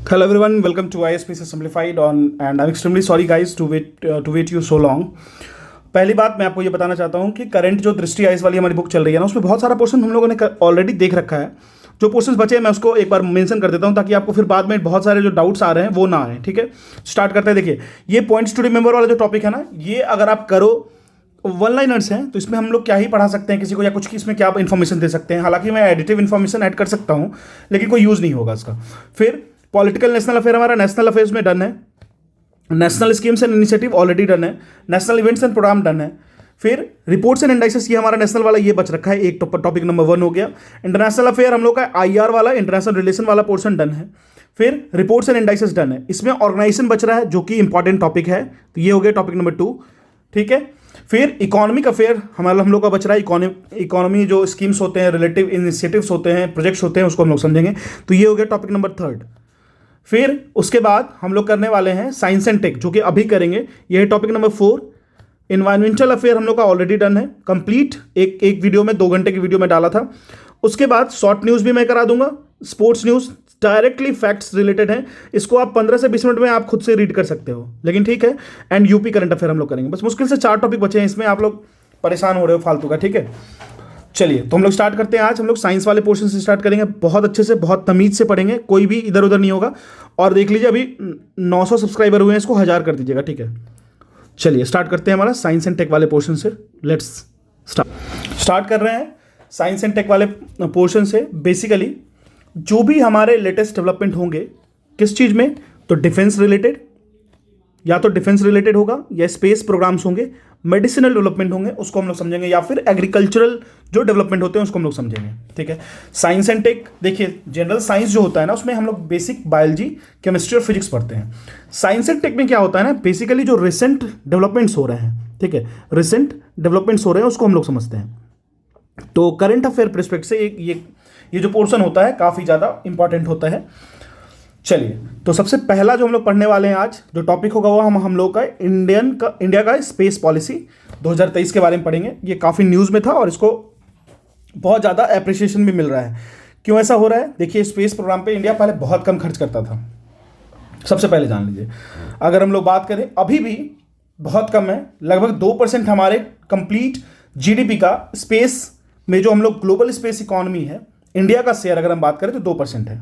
Hello everyone, welcome to ISPC Simplified on and I'm extremely sorry guys to wait you so long. पहली बात मैं आपको ये बताना चाहता हूँ कि करंट जो दृष्टि आइस वाली हमारी बुक चल रही है ना, उसमें बहुत सारा पोर्शन हम लोगों ने ऑलरेडी देख रखा है. जो पोर्शंस बचे हैं मैं उसको एक बार मेंशन कर देता हूँ ताकि आपको फिर बाद में बहुत सारे जो डाउट्स आ रहे हैं वो ना आए. ठीक है, स्टार्ट करते हैं. देखिए, ये पॉइंट्स टू रिमेंबर वाला जो टॉपिक है ना, ये अगर आप करो वन लाइनर्स हैं तो इसमें हम लोग क्या ही पढ़ा सकते हैं किसी को, या कुछ की इसमें क्या इन्फॉर्मेशन दे सकते हैं. हालांकि मैं एडिटिव इन्फॉर्मेशन ऐड कर सकता हूँ लेकिन कोई यूज़ नहीं होगा इसका. फिर पॉलिटिकल नेशनल अफेयर हमारा नेशनल अफेयर्स में डन है. National schemes and initiative already done है. National events and programme done है. फिर रिपोर्ट्स एंड इंडाइसेस, ये हमारा नेशनल वाला ये बच रखा है. एक टॉपिक नंबर 1 हो गया. इंटरनेशनल अफेयर हम लोग का IR वाला इंटरनेशनल रिलेशन वाला पोर्शन डन है. फिर रिपोर्ट्स एंड इंडाइसेस डन है. इसमें ऑर्गेनाइजेशन बच रहा है जो कि इंपॉर्टेंट टॉपिक है, तो ये हो गया टॉपिक नंबर 2. ठीक है. फिर इकोनॉमिक अफेयर हमारा हम लोग का बच रहा है. इकोनॉमी जो स्कीम्स होते हैं, रिलेटिव इनिशिएटिव्स होते हैं, प्रोजेक्ट्स होते हैं, उसको हम लोग समझेंगे. तो ये हो गया टॉपिक नंबर 3. फिर उसके बाद हम लोग करने वाले हैं साइंस एंड टेक, जो कि अभी करेंगे. ये है टॉपिक नंबर 4. इन्वायरमेंटल अफेयर हम लोग का ऑलरेडी डन है कंप्लीट. एक वीडियो में 2 घंटे की वीडियो में डाला था. उसके बाद शॉर्ट न्यूज़ भी मैं करा दूंगा. Sports news directly facts related है, इसको आप 15 से 20 मिनट में आप खुद से रीड कर सकते हो, लेकिन ठीक है. एंड यूपी करंट अफेयर हम लोग करेंगे. बस मुश्किल से 4 टॉपिक बचे हैं, इसमें आप लोग परेशान हो रहे हो फालतू का. ठीक है, चलिए तो हम लोग स्टार्ट करते हैं. आज हम लोग साइंस वाले पोर्शन से स्टार्ट करेंगे. बहुत अच्छे से, बहुत तमीज से पढ़ेंगे, कोई भी इधर उधर नहीं होगा. और देख लीजिए, अभी 900 सब्सक्राइबर हुए हैं, इसको 1000 कर दीजिएगा. ठीक है, चलिए स्टार्ट करते हैं हमारा साइंस एंड टेक वाले पोर्शन से. लेट्स स्टार्ट कर रहे हैं साइंस एंड टेक वाले पोर्शन से. बेसिकली जो भी हमारे लेटेस्ट डेवलपमेंट होंगे किस चीज़ में, तो डिफेंस रिलेटेड, या तो डिफेंस रिलेटेड होगा, या स्पेस प्रोग्राम्स होंगे, मेडिसिनल डेवलपमेंट होंगे, उसको हम लोग समझेंगे, या फिर एग्रीकल्चरल जो डेवलपमेंट होते हैं उसको हम लोग समझेंगे. ठीक है. साइंस एंड टेक, देखिए जनरल साइंस जो होता है ना, उसमें हम लोग बेसिक बायोलॉजी, केमिस्ट्री और फिजिक्स पढ़ते हैं. साइंस एंड टेक में क्या होता है ना, बेसिकली जो रिसेंट डेवलपमेंट्स हो रहे हैं, ठीक है, रिसेंट डेवलपमेंट्स हो रहे हैं उसको हम लोग समझते हैं. तो करंट अफेयर परस्पेक्टिव से ये जो पोर्शन होता है काफ़ी ज़्यादा इंपॉर्टेंट होता है. चलिए, तो सबसे पहला जो हम लोग पढ़ने वाले हैं आज, जो टॉपिक होगा वो हम लोग का इंडिया का स्पेस पॉलिसी 2023 के बारे में पढ़ेंगे. ये काफ़ी न्यूज़ में था और इसको बहुत ज़्यादा एप्रिसिएशन भी मिल रहा है. क्यों ऐसा हो रहा है? देखिए, स्पेस प्रोग्राम पे इंडिया पहले बहुत कम खर्च करता था. सबसे पहले जान लीजिए, अगर हम लोग बात करें अभी भी बहुत कम है. लगभग 2% हमारे कंप्लीट GDP का स्पेस में, जो हम लोग ग्लोबल स्पेस इकोनॉमी है, इंडिया का शेयर अगर हम बात करें तो 2% है.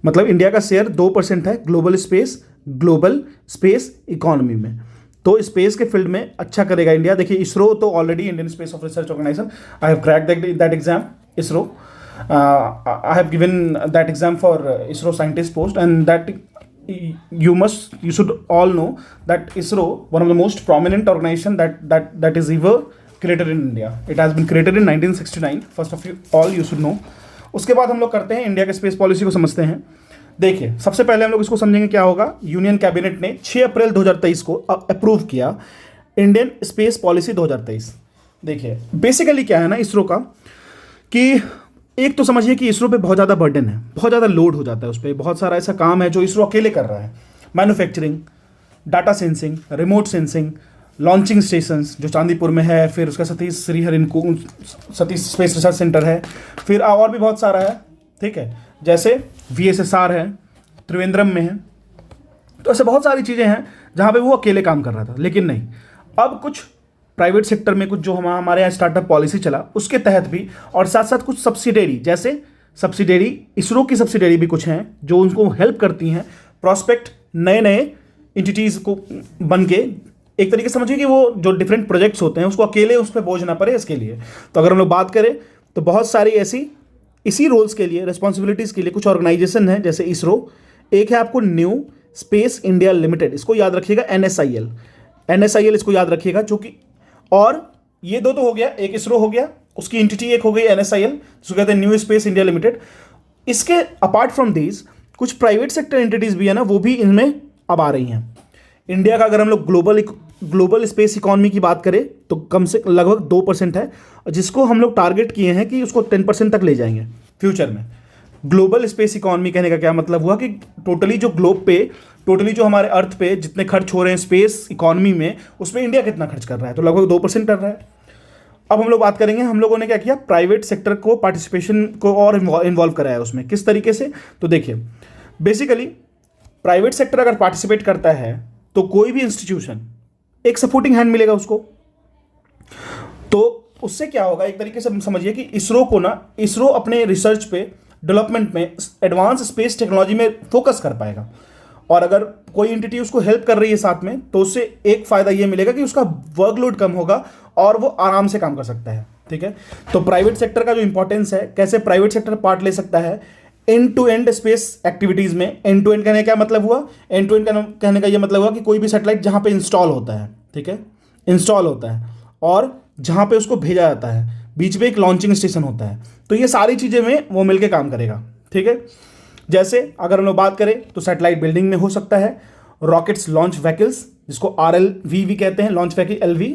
मतलब इंडिया का शेयर 2% है ग्लोबल स्पेस इकोनॉमी में. तो स्पेस के फील्ड में अच्छा करेगा इंडिया. देखिए, इसरो तो already Indian space of research organisation, I have cracked that exam. ISRO, I have given that exam for ISRO scientist post, and that you should all know that ISRO, one of the most prominent organization that is ever created in India. It has been created in 1969. First of all you should know. उसके बाद हम लोग करते हैं India के space policy को समझते हैं. देखिए, सबसे पहले हम लोग इसको समझेंगे क्या होगा. यूनियन कैबिनेट ने 6 अप्रैल 2023 को अप्रूव किया इंडियन स्पेस पॉलिसी 2023. देखिए, बेसिकली क्या है ना इसरो का, कि एक तो समझिए कि इसरो पे बहुत ज़्यादा बर्डन है, बहुत ज़्यादा लोड हो जाता है उस पर. बहुत सारा ऐसा काम है जो इसरो अकेले कर रहा है. Manufacturing, data sensing, remote sensing, launching stations जो चांदीपुर में है, फिर उसका सतीश स्पेस रिसर्च सेंटर है, फिर और भी बहुत सारा है. ठीक है, जैसे VSSR है, त्रिवेंद्रम में है. तो ऐसे बहुत सारी चीज़ें हैं जहाँ पे वो अकेले काम कर रहा था. लेकिन नहीं, अब कुछ प्राइवेट सेक्टर में कुछ जो हमारे यहाँ स्टार्टअप पॉलिसी चला उसके तहत भी, और साथ साथ कुछ सब्सिडरी, जैसे सब्सिडरी इसरो की सब्सिडरी भी कुछ हैं जो उनको हेल्प करती हैं प्रॉस्पेक्ट नए इंटिटीज़ को बन के. एक तरीके से समझिए कि वो जो डिफरेंट प्रोजेक्ट्स होते हैं उसको अकेले उस पर बोझ ना पड़े इसके लिए. तो अगर हम लोग बात करें तो बहुत सारी ऐसी इसी रोल्स के लिए, रिस्पॉन्सिबिलिटीज़ के लिए कुछ ऑर्गेनाइजेशन है, जैसे इसरो. एक है आपको न्यू स्पेस इंडिया लिमिटेड, इसको याद रखिएगा. NSIL इसको याद रखिएगा, जो कि, और ये दो तो हो गया, एक इसरो हो गया, उसकी एंटिटी एक हो गई NSIL, जिसको कहते हैं न्यू स्पेस इंडिया लिमिटेड. इसके अपार्ट फ्रॉम दीज कुछ प्राइवेट सेक्टर एंटिटीज़ भी है ना, वो भी इनमें अब आ रही हैं. इंडिया का अगर हम लोग ग्लोबल स्पेस इकोनॉमी की बात करें तो कम से लगभग 2% है, जिसको हम लोग टारगेट किए हैं कि उसको 10% तक ले जाएंगे फ्यूचर में. ग्लोबल स्पेस इकोनॉमी कहने का क्या मतलब हुआ कि टोटली जो ग्लोब पे, टोटली जो हमारे अर्थ पे जितने खर्च हो रहे हैं स्पेस इकोनॉमी में, उसमें इंडिया कितना खर्च कर रहा है, तो लगभग 2% कर रहा है. अब हम लोग बात करेंगे, हम लोगों ने क्या किया, प्राइवेट सेक्टर को पार्टिसिपेशन को और इन्वॉल्व कराया उसमें. किस तरीके से, तो देखिए बेसिकली प्राइवेट सेक्टर अगर पार्टिसिपेट करता है तो कोई भी इंस्टीट्यूशन एक सपोर्टिंग हैंड मिलेगा उसको। तो उससे क्या होगा, एक तरीके से समझिए कि इसरो अपने रिसर्च पे, डेवलपमेंट में, एडवांस स्पेस टेक्नोलॉजी में फोकस कर पाएगा। और अगर कोई एंटिटी उसको हेल्प कर रही है साथ में, तो उससे एक फायदा ये मिलेगा कि उसका वर्कलोड कम होगा और वो आराम से काम कर सकता है। ठीक है, तो प्राइवेट सेक्टर का जो इंपॉर्टेंस है, कैसे प्राइवेट सेक्टर पार्ट ले सकता है end to end space activities में। एंड टू एंड कहने का क्या मतलब हुआ, एंड टू एंड कहने का ये मतलब हुआ कि कोई भी सैटेलाइट जहां पे इंस्टॉल होता है, ठीक है, इंस्टॉल होता है और जहां पे उसको भेजा जाता है, बीच में एक लॉन्चिंग स्टेशन होता है, तो ये सारी चीजें में वो मिलकर काम करेगा। ठीक है, जैसे अगर हम लोग बात करें तो सैटेलाइट बिल्डिंग में हो सकता है, रॉकेट्स लॉन्च व्हीकल्स जिसको RLV भी कहते हैं, launch vehicle LV,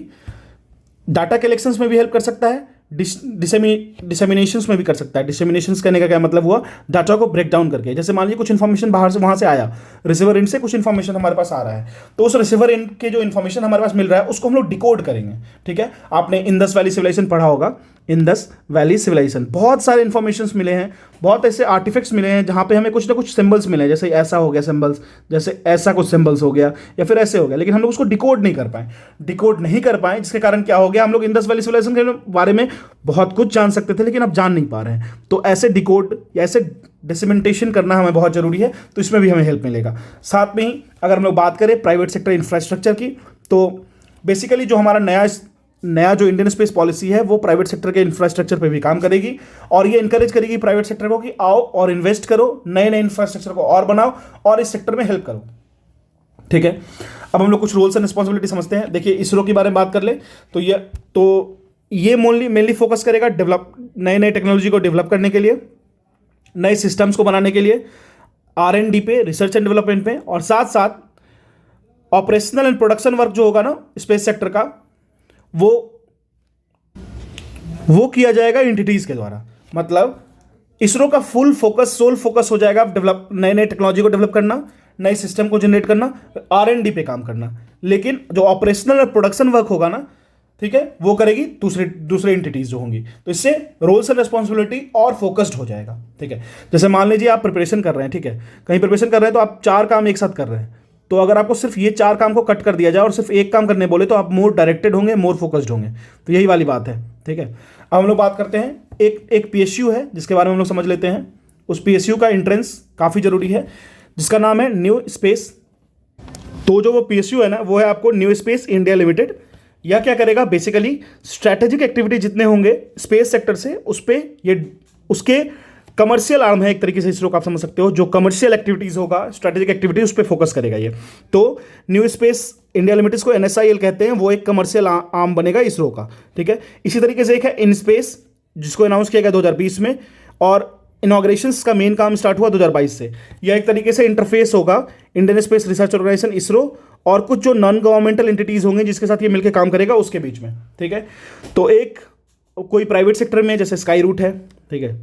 data collections में भी हेल्प कर सकता है, डिसेमिनेशंस में भी कर सकता है। डिसेमिनेशंस करने का क्या मतलब हुआ, डाटा को ब्रेक डाउन करके। जैसे मान लीजिए कुछ इन्फॉर्मेशन बाहर से वहां से आया, रिसीवर एंड से कुछ इन्फॉर्मेशन हमारे पास आ रहा है, तो उस रिसीवर एंड के जो इन्फॉर्मेशन हमारे पास मिल रहा है उसको हम लोग डिकोड करेंगे। ठीक है, आपने इंडस वैली सिविलाइजेशन पढ़ा होगा, इंडस वैली सिविलाइजेशन, बहुत सारे इन्फॉर्मेशंस मिले हैं, बहुत ऐसे आर्टिफैक्ट्स मिले हैं जहां पे हमें कुछ ना कुछ सिंबल्स मिले हैं, जैसे ऐसा हो गया सिंबल्स, जैसे ऐसा कुछ सिंबल्स हो गया या फिर ऐसे हो गया, लेकिन हम लोग उसको डिकोड नहीं कर पाए, जिसके कारण क्या हो गया, हम लोग इंडस वैली सिविलाइजेशन के बारे में बहुत कुछ जान सकते थे लेकिन अब जान नहीं पा रहे हैं। तो ऐसे डिकोड या ऐसे डिसेमिनेशन करना हमें बहुत जरूरी है, तो इसमें भी हमें हेल्प मिलेगा। साथ में ही अगर हम लोग बात करें प्राइवेट सेक्टर इंफ्रास्ट्रक्चर की, तो बेसिकली जो हमारा नया जो इंडियन स्पेस पॉलिसी है वो प्राइवेट सेक्टर के इंफ्रास्ट्रक्चर पे भी काम करेगी और ये इनकरेज करेगी प्राइवेट सेक्टर को कि आओ और इन्वेस्ट करो, नए नए इंफ्रास्ट्रक्चर को और बनाओ और इस सेक्टर में हेल्प करो। ठीक है, अब हम लोग कुछ रोल्स एंड रिस्पॉन्सिबिलिटी समझते हैं। देखिए, इसरो के बारे में बात कर ले तो ये मेनली फोकस करेगा नए टेक्नोलॉजी को डेवलप करने के लिए, नए सिस्टम्स को बनाने के लिए, R&D पे, रिसर्च एंड डेवलपमेंट पे, और साथ साथ ऑपरेशनल एंड प्रोडक्शन वर्क जो होगा ना स्पेस सेक्टर का, वो किया जाएगा एंटिटीज के द्वारा। मतलब इसरो का सोल फोकस हो जाएगा नए टेक्नोलॉजी को डेवलप करना, नए सिस्टम को जनरेट करना, R&D पे काम करना, लेकिन जो ऑपरेशनल और प्रोडक्शन वर्क होगा ना, ठीक है, वो करेगी दूसरे एंटिटीज जो होंगी। तो इससे रोल्स एंड रिस्पॉन्सिबिलिटी और फोकस्ड हो जाएगा। ठीक है, जैसे मान लीजिए आप प्रिपरेशन कर रहे हैं, ठीक है, कहीं प्रिपरेशन कर रहे हैं तो आप 4 काम एक साथ कर रहे हैं, तो अगर आपको सिर्फ ये 4 काम को कट कर दिया जाए और सिर्फ एक काम करने बोले तो आप मोर डायरेक्टेड होंगे, मोर फोकस्ड होंगे। तो यही वाली बात है। ठीक है, अब हम लोग बात करते हैं, एक PSU है जिसके बारे में हम लोग समझ लेते हैं। उस PSU का एंट्रेंस काफ़ी जरूरी है, जिसका नाम है न्यू स्पेस। तो जो वो PSU है ना, वो है आपको न्यू स्पेस इंडिया लिमिटेड। या क्या करेगा, बेसिकली स्ट्रैटेजिक एक्टिविटी जितने होंगे स्पेस सेक्टर से, उस पर ये उसके कमर्शियल आर्म है एक तरीके से इसरो का, आप समझ सकते हो। जो कमर्शियल एक्टिविटीज होगा, स्ट्रैटेजिक एक्टिविटीज, उस पर फोकस करेगा ये। तो न्यू स्पेस इंडिया लिमिटेड को NSIL कहते हैं, वो एक कमर्शियल आर्म बनेगा इसरो का। ठीक है, इसी तरीके से एक है इन स्पेस, जिसको अनाउंस किया गया 2020 में, और इनॉग्रेशंस का मेन काम स्टार्ट हुआ 2022 से। यह एक तरीके से इंटरफेस होगा Indian space research organisation ISRO और कुछ जो नॉन गवर्नमेंटल एंटिटीज होंगे जिसके साथ ये मिलकर काम करेगा, उसके बीच में। ठीक है, तो एक कोई प्राइवेट सेक्टर में जैसे स्काई रूट है, ठीक है,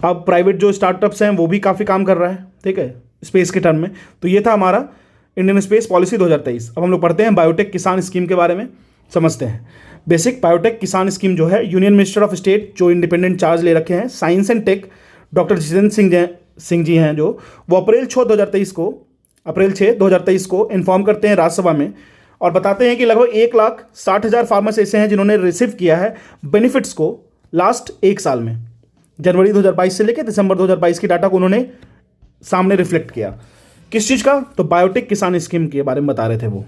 अब प्राइवेट जो स्टार्टअप्स हैं वो भी काफ़ी काम कर रहा है, ठीक है, स्पेस के टर्म में। तो ये था हमारा इंडियन स्पेस पॉलिसी 2023। अब हम लोग पढ़ते हैं बायोटेक किसान स्कीम के बारे में, समझते हैं। बेसिक बायोटेक किसान स्कीम जो है, यूनियन मिनिस्टर ऑफ स्टेट जो इंडिपेंडेंट चार्ज ले रखे हैं science and tech, doctor Jitendra Singh ji हैं, जो वो अप्रैल 6 2023 को इन्फॉर्म करते हैं राज्यसभा में और बताते हैं कि लगभग 1,60,000 फार्मर्स ऐसे हैं जिन्होंने रिसीव किया है बेनिफिट्स को लास्ट 1 साल में। जनवरी 2022 से लेकर दिसंबर 2022 की डाटा को उन्होंने सामने रिफ्लेक्ट किया। किस चीज़ का, तो बायोटेक किसान स्कीम के बारे में बता रहे थे वो।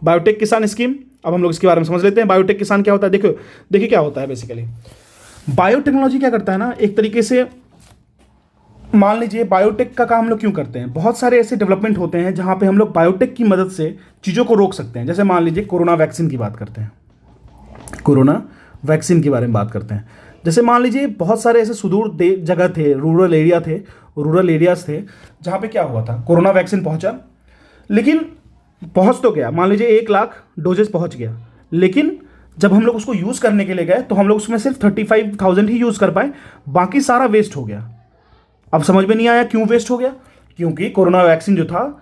बायोटेक किसान स्कीम, अब हम लोग इसके बारे में समझ लेते हैं। बायोटेक किसान क्या होता है, देखिए क्या होता है। बेसिकली बायोटेक्नोलॉजी क्या करता है ना, एक तरीके से मान लीजिए बायोटेक का काम हम लोग क्यों करते हैं, बहुत सारे ऐसे डेवलपमेंट होते हैं जहां पे हम लोग बायोटेक की मदद से चीज़ों को रोक सकते हैं। जैसे मान लीजिए कोरोना वैक्सीन की बात करते हैं, कोरोना वैक्सीन के बारे में बात करते हैं। जैसे मान लीजिए बहुत सारे ऐसे सुदूर जगह थे, रूरल एरियाज थे जहाँ पे क्या हुआ था, कोरोना वैक्सीन पहुँचा, लेकिन पहुँच तो गया, मान लीजिए 1 लाख डोजेस पहुँच गया, लेकिन जब हम लोग उसको यूज़ करने के लिए गए तो हम लोग उसमें सिर्फ 35,000 ही यूज़ कर पाए, बाकी सारा वेस्ट हो गया। अब समझ में नहीं आया क्यों वेस्ट हो गया, क्योंकि कोरोना वैक्सीन जो था,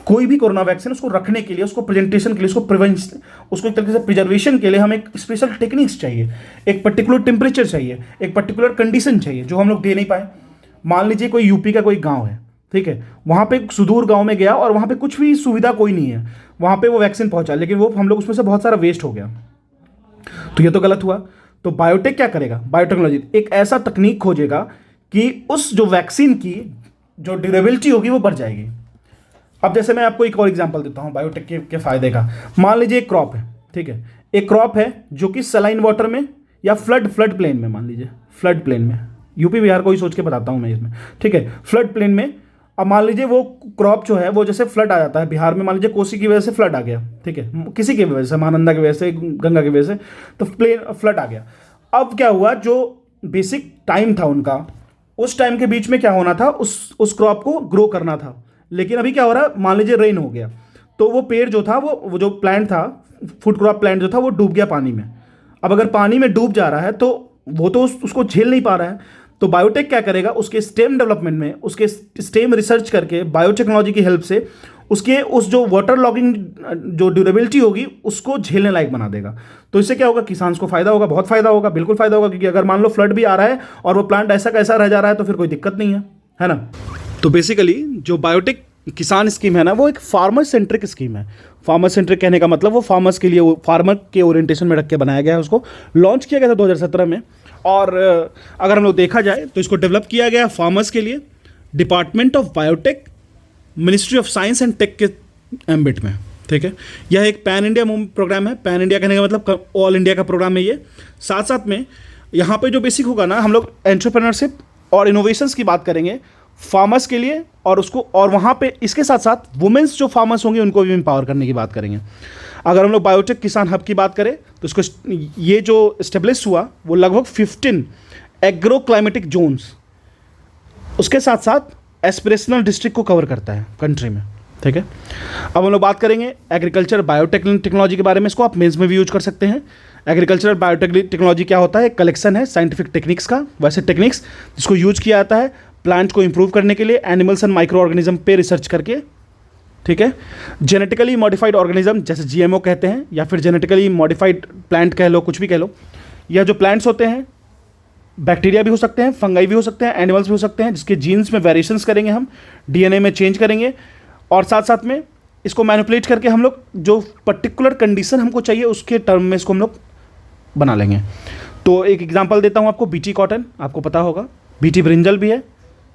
कोई भी कोरोना वैक्सीन उसको रखने के लिए, उसको प्रेजेंटेशन के लिए, उसको एक तरीके से प्रिजर्वेशन के लिए हमें एक स्पेशल टेक्निक्स चाहिए, एक पर्टिकुलर टेम्परेचर चाहिए, एक पर्टिकुलर कंडीशन चाहिए, जो हम लोग दे नहीं पाए। मान लीजिए कोई यूपी का कोई गांव है, ठीक है, वहाँ पे एक सुदूर गांव में गया और वहाँ पे कुछ भी सुविधा कोई नहीं है, वहाँ पे वो वैक्सीन पहुँचा, लेकिन वो हम लोग उसमें से बहुत सारा वेस्ट हो गया। तो ये तो गलत हुआ। तो बायोटेक क्या करेगा, बायोटेक्नोलॉजी एक ऐसा तकनीक खोजेगा कि उस जो वैक्सीन की जो ड्यूरेबिलिटी होगी वो बढ़ जाएगी। अब जैसे मैं आपको एक और एग्जांपल देता हूँ बायोटेक के फायदे का। मान लीजिए एक क्रॉप है, ठीक है, एक क्रॉप है जो कि सलाइन वाटर में या फ्लड प्लेन में, मान लीजिए फ्लड प्लेन में, यूपी बिहार को ही सोच के बताता हूँ मैं इसमें, ठीक है, फ्लड प्लेन में। अब मान लीजिए वो क्रॉप जो है वो जैसे फ्लड आ जाता है बिहार में, मान लीजिए कोसी की वजह से फ्लड आ गया, ठीक है, किसी की वजह से, महानंदा की वजह से, गंगा की वजह से, तो प्लेन फ्लड आ गया। अब क्या हुआ, जो बेसिक टाइम था उनका, उस टाइम के बीच में क्या होना था, उस क्रॉप को ग्रो करना था, लेकिन अभी क्या हो रहा है, मान लीजिए रेन हो गया, तो वो पेड़ जो था, वो जो प्लांट था, फूड क्रॉप प्लांट जो था, वो डूब गया पानी में। अब अगर पानी में डूब जा रहा है तो वो तो उसको झेल नहीं पा रहा है। तो बायोटेक क्या करेगा, उसके स्टेम डेवलपमेंट में, उसके स्टेम रिसर्च करके बायोटेक्नोलॉजी की हेल्प से उसके उस जो वाटर लॉगिंग जो ड्यूरेबिलिटी होगी उसको झेलने लायक बना देगा। तो इससे क्या होगा, किसान को फायदा होगा, बहुत फायदा होगा, बिल्कुल फायदा होगा, क्योंकि अगर मान लो फ्लड भी आ रहा है और वो प्लांट ऐसा कैसा रह जा रहा है तो फिर कोई दिक्कत नहीं है ना। तो बेसिकली जो बायोटेक किसान स्कीम है ना, वो एक फार्मर सेंट्रिक स्कीम है। फार्मर सेंट्रिक कहने का मतलब वो फार्मर्स के लिए, वो फार्मर के ओरिएंटेशन में रख के बनाया गया है। उसको लॉन्च किया गया था 2017 में, और अगर हम लोग देखा जाए तो इसको डेवलप किया गया फार्मर्स के लिए, department of biotech, ministry of science and tech के एम्बिट में, ठीक है। यह एक पैन इंडिया प्रोग्राम है। पैन इंडिया कहने का मतलब ऑल इंडिया का प्रोग्राम है ये। साथ साथ में यहाँ पे जो बेसिक होगा ना, हम लोग एंटरप्रेन्योरशिप और इनोवेशंस की बात करेंगे फार्मर्स के लिए, और उसको, और वहाँ पे इसके साथ साथ वुमेन्स जो फार्मर्स होंगे उनको भी एम्पावर करने की बात करेंगे। अगर हम लोग बायोटेक किसान हब की बात करें तो इसको, ये जो इस्टेब्लिश हुआ वो लगभग 15 एग्रो क्लाइमेटिक जोन्स, उसके साथ साथ एस्पिरेशनल डिस्ट्रिक्ट को कवर करता है कंट्री में, ठीक है। अब हम लोग बात करेंगे एग्रीकल्चर बायोटेक्नोलॉजी के बारे में। इसको आप मेंस में भी यूज कर सकते हैं। एग्रीकल्चरल बायोटेक्नोलॉजी क्या होता है, एक कलेक्शन है साइंटिफिक टेक्निक्स का, वैसे टेक्निक्स जिसको यूज किया जाता है प्लांट को इंप्रूव करने के लिए, एनिमल्स एंड माइक्रो ऑर्गेनिज्म पे रिसर्च करके, ठीक है। जेनेटिकली मॉडिफाइड ऑर्गेनिज्म जैसे जीएमओ कहते हैं, या फिर जेनेटिकली मॉडिफाइड प्लांट कह लो, कुछ भी कह लो। यह जो प्लांट्स होते हैं बैक्टीरिया भी हो सकते हैं, फंगाई भी हो सकते हैं, एनिमल्स भी हो सकते हैं, जिसके जीन्स में वेरिएशंस करेंगे हम, डीएनए में चेंज करेंगे, और साथ साथ में इसको मैनिपुलेट करके हम लोग जो पर्टिकुलर कंडीशन हमको चाहिए उसके टर्म में इसको हम लोग बना लेंगे। तो एक एग्जांपल देता हूँ आपको, बीटी कॉटन आपको पता होगा, बीटी ब्रिंजल भी है,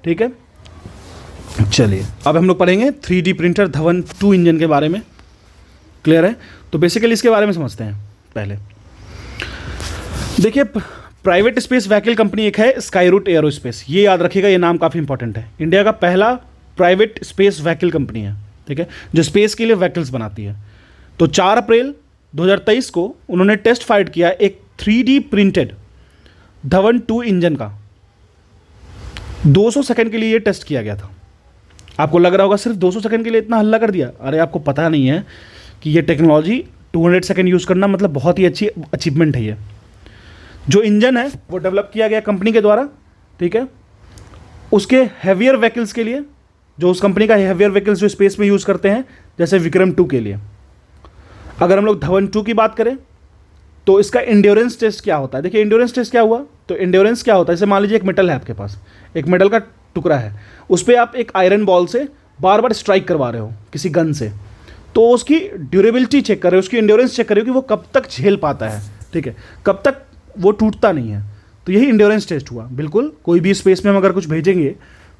ठीक है। चलिए अब हम लोग पढ़ेंगे 3D प्रिंटर धवन 2 इंजन के बारे में। क्लियर है? तो बेसिकली इसके बारे में समझते हैं पहले। देखिए, प्राइवेट स्पेस व्हीकल कंपनी एक है स्काईरूट एरोस्पेस, ये याद रखिएगा, ये नाम काफ़ी इंपॉर्टेंट है। इंडिया का पहला प्राइवेट स्पेस व्हीकल कंपनी है, ठीक है, जो स्पेस के लिए व्हीकल्स बनाती है। तो 4 अप्रैल 2023 को उन्होंने टेस्ट फाइट किया एक 3D प्रिंटेड धवन 2 इंजन का। 200 सेकंड के लिए ये टेस्ट किया गया था। आपको लग रहा होगा सिर्फ 200 सेकंड के लिए इतना हल्ला कर दिया, अरे आपको पता नहीं है कि ये टेक्नोलॉजी 200 सेकंड यूज़ करना मतलब बहुत ही अच्छी अचीवमेंट है। ये जो इंजन है वो डेवलप किया गया कंपनी के द्वारा, ठीक है, उसके हैवियर व्हीकल्स के लिए, जो उस कंपनी का हैवियर व्हीकल्स जो स्पेस में यूज़ करते हैं, जैसे विक्रम 2 के लिए। अगर हम लोग धवन 2 की बात करें तो इसका इंड्योरेंस टेस्ट क्या होता है। देखिए इंड्योरेंस टेस्ट क्या हुआ, तो इंड्योरेंस क्या होता है, जैसे मान लीजिए एक मेटल है आपके पास, एक मेटल का टुकड़ा है, उस पर आप एक आयरन बॉल से बार बार स्ट्राइक करवा रहे हो किसी गन से, तो उसकी ड्यूरेबिलिटी चेक कर रहे हो, उसकी इंड्योरेंस चेक कर रहे हो कि वो कब तक झेल पाता है, ठीक है, कब तक वो टूटता नहीं है। तो यही इंड्योरेंस टेस्ट हुआ। बिल्कुल, कोई भी स्पेस में हम अगर कुछ भेजेंगे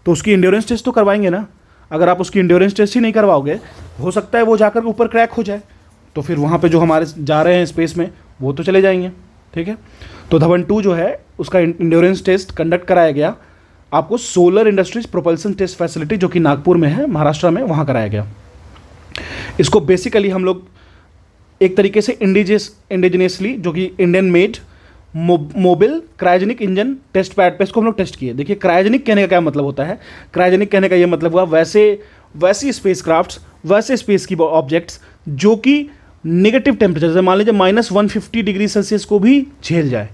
तो उसकी इंड्योरेंस टेस्ट तो करवाएंगे ना। अगर आप उसकी इंड्योरेंस टेस्ट ही नहीं करवाओगे, हो सकता है वो जाकर ऊपर क्रैक हो जाए, तो फिर वहाँ पे जो हमारे जा रहे हैं स्पेस में वो तो चले जाएंगे, ठीक है। तो धवन 2 जो है उसका इंड्योरेंस टेस्ट कंडक्ट कराया गया आपको solar industries propulsion test facility, जो कि नागपुर में है, महाराष्ट्र में, वहाँ कराया गया। इसको बेसिकली हम लोग एक तरीके से इंडिजिनियसली, जो कि Indian made mobile cryogenic engine test pad पे इसको हम लोग टेस्ट किए। देखिए क्रायोजेनिक कहने का क्या मतलब होता है, क्रायोजेनिक कहने का ये मतलब हुआ वैसी स्पेस क्राफ्ट्स, वैसे स्पेस की ऑब्जेक्ट्स जो कि नेगेटिव टेम्परेचर, जैसे मान लीजिए -150 डिग्री सेल्सियस को भी झेल जाए।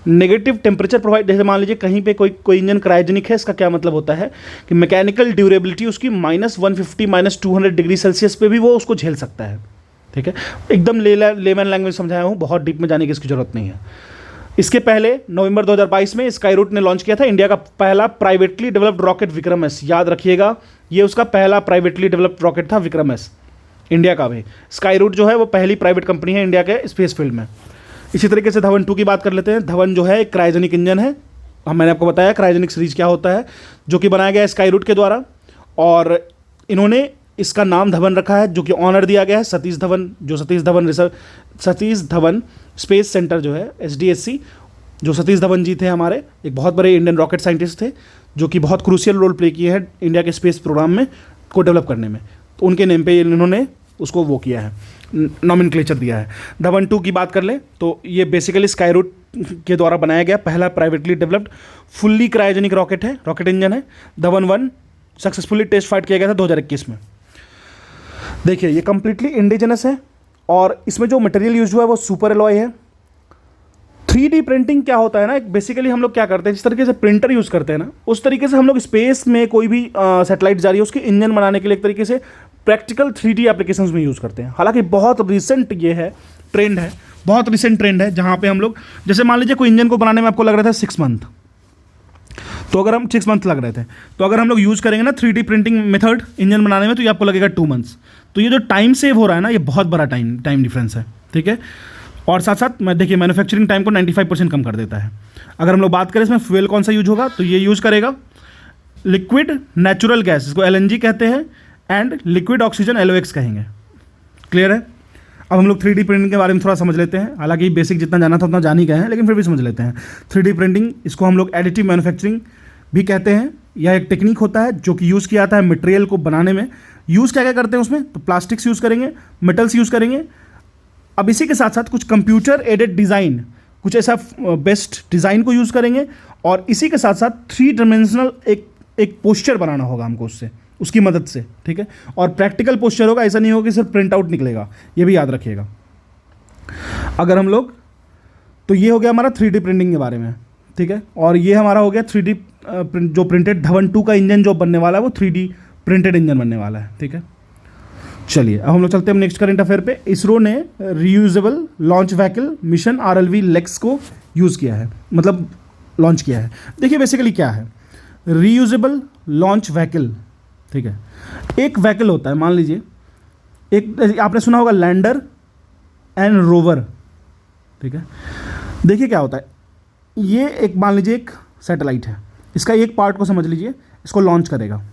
नेगेटिव टेम्परेचर प्रोवाइड, जैसे मान लीजिए कहीं पे कोई इंजन क्रायोजेनिक है, इसका क्या मतलब होता है कि मैकेनिकल ड्यूरेबिलिटी उसकी -150 -200 डिग्री सेल्सियस पे भी वो उसको झेल सकता है, ठीक है। एकदम लेमैन लैंग्वेज समझाया हूँ, बहुत डीप में जाने की इसकी ज़रूरत नहीं है। इसके पहले नवंबर 2022 में स्काईरूट ने लॉन्च किया था इंडिया का पहला privately developed rocket Vikram S. याद रखिएगा, ये उसका पहला प्राइवेटली डेवलप्ड रॉकेट था विक्रम एस, इंडिया का भी। स्काईरूट जो है वो पहली प्राइवेट कंपनी है इंडिया के स्पेस फील्ड में। इसी तरीके से धवन 2 की बात कर लेते हैं। धवन जो है एक क्रायोजेनिक इंजन है, मैंने आपको बताया क्रायोजेनिक सीरीज क्या होता है, जो कि बनाया गया है स्काईरूट के द्वारा, और इन्होंने इसका नाम धवन रखा है, जो कि ऑनर दिया गया है सतीश धवन, जो सतीश धवन स्पेस सेंटर जो है SDSC, जो सतीश धवन जी थे हमारे एक बहुत बड़े इंडियन रॉकेट साइंटिस्ट थे, जो कि बहुत क्रूशियल रोल प्ले किए हैं इंडिया के स्पेस प्रोग्राम में को डेवलप करने में। तो उनके नेम पे इन्होंने उसको वो किया है, नॉमेनक्लेचर दिया है। धवन 2 की बात कर लें तो ये बेसिकली स्काईरूट के द्वारा बनाया गया पहला privately developed fully cryogenic rocket है, रॉकेट इंजन है। धवन 1 सक्सेसफुली टेस्ट फाइट किया गया था 2021 में। देखिए ये कंप्लीटली इंडिजिनस है, और इसमें जो मटेरियल यूज हुआ है वो सुपर एलॉय है। 3D प्रिंटिंग क्या होता है ना, बेसिकली हम लोग क्या करते हैं, जिस तरीके से प्रिंटर यूज़ करते हैं ना, उस तरीके से हम लोग स्पेस में कोई भी सैटेलाइट जा रही है उसके इंजन बनाने के लिए एक तरीके से प्रैक्टिकल 3D एप्लीकेशंस में यूज़ करते हैं। हालांकि बहुत रिसेंट ये है ट्रेंड है, बहुत रिसेंट ट्रेंड है, जहाँ पे हम लोग जैसे मान लीजिए कोई इंजन को बनाने में आपको लग रहा था 6 मंथ, तो अगर हम 6 मंथ लग रहे थे, तो अगर हम लोग यूज़ करेंगे ना 3D प्रिंटिंग मेथड इंजन बनाने में, तो ये आपको लगेगा 2 मंथ्स। तो ये जो टाइम सेव हो रहा है ना, ये बहुत बड़ा टाइम डिफरेंस है, ठीक है। और साथ साथ मैं देखिए मैन्युफैक्चरिंग टाइम को 95% कम कर देता है। अगर हम लोग बात करें इसमें फ्यूल कौन सा यूज होगा, तो ये यूज़ करेगा लिक्विड नेचुरल गैस, इसको LNG कहते हैं, एंड लिक्विड ऑक्सीजन LOX कहेंगे। क्लियर है। अब हम लोग 3D प्रिंटिंग के बारे में थोड़ा समझ लेते हैं, हालांकि बेसिक जितना जाना था उतना जान ही गए हैं, लेकिन फिर भी समझ लेते हैं। 3D प्रिंटिंग, इसको हम लोग एडिटिव मैन्युफैक्चरिंग भी कहते हैं। यह एक टेक्निक होता है जो कि यूज़ किया जाता है मटेरियल को बनाने में। यूज़ क्या क्या करते हैं उसमें, तो प्लास्टिक्स यूज़ करेंगे, मेटल्स यूज़ करेंगे। अब इसी के साथ साथ कुछ कंप्यूटर एडेड डिज़ाइन, कुछ ऐसा बेस्ट डिज़ाइन को यूज़ करेंगे, और इसी के साथ साथ 3 डायमेंशनल एक पोस्चर बनाना होगा हमको उससे, उसकी मदद से, ठीक है। और प्रैक्टिकल पोस्चर होगा, ऐसा नहीं होगा कि सिर्फ प्रिंट आउट निकलेगा, ये भी याद रखिएगा। अगर हम लोग, तो ये हो गया हमारा 3D प्रिंटिंग के बारे में, ठीक है। और ये हमारा हो गया 3D जो प्रिंटेड धवन 2 का इंजन जो बनने वाला है वो 3D प्रिंटेड इंजन बनने वाला है, ठीक है। चलिए अब हम लोग चलते हैं नेक्स्ट करंट अफेयर पे। इसरो ने reusable launch vehicle mission RLV LEX को यूज़ किया है, मतलब लॉन्च किया है। देखिए बेसिकली क्या है रीयूजेबल लॉन्च व्हीकल, ठीक है। एक व्हीकल होता है, मान लीजिए एक, आपने सुना होगा लैंडर एंड रोवर, ठीक है। देखिए क्या होता है, ये एक मान लीजिए एक सैटेलाइट है, इसका एक पार्ट को समझ लीजिए, इसको लॉन्च करेगा।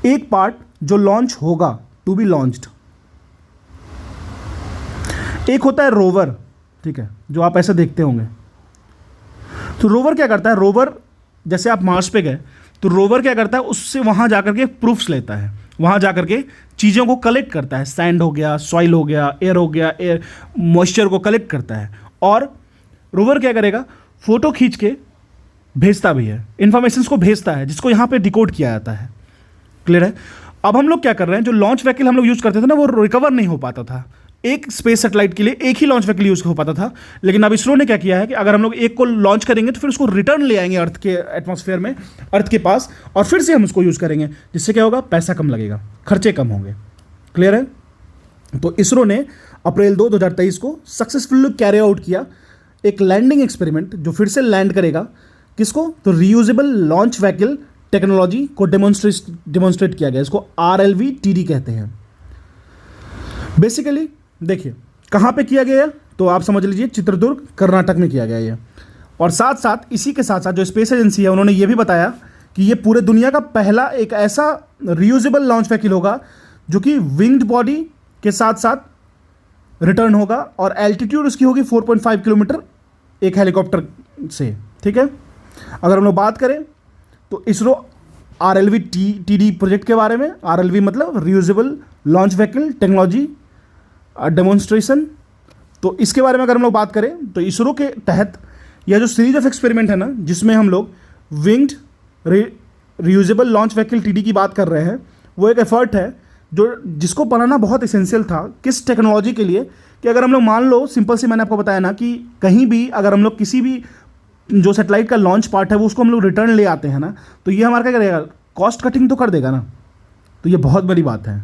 एक पार्ट जो लॉन्च होगा, टू बी लॉन्च्ड। एक होता है रोवर, ठीक है, जो आप ऐसे देखते होंगे। तो रोवर क्या करता है, रोवर जैसे आप मार्स पे गए तो रोवर क्या करता है, उससे वहाँ जाकर के प्रूफ्स लेता है, वहाँ जाकर के चीज़ों को कलेक्ट करता है, सैंड हो गया, सॉइल हो गया, एयर हो गया, एयर मॉइस्चर को कलेक्ट करता है। और रोवर क्या करेगा, फोटो खींच के भेजता भी है, इन्फॉर्मेशंस को भेजता है, जिसको यहाँ पे डिकोड किया जाता है। क्लियर है। अब हम लोग क्या कर रहे हैं, जो लॉन्च व्हीकल हम लोग यूज़ करते थे ना, वो रिकवर नहीं हो पाता था। एक स्पेस सेटेलाइट के लिए एक ही लॉन्च व्हीकल यूज़ हो पाता था, लेकिन अब इसरो ने क्या किया है कि अगर हम लोग एक को लॉन्च करेंगे तो फिर उसको रिटर्न ले आएंगे अर्थ के एटमॉस्फेयर में, अर्थ के पास, और फिर से हम उसको यूज़ करेंगे, जिससे क्या होगा, पैसा कम लगेगा, खर्चे कम होंगे। क्लियर है। तो इसरो ने अप्रैल 2, 2023 को सक्सेसफुली कैरी आउट किया एक लैंडिंग एक्सपेरिमेंट, जो फिर से लैंड करेगा किसको, तो रीयूजेबल लॉन्च व्हीकल टेक्नोलॉजी को डेमोन्स्ट्रेट किया गया। इसको RLV TD कहते हैं। बेसिकली देखिए कहाँ पे किया गया, तो आप समझ लीजिए चित्रदुर्ग कर्नाटक में किया गया ये। और साथ साथ इसी के साथ साथ जो स्पेस एजेंसी है उन्होंने ये भी बताया कि ये पूरे दुनिया का पहला एक ऐसा रीयूजेबल लॉन्च व्हीकल होगा जो कि विंग्ड बॉडी के साथ साथ रिटर्न होगा, और एल्टीट्यूड उसकी होगी 4.5 किलोमीटर एक हेलीकॉप्टर से, ठीक है। अगर हम लोग बात करें तो इसरो RLV TD प्रोजेक्ट के बारे में, RLV मतलब reusable launch vehicle technology demonstration, तो इसके बारे में अगर हम लोग बात करें तो इसरो के तहत यह जो सीरीज ऑफ एक्सपेरिमेंट है ना, जिसमें हम लोग winged reusable launch vehicle TD की बात कर रहे हैं, वो एक एफर्ट है जिसको बनाना बहुत इसेंशियल था। किस टेक्नोलॉजी के लिए, कि अगर हम लोग मान लो सिंपल से मैंने आपको बताया ना कि कहीं भी अगर हम लोग किसी भी जो सैटेलाइट का लॉन्च पार्ट है वो उसको हम लोग रिटर्न ले आते हैं ना, तो ये हमारा क्या करेगा, कॉस्ट कटिंग तो कर देगा ना। तो ये बहुत बड़ी बात है,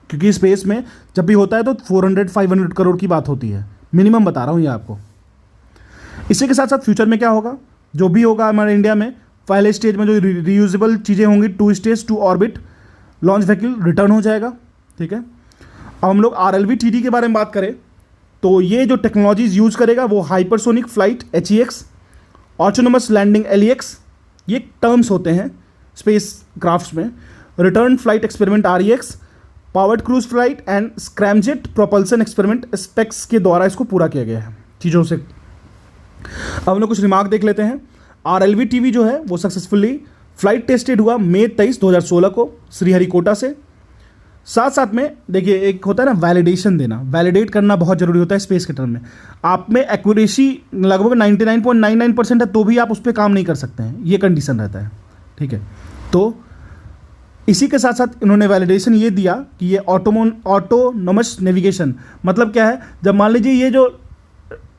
क्योंकि स्पेस में जब भी होता है तो 400-500 करोड़ की बात होती है, मिनिमम बता रहा हूँ ये आपको। इसी के साथ साथ फ्यूचर में क्या होगा, जो भी होगा हमारे इंडिया में, पहले स्टेज में जो रीयूजेबल चीज़ें होंगी, 2 stage 2 orbit launch vehicle return हो जाएगा। ठीक है, अब हम लोग RLV-TD के बारे में बात करें तो ये जो टेक्नोलॉजीज यूज़ करेगा वो hypersonic flight HEX, autonomous landing LEX, ये टर्म्स होते हैं स्पेस क्राफ्ट्स में। Return flight experiment REX, powered cruise flight and scramjet propulsion experiment SPEX के द्वारा इसको पूरा किया गया है चीज़ों से। अब हम लोग कुछ रिमार्क देख लेते हैं। RLV-TV जो है वो सक्सेसफुली फ्लाइट टेस्टेड हुआ मई 23, 2016 को श्रीहरिकोटा से। साथ साथ में देखिए, एक होता है ना वैलिडेशन देना, वैलिडेट करना बहुत ज़रूरी होता है स्पेस के टर्म में। आप में एक्यूरेसी लगभग 99.99% है तो भी आप उस पर काम नहीं कर सकते हैं, ये कंडीशन रहता है। ठीक है, तो इसी के साथ साथ इन्होंने वैलिडेशन ये दिया कि ये ऑटोनोमस नेविगेशन, मतलब क्या है, जब मान लीजिए ये जो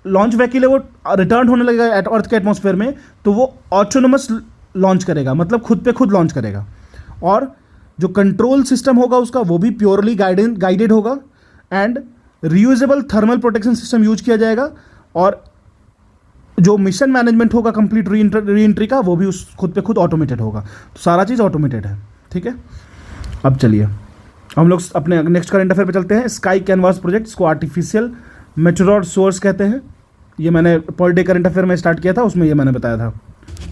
लॉन्च व्हीकल है वो रिटर्न होने लगेगा अर्थ के एटमॉस्फेयर में, तो वो ऑटोनोमस लॉन्च करेगा, मतलब खुद पे खुद लॉन्च करेगा। और जो कंट्रोल सिस्टम होगा उसका वो भी प्योरली गाइडेड होगा and reusable thermal protection system use किया जाएगा। और जो मिशन मैनेजमेंट होगा कंप्लीट री एंट्री का, वो भी उस खुद पे खुद ऑटोमेटेड होगा। तो सारा चीज़ ऑटोमेटेड है। ठीक है, अब चलिए हम लोग अपने नेक्स्ट करंट अफेयर पे चलते हैं। स्काई कैनवास प्रोजेक्ट, इसको आर्टिफिशियल मेटेओर सोर्स कहते हैं। ये मैंने पर डे करंट अफेयर में स्टार्ट किया था, उसमें ये मैंने बताया था।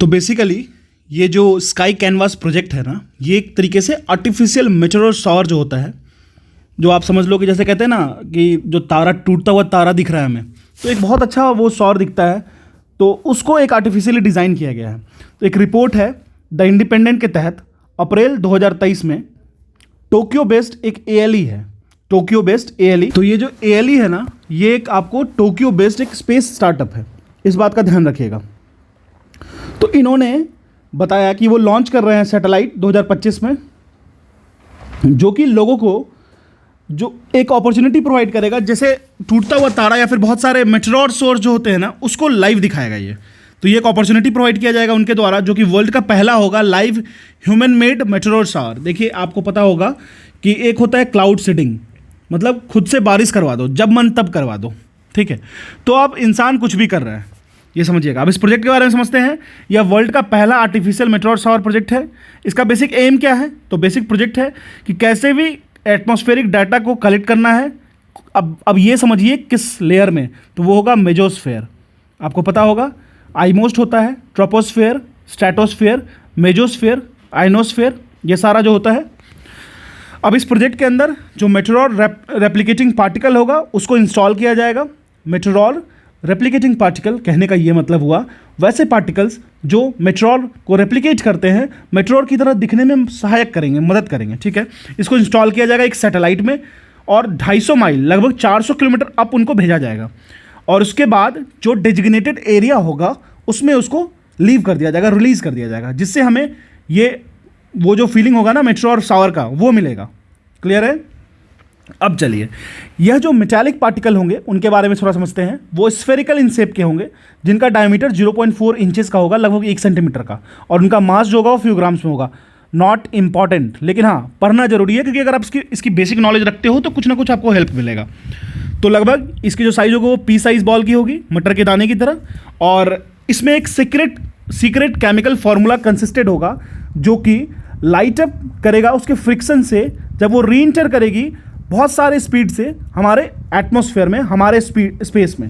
तो बेसिकली ये जो स्काई कैनवास प्रोजेक्ट है ना, ये एक तरीके से आर्टिफिशियल मेटेओर शॉवर जो होता है, जो आप समझ लो कि जैसे कहते हैं ना कि जो तारा टूटता हुआ तारा दिख रहा है हमें, तो एक बहुत अच्छा वो शॉवर दिखता है, तो उसको एक आर्टिफिशियली डिज़ाइन किया गया है। तो एक रिपोर्ट है द इंडिपेंडेंट के तहत अप्रैल 2023 में टोक्यो बेस्ड एक ALE है, टोक्यो बेस्ड ALE। तो ये जो ALE है ना, ये एक आपको टोक्यो बेस्ड एक स्पेस स्टार्टअप है, इस बात का ध्यान रखिएगा। तो इन्होंने बताया कि वो लॉन्च कर रहे हैं सैटेलाइट 2025 में, जो कि लोगों को जो एक अपॉर्चुनिटी प्रोवाइड करेगा, जैसे टूटता हुआ तारा या फिर बहुत सारे मेटेओर सोर्स जो होते हैं ना, उसको लाइव दिखाएगा ये। तो ये एक अपॉर्चुनिटी प्रोवाइड किया जाएगा उनके द्वारा, जो कि वर्ल्ड का पहला होगा live human made Meteor shower. देखिए, आपको पता होगा कि एक होता है क्लाउड सीडिंग, मतलब खुद से बारिश करवा दो, जब मन तब करवा दो। ठीक है, तो अब इंसान कुछ भी कर रहा है, ये समझिएगा। अब इस प्रोजेक्ट के बारे में समझते हैं। यह वर्ल्ड का पहला आर्टिफिशियल मेटेओर शॉवर प्रोजेक्ट है। इसका बेसिक एम क्या है? तो बेसिक प्रोजेक्ट है कि कैसे भी एटमॉस्फेरिक डाटा को कलेक्ट करना है। अब ये समझिए किस लेयर में, तो वो होगा मेजोस्फेयर। आपको पता होगा आईमोस्ट होता है, ट्रोपोस्फेयर, स्ट्रेटोस्फेयर, मेजोस्फेयर, आइनोस्फेयर, ये सारा जो होता है। अब इस प्रोजेक्ट के अंदर जो मेटेओर रेप्लिकेटिंग पार्टिकल होगा उसको इंस्टॉल किया जाएगा। मेटेओर रेप्लिकेटिंग पार्टिकल कहने का ये मतलब हुआ वैसे पार्टिकल्स जो मेटेओर को रेप्लिकेट करते हैं, मेटेओर की तरह दिखने में सहायक करेंगे, मदद करेंगे। ठीक है, इसको इंस्टॉल किया जाएगा एक सैटेलाइट में और 250 माइल लगभग 400 किलोमीटर अप उनको भेजा जाएगा। और उसके बाद जो डेजिग्नेटेड एरिया होगा उसमें उसको लीव कर दिया जाएगा, रिलीज़ कर दिया जाएगा, जिससे हमें ये वो जो फीलिंग होगा ना मेटेओर शॉवर का, वो मिलेगा। क्लियर है? अब चलिए, यह जो मेटालिक पार्टिकल होंगे उनके बारे में थोड़ा समझते हैं। वो स्फेरिकल इन शेप के होंगे, जिनका डायमीटर 0.4 इंचेस का होगा, लगभग 1 सेंटीमीटर का, और उनका मास जो होगा वो फ्यू ग्राम्स में होगा। नॉट इंपॉर्टेंट, लेकिन हाँ पढ़ना जरूरी है, क्योंकि अगर आप इसकी बेसिक नॉलेज रखते हो तो कुछ ना कुछ आपको हेल्प मिलेगा। तो लगभग इसकी जो साइज़ होगी वो पी साइज बॉल की होगी, मटर के दाने की तरह। और इसमें एक सीक्रेट केमिकल फार्मूला कंसिस्टेड होगा, जो कि लाइट अप करेगा उसके फ्रिक्शन से। जब वो री इंटर करेगी बहुत सारे स्पीड से हमारे एटमॉस्फेयर में, हमारे स्पेस में।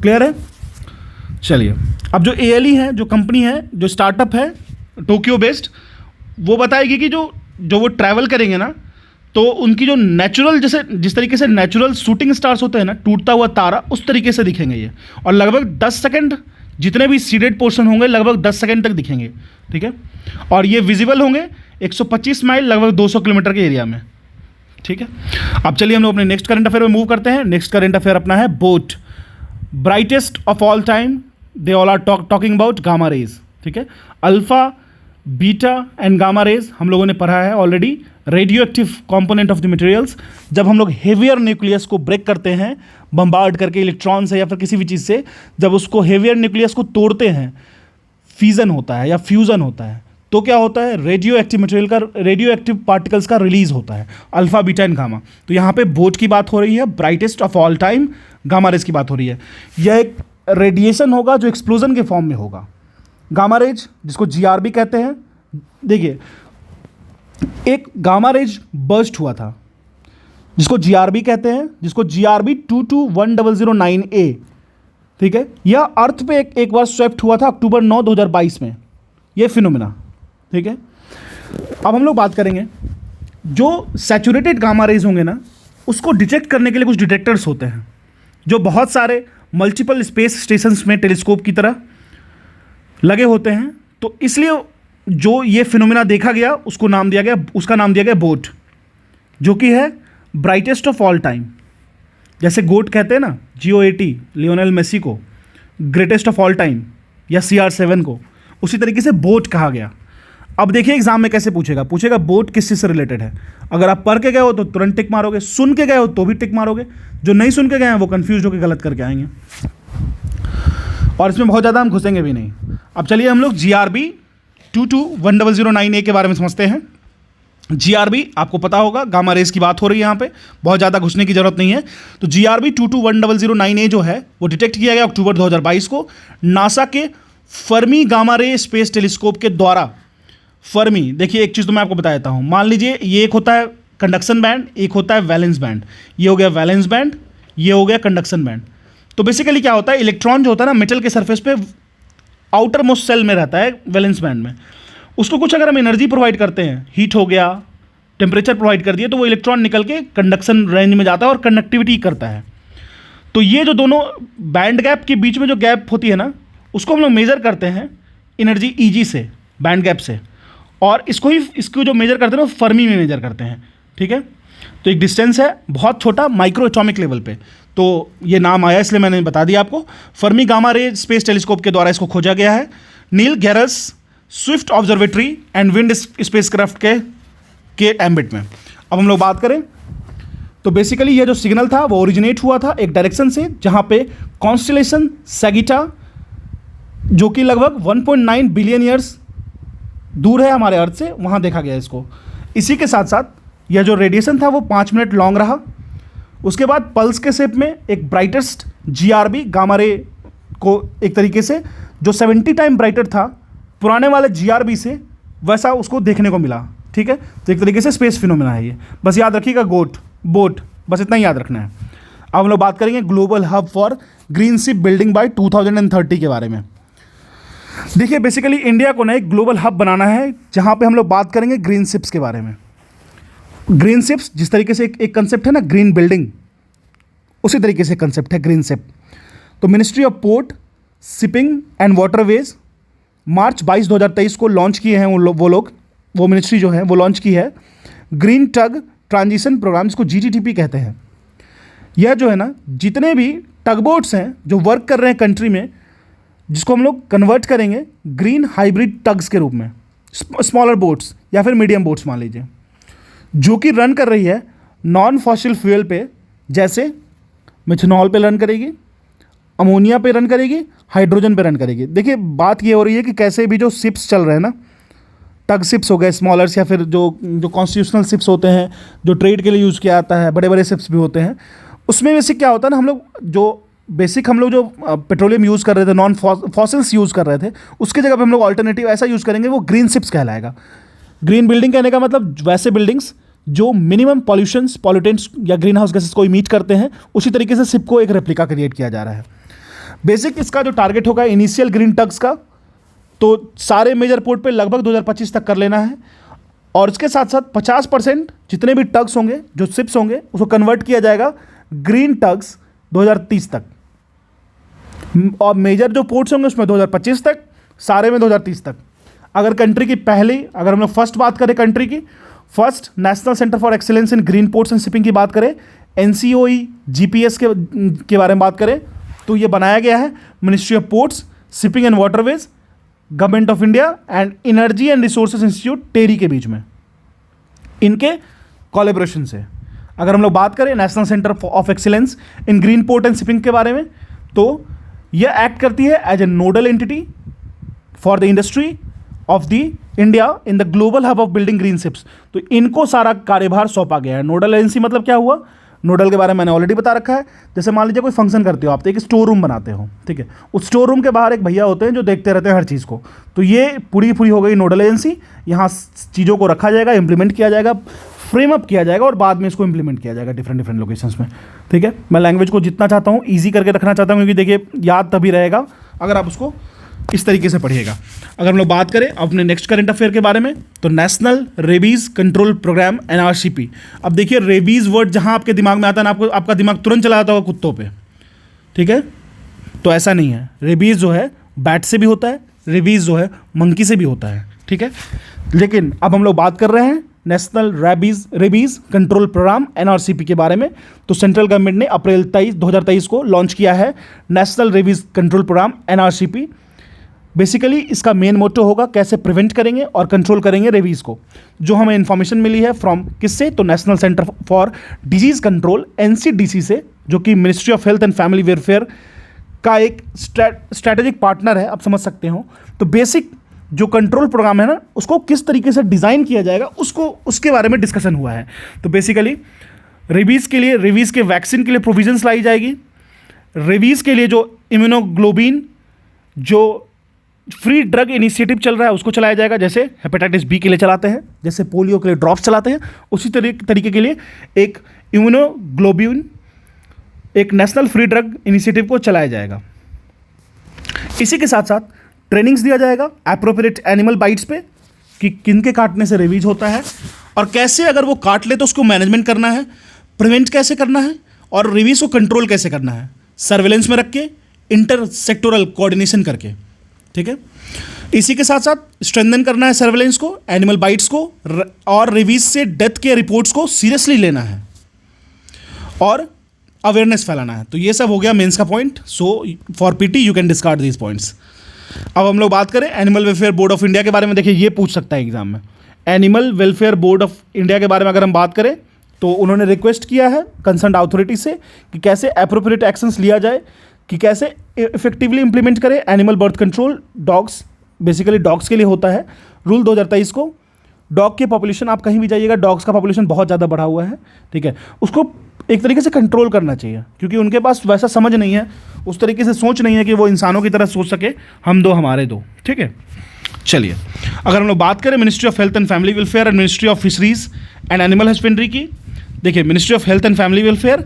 क्लियर है? चलिए, अब जो ALE है, जो कंपनी है, जो स्टार्टअप है टोक्यो बेस्ड, वो बताएगी कि जो वो ट्रैवल करेंगे ना, तो उनकी जो नेचुरल, जैसे जिस तरीके से नेचुरल शूटिंग स्टार्स होते हैं ना, टूटता हुआ तारा, उस तरीके से दिखेंगे ये। और लगभग 10 सेकंड, जितने भी सीडेड पोर्शन होंगे लगभग 10 सेकंड तक दिखेंगे। ठीक है, और ये विजिबल होंगे 125 माइल लगभग 200 किलोमीटर के एरिया में। ठीक है, अब चलिए हम लोग अपने नेक्स्ट करंट अफेयर में मूव करते हैं। नेक्स्ट करंट अफेयर अपना है BOAT, brightest of all time, they all are talking about gamma rays. ठीक है, alpha, beta and gamma rays हम लोगों ने पढ़ा है already. Radioactive component of the materials, जब हम लोग हेवियर न्यूक्लियस को ब्रेक करते हैं बम्बार्ड करके इलेक्ट्रॉन से या फिर किसी भी चीज़ से, जब उसको हेवियर न्यूक्लियस को तोड़ते हैं, फीजन होता है या फ्यूज़न होता है, तो क्या होता है, रेडियो एक्टिव मटेरियल का, रेडियो एक्टिव पार्टिकल्स का रिलीज होता है, अल्फा, बीटा एंड गामा। तो यहाँ पे बोट की बात हो रही है, brightest of all time gamma rays की बात हो रही है। यह एक रेडिएशन होगा जो एक्सप्लोजन के फॉर्म में होगा। गामा रेज जिसको जीआरबी कहते हैं, देखिए एक गामा रेज बर्स्ट हुआ था जिसको जीआरबी कहते हैं, जिसको जीआरबी 221009A, ठीक है, यह अर्थ पे एक बार स्वेप्ट हुआ था अक्टूबर 9 2022 में, यह फिनोमिना, ठीक है। अब हम लोग बात करेंगे जो सैचुरेटेड गामा रेज होंगे ना, उसको डिटेक्ट करने के लिए कुछ डिटेक्टर्स होते हैं जो बहुत सारे मल्टीपल स्पेस स्टेशंस में टेलीस्कोप की तरह लगे होते हैं। तो इसलिए जो ये फिनोमिना देखा गया उसका नाम दिया गया बोट, जो कि है ब्राइटेस्ट ऑफ ऑल टाइम। जैसे गोट कहते हैं ना, GOAT लियोनेल मेसी को ग्रेटेस्ट ऑफ ऑल टाइम, या CR7 को, उसी तरीके से बोट कहा गया। अब देखिए एग्जाम में कैसे पूछेगा बोट किस चीज़ से रिलेटेड है। अगर आप पढ़ के गए हो तो तुरंत टिक मारोगे, सुन के गए हो तो भी टिक मारोगे, जो नहीं सुन के गए हैं वो कंफ्यूज होकर गलत करके आएंगे, और इसमें बहुत ज़्यादा हम घुसेंगे भी नहीं। अब चलिए हम लोग GRB 221009A के बारे में समझते हैं। GRB आपको पता होगा, गामा रेज की बात हो रही है यहाँ पे, बहुत ज़्यादा घुसने की जरूरत नहीं है। तो GRB 221009A जो है वो डिटेक्ट किया गया अक्टूबर 2022 को नासा के Fermi gamma ray space telescope के द्वारा। फर्मी, देखिए एक चीज़ तो मैं आपको बता देता हूँ, मान लीजिए ये एक होता है कंडक्शन बैंड, एक होता है वैलेंस बैंड, ये हो गया वैलेंस बैंड, ये हो गया कंडक्शन बैंड। तो बेसिकली क्या होता है, इलेक्ट्रॉन जो होता है ना मेटल के सरफेस पे आउटर मोस्ट सेल में रहता है वैलेंस बैंड में, उसको कुछ अगर हम एनर्जी प्रोवाइड करते हैं, हीट हो गया, टेम्परेचर प्रोवाइड कर दिया, तो वो इलेक्ट्रॉन निकल के कंडक्शन रेंज में जाता है और कंडक्टिविटी करता है। तो ये जो दोनों बैंड गैप के बीच में जो गैप होती है ना, उसको हम लोग मेज़र करते हैं एनर्जी EG से, बैंड गैप से, और इसको जो मेज़र करते हैं ना फर्मी में मेज़र करते हैं, ठीक है। तो एक डिस्टेंस है बहुत छोटा, माइक्रो एटॉमिक लेवल पे, तो ये नाम आया इसलिए मैंने बता दिया आपको। Fermi gamma ray space telescope के द्वारा इसको खोजा गया है Neil Gehrels Swift Observatory and Wind spacecraft के एम्बिट में। अब हम लोग बात करें तो बेसिकली ये जो सिग्नल था वो ओरिजिनेट हुआ था एक डायरेक्शन से, जहाँ पे कॉन्स्टेलेशन सैगिटा, जो कि लगभग 1.9 बिलियन ईयर्स दूर है हमारे अर्थ से, वहाँ देखा गया इसको। इसी के साथ साथ यह जो रेडिएशन था वो 5 मिनट लॉन्ग रहा। उसके बाद पल्स के शेप में एक ब्राइटेस्ट GRB गामा रे को एक तरीके से जो 70 टाइम ब्राइटर था पुराने वाले GRB से, वैसा उसको देखने को मिला, ठीक है। तो एक तरीके से स्पेस फिनोमेना है ये, बस याद रखिएगा बोट, बस इतना ही याद रखना है। अब हम लोग बात करेंगे global hub for green ship building bye 2030 के बारे में। देखिए बेसिकली इंडिया को ना एक ग्लोबल हब बनाना है, जहाँ पे हम लोग बात करेंगे ग्रीन शिप्स के बारे में। ग्रीन शिप्स जिस तरीके से एक कंसेप्ट है ना ग्रीन बिल्डिंग, उसी तरीके से कंसेप्ट है ग्रीन शिप। तो ministry of port shipping and waterways March 22 2023 को लॉन्च किए हैं वो मिनिस्ट्री जो है वो लॉन्च की है ग्रीन टग ट्रांजिशन प्रोग्राम, जिसको GTTP कहते हैं। यह जो है ना जितने भी टग बोट्स हैं जो वर्क कर रहे हैं कंट्री में, जिसको हम लोग कन्वर्ट करेंगे ग्रीन हाइब्रिड टग्स के रूप में, स्मॉलर बोट्स या फिर मीडियम बोट्स मान लीजिए, जो कि रन कर रही है नॉन फॉसिल फ्यूल पे, जैसे मिथनॉल पे रन करेगी, अमोनिया पे रन करेगी, हाइड्रोजन पे रन करेगी। देखिए बात ये हो रही है कि कैसे भी जो शिप्स चल रहे हैं ना, टग शिप्स हो गए स्मॉलर्स, या फिर जो कॉन्स्टिट्यूशनल शिप्स होते हैं जो ट्रेड के लिए यूज़ किया जाता है, बड़े बड़े शिप्स भी होते हैं, उसमें बेसिक क्या होता है ना, हम लोग जो पेट्रोलियम यूज़ कर रहे थे, नॉन फॉसिल्स यूज़ कर रहे थे, उसके जगह पे हम लोग ऑल्टरनेटिव ऐसा यूज़ करेंगे, वो ग्रीन शिप्स कहलाएगा। ग्रीन बिल्डिंग कहने का मतलब वैसे बिल्डिंग्स जो मिनिमम पॉल्यूटेंट्स या ग्रीन हाउस गैसेस को इमिट करते हैं, उसी तरीके से शिप को एक रेप्लिका क्रिएट किया जा रहा है। बेसिक इसका जो टारगेट होगा इनिशियल ग्रीन टग्स का, तो सारे मेजर पोर्ट पे लगभग 2025 तक कर लेना है, और इसके साथ साथ 50% जितने भी टग्स होंगे, जो शिप्स होंगे, उसको कन्वर्ट किया जाएगा ग्रीन टग्स 2030 तक, और मेजर जो पोर्ट्स होंगे उसमें 2025 तक, सारे में 2030 तक। अगर कंट्री की पहली, अगर हम लोग फर्स्ट बात करें कंट्री की, first national centre for excellence in green ports and shipping की बात करें, NCOE GPS के बारे में बात करें, तो ये बनाया गया है ministry of ports shipping and waterways, government of India and energy and resources institute TERI के बीच में, इनके कोलैबोरेशन से। अगर हम लोग बात करें national centre of excellence in green port and shipping के बारे में, तो यह एक्ट करती है as a nodal entity for the industry of the India in the global hub of building green ships. तो इनको सारा कार्यभार सौंपा गया है। नोडल एजेंसी मतलब क्या हुआ, नोडल के बारे में मैंने ऑलरेडी बता रखा है। जैसे मान लीजिए कोई फंक्शन करते हो आप, तो एक स्टोर रूम बनाते हो, ठीक है, उस स्टोर रूम के बाहर एक भैया होते हैं जो देखते रहते हैं हर चीज़ को। तो ये पूरी पूरी हो गई नोडल एजेंसी। यहाँ चीज़ों को रखा जाएगा, इंप्लीमेंट किया जाएगा, फ्रेम अप किया जाएगा और बाद में इसको इंप्लीमेंट किया जाएगा डिफरेंट डिफरेंट लोकेशंस में, ठीक है। मैं लैंग्वेज को जितना चाहता हूँ ईजी करके रखना चाहता हूँ, क्योंकि देखिए याद तभी रहेगा अगर आप उसको इस तरीके से पढ़िएगा। अगर हम लोग बात करें अपने नेक्स्ट करंट अफेयर के बारे में, तो national rabies control programme NRCP। अब देखिए रेबीज वर्ड जहाँ आपके दिमाग में आता है ना, आपका दिमाग तुरंत चला जाता होगा कुत्तों पे, ठीक है। तो ऐसा नहीं है, रेबीज जो है बैट से भी होता है, रेबीज जो है मंकी से भी होता है, ठीक है। लेकिन अब हम लोग बात कर रहे हैं national rabies control programme NRCP के बारे में। तो सेंट्रल गवर्नमेंट ने अप्रैल 2023 को लॉन्च किया है national rabies control programme NRCP। Basically इसका मेन मोटो होगा कैसे प्रिवेंट करेंगे और कंट्रोल करेंगे रेबीज़ को। जो हमें इन्फॉर्मेशन मिली है फ्रॉम किससे, तो national centre for disease control NCDC से, जो कि ministry of health and family welfare का एक स्ट्रैटेजिक पार्टनर है, आप समझ सकते हो। तो बेसिक जो कंट्रोल प्रोग्राम है ना, उसको किस तरीके से डिज़ाइन किया जाएगा उसके बारे में डिस्कशन हुआ है। तो बेसिकली रेबीज़ के लिए, रेबीज़ के वैक्सीन के लिए प्रोविजंस लाई जाएगी। रेबीज़ के लिए जो इम्यूनोग्लोबिन जो फ्री ड्रग इनिशिएटिव चल रहा है उसको चलाया जाएगा, जैसे हेपेटाइटिस बी के लिए चलाते हैं, जैसे पोलियो के लिए ड्रॉप्स चलाते हैं, उसी तरीके के लिए एक इम्यूनोग्लोबिन, एक नेशनल फ्री ड्रग इनिशिएटिव को चलाया जाएगा। इसी के साथ साथ ट्रेनिंग्स दिया जाएगा एप्रोप्रिएट एनिमल बाइट्स पे, कि किनके काटने से रेबीज होता है और कैसे अगर वो काट ले तो उसको मैनेजमेंट करना है, प्रिवेंट कैसे करना है और रेबीज को कंट्रोल कैसे करना है, सर्वेलेंस में रख के, इंटर सेक्टोरल कोऑर्डिनेशन करके, ठीक है। इसी के साथ साथ स्ट्रेंथन करना है सर्वेलेंस को, एनिमल बाइट्स को, और रेबीज से डेथ के रिपोर्ट्स को सीरियसली लेना है और अवेयरनेस फैलाना है। तो ये सब हो गया मेंस का point. So for PT you can discard these points. अब हम लोग बात करें animal welfare board of India के बारे में। देखिए ये पूछ सकता है एग्जाम में, animal welfare board of India के बारे में अगर हम बात करें तो उन्होंने रिक्वेस्ट किया है कंसर्न अथॉरिटी से कि कैसे एप्रोप्रिएट एक्शंस लिया जाए, कि कैसे इफेक्टिवली इंप्लीमेंट करें animal birth control. Dogs, basically dogs के लिए होता है रूल 2023 को। डॉग की पॉपुलेशन, आप कहीं भी जाइएगा डॉग्स का पॉपुलेशन बहुत ज़्यादा बढ़ा हुआ है, ठीक है। उसको एक तरीके से कंट्रोल करना चाहिए, क्योंकि उनके पास वैसा समझ नहीं है, उस तरीके से सोच नहीं है कि वो इंसानों की तरह सोच सके, हम दो हमारे दो, ठीक है। चलिए अगर हम लोग बात करें ministry of health and family welfare and ministry of fisheries and animal husbandry की। देखिए ministry of health and family welfare,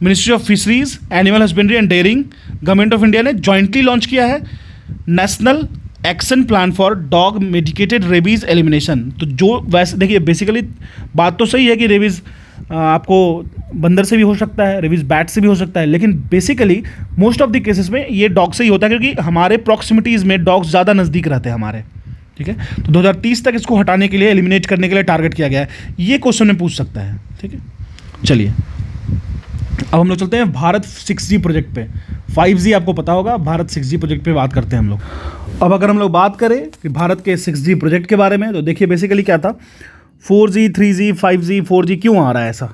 ministry of fisheries, animal husbandry and dairying, government of India ने जॉइंटली लॉन्च किया है national action plan for dog medicated rabies elimination. तो जो वैसे देखिए basically बात तो सही है कि रेबीज़ आपको बंदर से भी हो सकता है, रेबीज़ बैट से भी हो सकता है, लेकिन basically most of the cases में ये डॉग से ही होता है, क्योंकि हमारे प्रॉक्सिमिटीज़ में डॉग्स ज़्यादा नज़दीक रहते हैं हमारे, ठीक है। तो 2030 तक इसको हटाने के लिए, एलिमिनेट करने के लिए टारगेट किया गया है। ये क्वेश्चन में पूछ सकता है, ठीक है। चलिए अब हम लोग चलते हैं भारत 6G प्रोजेक्ट पे। 5G आपको पता होगा, भारत 6G प्रोजेक्ट पे बात करते हैं हम लोग। अब अगर हम लोग बात करें कि भारत के 6G प्रोजेक्ट के बारे में, तो देखिए बेसिकली क्या था, 4G 3G 5G 4G क्यों आ रहा है ऐसा।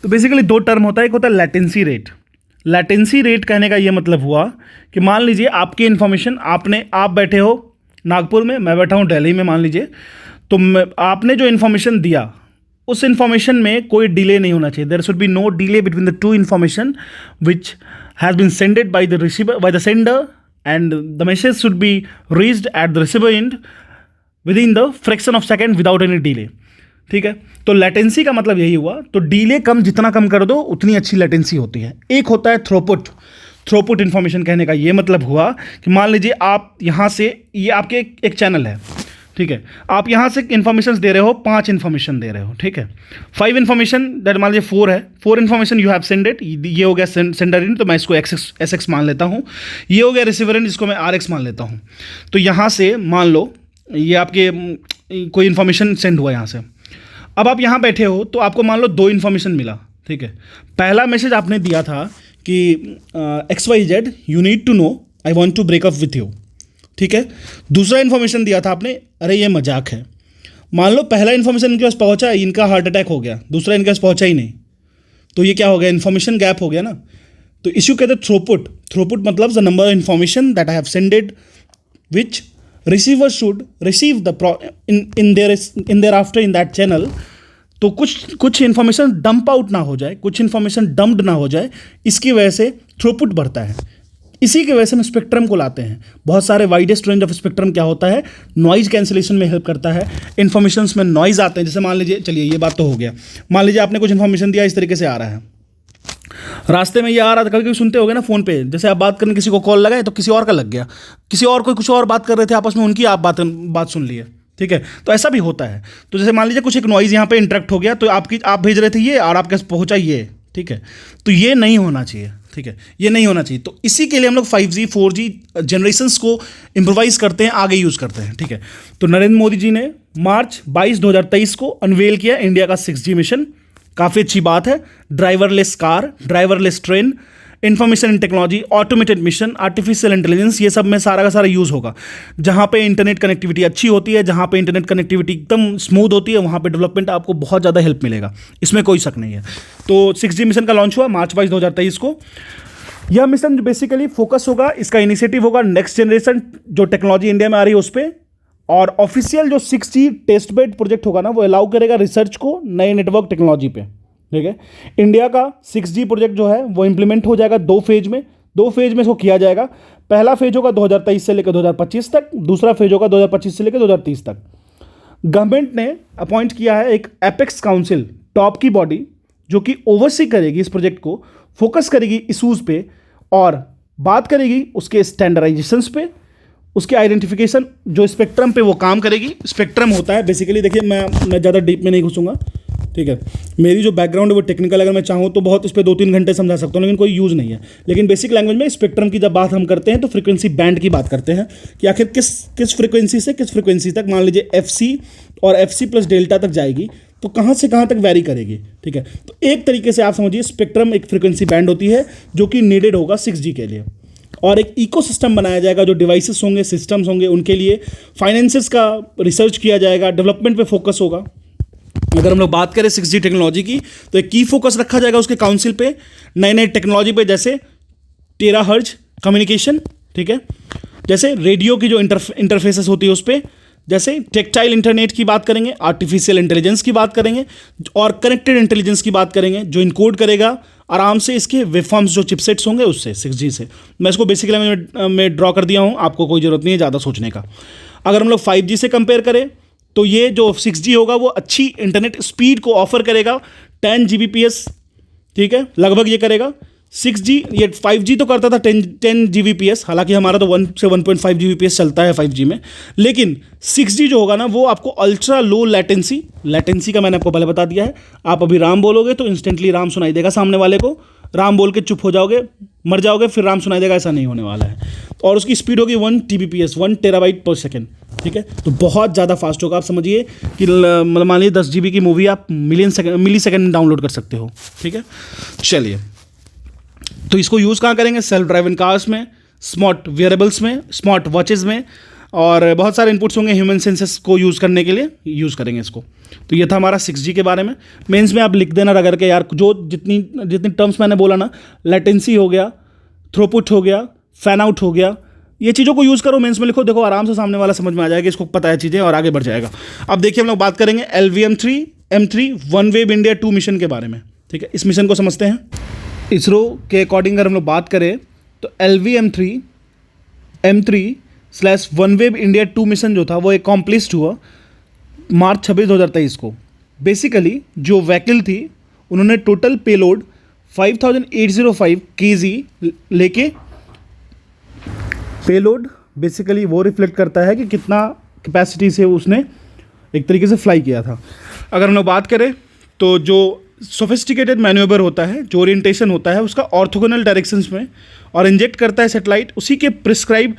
तो बेसिकली दो टर्म होता है, एक होता है लैटेंसी रेट। लैटेंसी रेट कहने का ये मतलब हुआ कि मान लीजिए आपकी इन्फॉर्मेशन, आप बैठे हो नागपुर में, मैं बैठा हूँ दिल्ली में मान लीजिए, तो आपने जो इन्फॉर्मेशन दिया उस इन्फॉर्मेशन में कोई डिले नहीं होना चाहिए। There should be no delay between the two information which has been sended by the receiver, by the sender, and the message should be reached at the receiver and within the fraction of second without any delay, ठीक है। तो latency का मतलब यही हुआ। तो delay जितना कम कर दो उतनी अच्छी लेटेंसी होती है। एक होता है थ्रोपुट। थ्रोपुट इन्फॉर्मेशन कहने का ये मतलब हुआ कि मान लीजिए आप यहाँ से, ये आपके एक चैनल है, ठीक है, आप यहाँ से इन्फॉर्मेशन दे रहे हो, 5 इन्फॉर्मेशन दे रहे हो, ठीक है। 5 इन्फॉर्मेशन दैट मान लीजिए 4 है, 4 इन्फॉर्मेशन यू हैव सेंडेड, ये हो गया सेंडर इन, तो मैं इसको SX मान लेता हूँ। ये हो गया रिसीवर इन, जिसको मैं RX मान लेता हूँ। तो यहाँ से मान लो ये आपके कोई इन्फॉर्मेशन सेंड हुआ यहाँ से। अब आप यहाँ बैठे हो तो आपको मान लो 2 इन्फॉर्मेशन मिला, ठीक है। पहला मैसेज आपने दिया था कि XYZ you need to know, I want to break up with you, ठीक है। दूसरा इन्फॉर्मेशन दिया था आपने, अरे ये मजाक है। मान लो पहला इन्फॉर्मेशन इनके पास पहुंचा, इनका हार्ट अटैक हो गया, दूसरा इनके पास पहुंचा ही नहीं, तो ये क्या हो गया, इन्फॉर्मेशन गैप हो गया ना। तो इश्यू कहते हैं थ्रोपुट। थ्रोपुट मतलब the number of information that I have सेंडेड which receiver should receive in thereafter in that channel तो कुछ इन्फॉर्मेशन डंप आउट ना हो जाए, कुछ इन्फॉर्मेशन डंप्ड ना हो जाए, इसकी वजह से थ्रूपुट बढ़ता है। इसी की वजह से हम स्पेक्ट्रम को लाते हैं। बहुत सारे वाइडेस्ट रेंज ऑफ स्पेक्ट्रम क्या होता है, नॉइज कैंसिलेशन में हेल्प करता है। इन्फॉर्मेशंस में नॉइज आते हैं, जैसे मान लीजिए, चलिए ये बात तो हो गया, मान लीजिए आपने कुछ इन्फॉर्मेशन दिया, इस तरीके से आ रहा है, रास्ते में ये आ रहा था, कभी कभी सुनते होगे ना फ़ोन पे, जैसे आप बात करने किसी को कॉल लगाए तो किसी और का लग गया, किसी और को कुछ और बात कर रहे थे आपस में, उनकी आप बात सुन ली है, ठीक है। तो ऐसा भी होता है। तो जैसे मान लीजिए कुछ एक नॉइज़ यहाँ पे इंटरेक्ट हो गया, तो आप भेज रहे थे ये और आपके पास पहुँचा ये, ठीक है। तो ये नहीं होना चाहिए, ठीक है, ये नहीं होना चाहिए। तो इसी के लिए हम लोग 5G 4G जनरेशन्स को इम्प्रोवाइज़ करते हैं, आगे यूज़ करते हैं, ठीक है। तो नरेंद्र मोदी जी ने मार्च 22 2023 को अनवेल किया इंडिया का 6G मिशन। काफ़ी अच्छी बात है। Driverless car, driverless train, information and technology, automated mission, artificial intelligence, ये सब में सारा का सारा यूज़ होगा। जहाँ पे इंटरनेट कनेक्टिविटी अच्छी होती है, जहाँ पे इंटरनेट कनेक्टिविटी एकदम स्मूथ होती है, वहाँ पे डेवलपमेंट आपको बहुत ज़्यादा हेल्प मिलेगा, इसमें कोई शक नहीं है। तो 6G मिशन का लॉन्च हुआ मार्च 22 2023 को। यह मिशन बेसिकली फोकस होगा, इसका इनिशिएटिव होगा नेक्स्ट जनरेशन जो टेक्नोलॉजी इंडिया में आ रही है उस पर। और ऑफिशियल जो 6G टेस्ट बेड प्रोजेक्ट होगा ना, वो अलाउ करेगा रिसर्च को नए नेटवर्क टेक्नोलॉजी पे, ठीक है। इंडिया का 6G प्रोजेक्ट जो है वो इंप्लीमेंट हो जाएगा दो फेज में इसको किया जाएगा। पहला फेज होगा 2023 से लेकर 2025 तक, दूसरा फेज होगा 2025 से लेकर 2030 तक। गवर्नमेंट ने अपॉइंट किया है एक एपेक्स काउंसिल, टॉप की बॉडी, जो कि ओवरसी करेगी इस प्रोजेक्ट को, फोकस करेगी इशूज़ पे और बात करेगी उसके स्टैंडर्डाइजेशंस पे, उसके आइडेंटिफिकेशन, जो स्पेक्ट्रम पे वो काम करेगी। स्पेक्ट्रम होता है बेसिकली, देखिए मैं ज़्यादा डीप में नहीं घुसूंगा, ठीक है। मेरी जो बैकग्राउंड है वो टेक्निकल, अगर मैं चाहूँ तो बहुत इस पर 2-3 घंटे समझा सकता हूँ, लेकिन कोई यूज़ नहीं है। लेकिन बेसिक लैंग्वेज में स्पेक्ट्रम की जब बात हम करते हैं तो फ्रीक्वेंसी बैंड की बात करते हैं कि आखिर किस फ्रीक्वेंसी से किस फ्रीक्वेंसी तक, मान लीजिए FC और FC प्लस डेल्टा तक जाएगी, तो कहाँ से कहाँ तक वैरी करेगी, ठीक है। तो एक तरीके से आप समझिए स्पेक्ट्रम एक फ्रीक्वेंसी बैंड होती है जो कि नीडेड होगा 6G के लिए। और एक इकोसिस्टम बनाया जाएगा, जो डिवाइसेस होंगे, सिस्टम्स होंगे, उनके लिए फाइनेंसेस का रिसर्च किया जाएगा, डेवलपमेंट पे फोकस होगा। अगर हम लोग बात करें 6G टेक्नोलॉजी की, तो एक की फोकस रखा जाएगा उसके काउंसिल पे, नए नए टेक्नोलॉजी पे, जैसे टेराहर्ट्ज कम्युनिकेशन, ठीक है, जैसे रेडियो की जो इंटरफेसेस होती है उस पर, जैसे टेक्टाइल इंटरनेट की बात करेंगे, आर्टिफिशियल इंटेलिजेंस की बात करेंगे और कनेक्टेड इंटेलिजेंस की बात करेंगे, जो इनकोड करेगा आराम से इसके वेवफॉर्म्स जो चिपसेट्स होंगे उससे 6G से। मैं इसको बेसिक लैंग्वेज में ड्रॉ कर दिया हूँ, आपको कोई ज़रूरत नहीं है ज़्यादा सोचने का। अगर हम लोग 5G से कंपेयर करें तो ये जो 6G होगा वो अच्छी इंटरनेट स्पीड को ऑफर करेगा, 10 Gbps, ठीक है, लगभग ये करेगा। 6G, ये 5G तो करता था 10 Gbps, हालांकि हमारा तो 1 से 1.5 Gbps चलता है 5G में, लेकिन 6G जो होगा ना वो आपको अल्ट्रा लो लेटेंसी का मैंने आपको पहले बता दिया है। आप अभी राम बोलोगे तो इंस्टेंटली राम सुनाई देगा सामने वाले को, राम बोल के चुप हो जाओगे, मर जाओगे, फिर राम सुनाई देगा, ऐसा नहीं होने वाला है। और उसकी स्पीड होगी 1 Tbps, 1 टेराबाइट पर सेकेंड, ठीक है। तो बहुत ज़्यादा फास्ट होगा। आप समझिए कि मतलब मान लीजिए 10 GB की मूवी आप मिली सेकेंड में डाउनलोड कर सकते हो, ठीक है। चलिए, तो इसको यूज़ कहाँ करेंगे? सेल्फ ड्राइविंग कार्स में, स्मार्ट वेयरेबल्स में, स्मार्ट वॉचेज़ में, और बहुत सारे इनपुट्स होंगे ह्यूमन सेंसेस को यूज़ करने के लिए यूज़ करेंगे इसको। तो ये था हमारा 6G के बारे में। मेंस में आप लिख देना रगड़ के यार, जो जितनी टर्म्स मैंने बोला ना, लेटेंसी हो गया, थ्रूपुट हो गया, फैन आउट हो गया, ये चीज़ों को यूज़ करो, मेंस में लिखो, देखो आराम से सामने वाला समझ में आ जाएगा, इसको पता है चीज़ें, और आगे बढ़ जाएगा। अब देखिए हम लोग बात करेंगे LVM-3 M3 OneWeb India 2 mission के बारे में, ठीक है। इस मिशन को समझते हैं। इसरो के अकॉर्डिंग अगर हम लोग बात करें तो LVM-3 M3 OneWeb India 2 mission जो था वो एकम्प्लिश्ड हुआ मार्च 26 2023 को। बेसिकली जो व्हीकल थी उन्होंने टोटल पेलोड 5805 kg लेके, पेलोड बेसिकली वो रिफ्लेक्ट करता है कि कितना कैपेसिटी से उसने एक तरीके से फ्लाई किया था। अगर हम लोग बात करें तो जो सोफिस्टिकेटेड मैन्यूवर होता है, जो ओरिएंटेशन होता है उसका ऑर्थोगोनल डायरेक्शंस में, और इंजेक्ट करता है सैटेलाइट उसी के प्रिस्क्राइब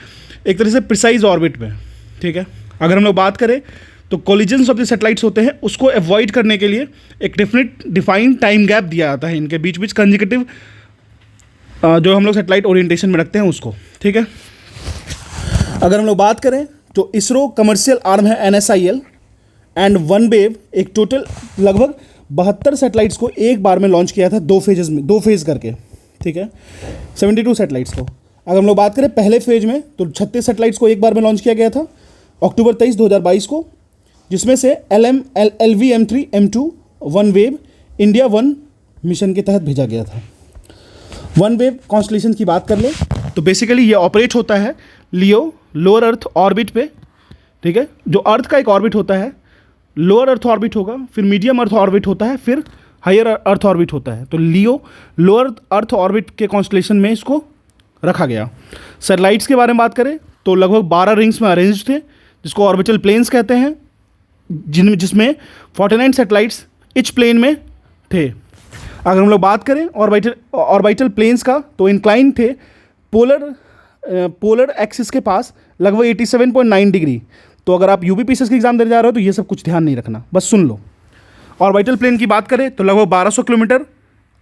एक तरह से प्रिसाइज ऑर्बिट में, ठीक है। अगर हम लोग बात करें तो कोलिजन्स ऑफ द सैटेलाइट्स होते हैं, उसको अवॉइड करने के लिए एक डिफाइंड टाइम गैप दिया जाता है इनके बीच बीच, कंजिक्यूटिव जो हम लोग सैटेलाइट ओरिएंटेशन में रखते हैं उसको, ठीक है। अगर हम लोग बात करें तो इसरो कमर्शियल आर्म है NSIL एंड OneWeb एक टोटल लगभग 72 सैटेलाइट्स को एक बार में लॉन्च किया था, 2 फेज़ करके, ठीक है, 72 सैटेलाइट्स को। अगर हम लोग बात करें पहले फेज में तो 36 सैटेलाइट्स को एक बार में लॉन्च किया गया था अक्टूबर 23 2022 को, जिसमें से LVM-3 M2 one wave India 1 mission के तहत भेजा गया था। वन वेव कॉन्स्टलेशन की बात कर ले तो बेसिकली ये ऑपरेट होता है लियो लोअर अर्थ ऑर्बिट पे, ठीक है। जो अर्थ का एक ऑर्बिट होता है, लोअर अर्थ ऑर्बिट होगा, फिर मीडियम अर्थ ऑर्बिट होता है, फिर हायर अर्थ ऑर्बिट होता है। तो लियो लोअर अर्थ ऑर्बिट के कॉन्स्टलेशन में इसको रखा गया। सैटेलाइट्स के बारे में बात करें तो लगभग 12 रिंग्स में अरेंज थे, जिसको ऑर्बिटल प्लेन्स कहते हैं, जिसमें 49 सैटेलाइट्स इच प्लेन में थे। अगर हम लोग बात करें ऑर्बिटल प्लेन्स का तो इंक्लाइन थे पोलर एक्सिस के पास लगभग 87.9 डिग्री। तो अगर आप यूपीपीसीएस की एग्जाम देने जा रहे हो तो ये सब कुछ ध्यान नहीं रखना, बस सुन लो। ऑर्बिटल प्लेन की बात करें तो लगभग 1200 किलोमीटर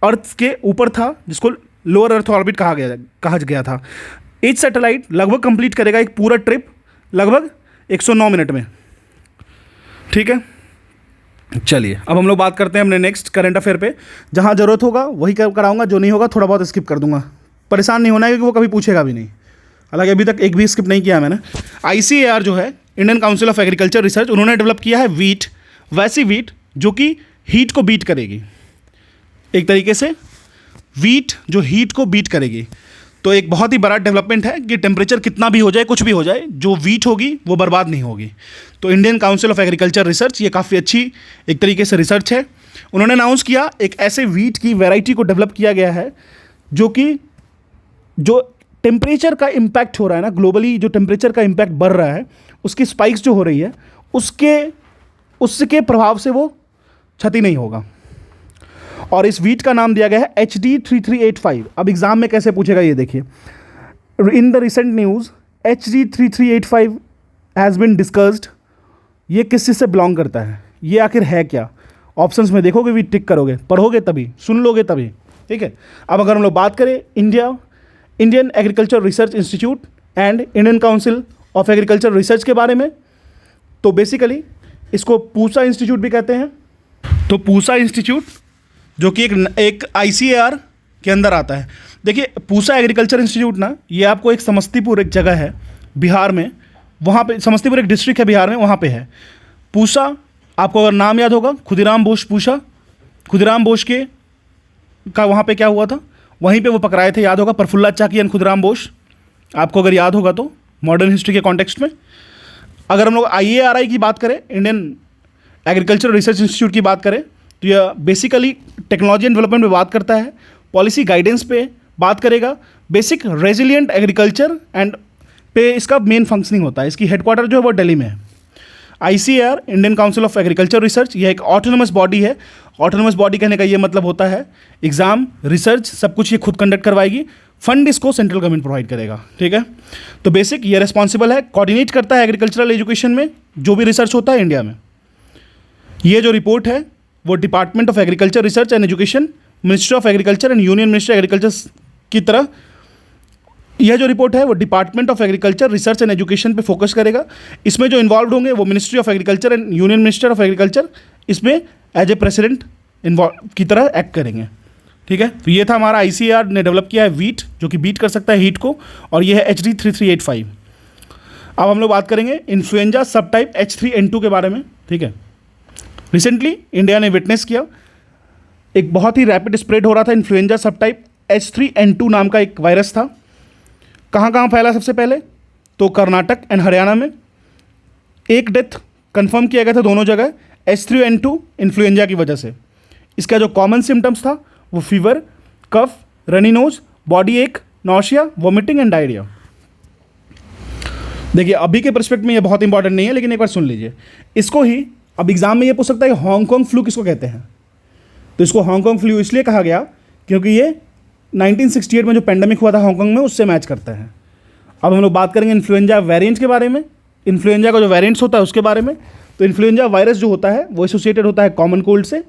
अर्थ के ऊपर था, जिसको लोअर अर्थ ऑर्बिट कहा गया था। ईच सैटेलाइट लगभग कंप्लीट करेगा एक पूरा ट्रिप लगभग 109 मिनट में, ठीक है। चलिए अब हम लोग बात करते हैं अपने नेक्स्ट करंट अफेयर पे। जहाँ ज़रूरत होगा वही कराऊंगा, जो नहीं होगा थोड़ा बहुत स्किप कर दूंगा। परेशान नहीं होना है क्योंकि वो कभी पूछेगा भी नहीं। हालांकि अभी तक एक भी स्किप नहीं किया मैंने। ICAR जो है Indian council of agriculture research, उन्होंने डेवलप किया है वीट, वैसी वीट जो कि हीट को बीट करेगी। एक तरीके से वीट जो हीट को बीट करेगी। तो एक बहुत ही बड़ा डेवलपमेंट है कि टेम्परेचर कितना भी हो जाए, कुछ भी हो जाए, जो वीट होगी वो बर्बाद नहीं होगी। तो Indian council of agriculture research ये काफ़ी अच्छी एक तरीके से रिसर्च है। उन्होंने अनाउंस किया एक ऐसे वीट की वैरायटी को डेवलप किया गया है जो टेम्परेचर का इम्पैक्ट हो रहा है ना, ग्लोबली जो टेम्परेचर का इम्पैक्ट बढ़ रहा है, उसकी स्पाइक्स जो हो रही है उसके प्रभाव से वो क्षति नहीं होगा। और इस वीट का नाम दिया गया है HD3385। अब एग्जाम में कैसे पूछेगा ये देखिए। In the recent news HD3385 has been discussed. ये किस चीज़ से बिलोंग करता है, ये आखिर है क्या? ऑप्शंस में देखोगे भी, टिक करोगे, पढ़ोगे तभी, सुन लोगे तभी, ठीक है। अब अगर हम लोग बात करें Indian agriculture research institute and Indian council of agriculture research के बारे में, तो बेसिकली इसको पूसा इंस्टीट्यूट भी कहते हैं। तो पूसा इंस्टीट्यूट जो कि एक ICAR के अंदर आता है। देखिए पूसा एग्रीकल्चर इंस्टीट्यूट ना, ये आपको एक समस्तीपुर एक जगह है बिहार में, वहाँ पे समस्तीपुर एक डिस्ट्रिक्ट है बिहार में, वहाँ पे है पूसा। आपको अगर नाम याद होगा खुदीराम बोस पूसा, खुदीराम बोस का वहाँ पे क्या हुआ था, वहीं पे वो पकड़ाए थे, याद होगा, प्रफुल्ला चाकी एंड खुदीराम बोस, आपको अगर याद होगा तो मॉडर्न हिस्ट्री के कॉन्टेक्स्ट में। अगर हम लोग IARI की बात करें, इंडियन एग्रीकल्चर रिसर्च इंस्टीट्यूट की बात करें, तो यह बेसिकली टेक्नोलॉजी एंड डेवलपमेंट पे बात करता है, पॉलिसी गाइडेंस पे बात करेगा, बेसिक रेजिलिएंट एग्रीकल्चर एंड पे इसका मेन फंक्शनिंग होता है। इसकी हेडक्वार्टर जो है वो दिल्ली में है। ICAR Indian council of agriculture research, यह एक ऑटोनोमस बॉडी है। ऑटोनोमस बॉडी कहने का ये मतलब होता है एग्जाम, रिसर्च सब कुछ ये खुद कंडक्ट करवाएगी, फंड इसको सेंट्रल गवर्नमेंट प्रोवाइड करेगा, ठीक है। तो बेसिक ये रिस्पॉन्सिबल है, कोऑर्डिनेट करता है एग्रीकल्चरल एजुकेशन में जो भी रिसर्च होता है इंडिया में। ये जो रिपोर्ट है वो department of agriculture research and education, ministry of agriculture and union minister agriculture की तरह, यह जो रिपोर्ट है वो department of agriculture research and education पे फोकस करेगा। इसमें जो इन्वॉल्व होंगे वो ministry of agriculture and union minister of agriculture इसमें एज ए प्रेसिडेंट इन्वॉल्व की तरह एक्ट करेंगे, ठीक है। तो ये था हमारा ICAR ने डेवलप किया है वीट, जो कि बीट कर सकता है हीट को, और ये है HD3385। अब हम लोग बात करेंगे इन्फ्लुएंजा सब टाइप H3N2 के बारे में, ठीक है। रिसेंटली इंडिया ने विटनेस किया एक बहुत ही रैपिड स्प्रेड हो रहा था इन्फ्लुएंजा सब टाइप H3N2 नाम का एक वायरस था। कहाँ कहाँ फैला सबसे पहले, तो कर्नाटक एंड हरियाणा में। एक डेथ कंफर्म किया गया था दोनों जगह H3N2 इन्फ्लुएंजा की वजह से। इसका जो कॉमन सिम्टम्स था वो फीवर, कफ, रनी नोज, बॉडी एक, नौशिया, वॉमिटिंग एंड डायरिया। देखिए अभी के परस्पेक्ट में ये बहुत इंपॉर्टेंट नहीं है, लेकिन एक बार सुन लीजिए इसको ही। अब एग्जाम में ये पूछ सकता है कि हांगकांग फ्लू किसको कहते हैं, तो इसको हांगकांग फ्लू इसलिए कहा गया क्योंकि ये 1968 में जो पेंडेमिक हुआ था हांगकांग में उससे मैच करता है। अब हम लोग बात करेंगे इन्फ्लुएंजा वेरिएंट्स के बारे में, इन्फ्लुएंजा का जो वेरिएंट्स होता है उसके बारे में। तो इन्फ्लुएंजा वायरस जो होता है वो एसोसिएटेड होता है कॉमन कोल्ड से।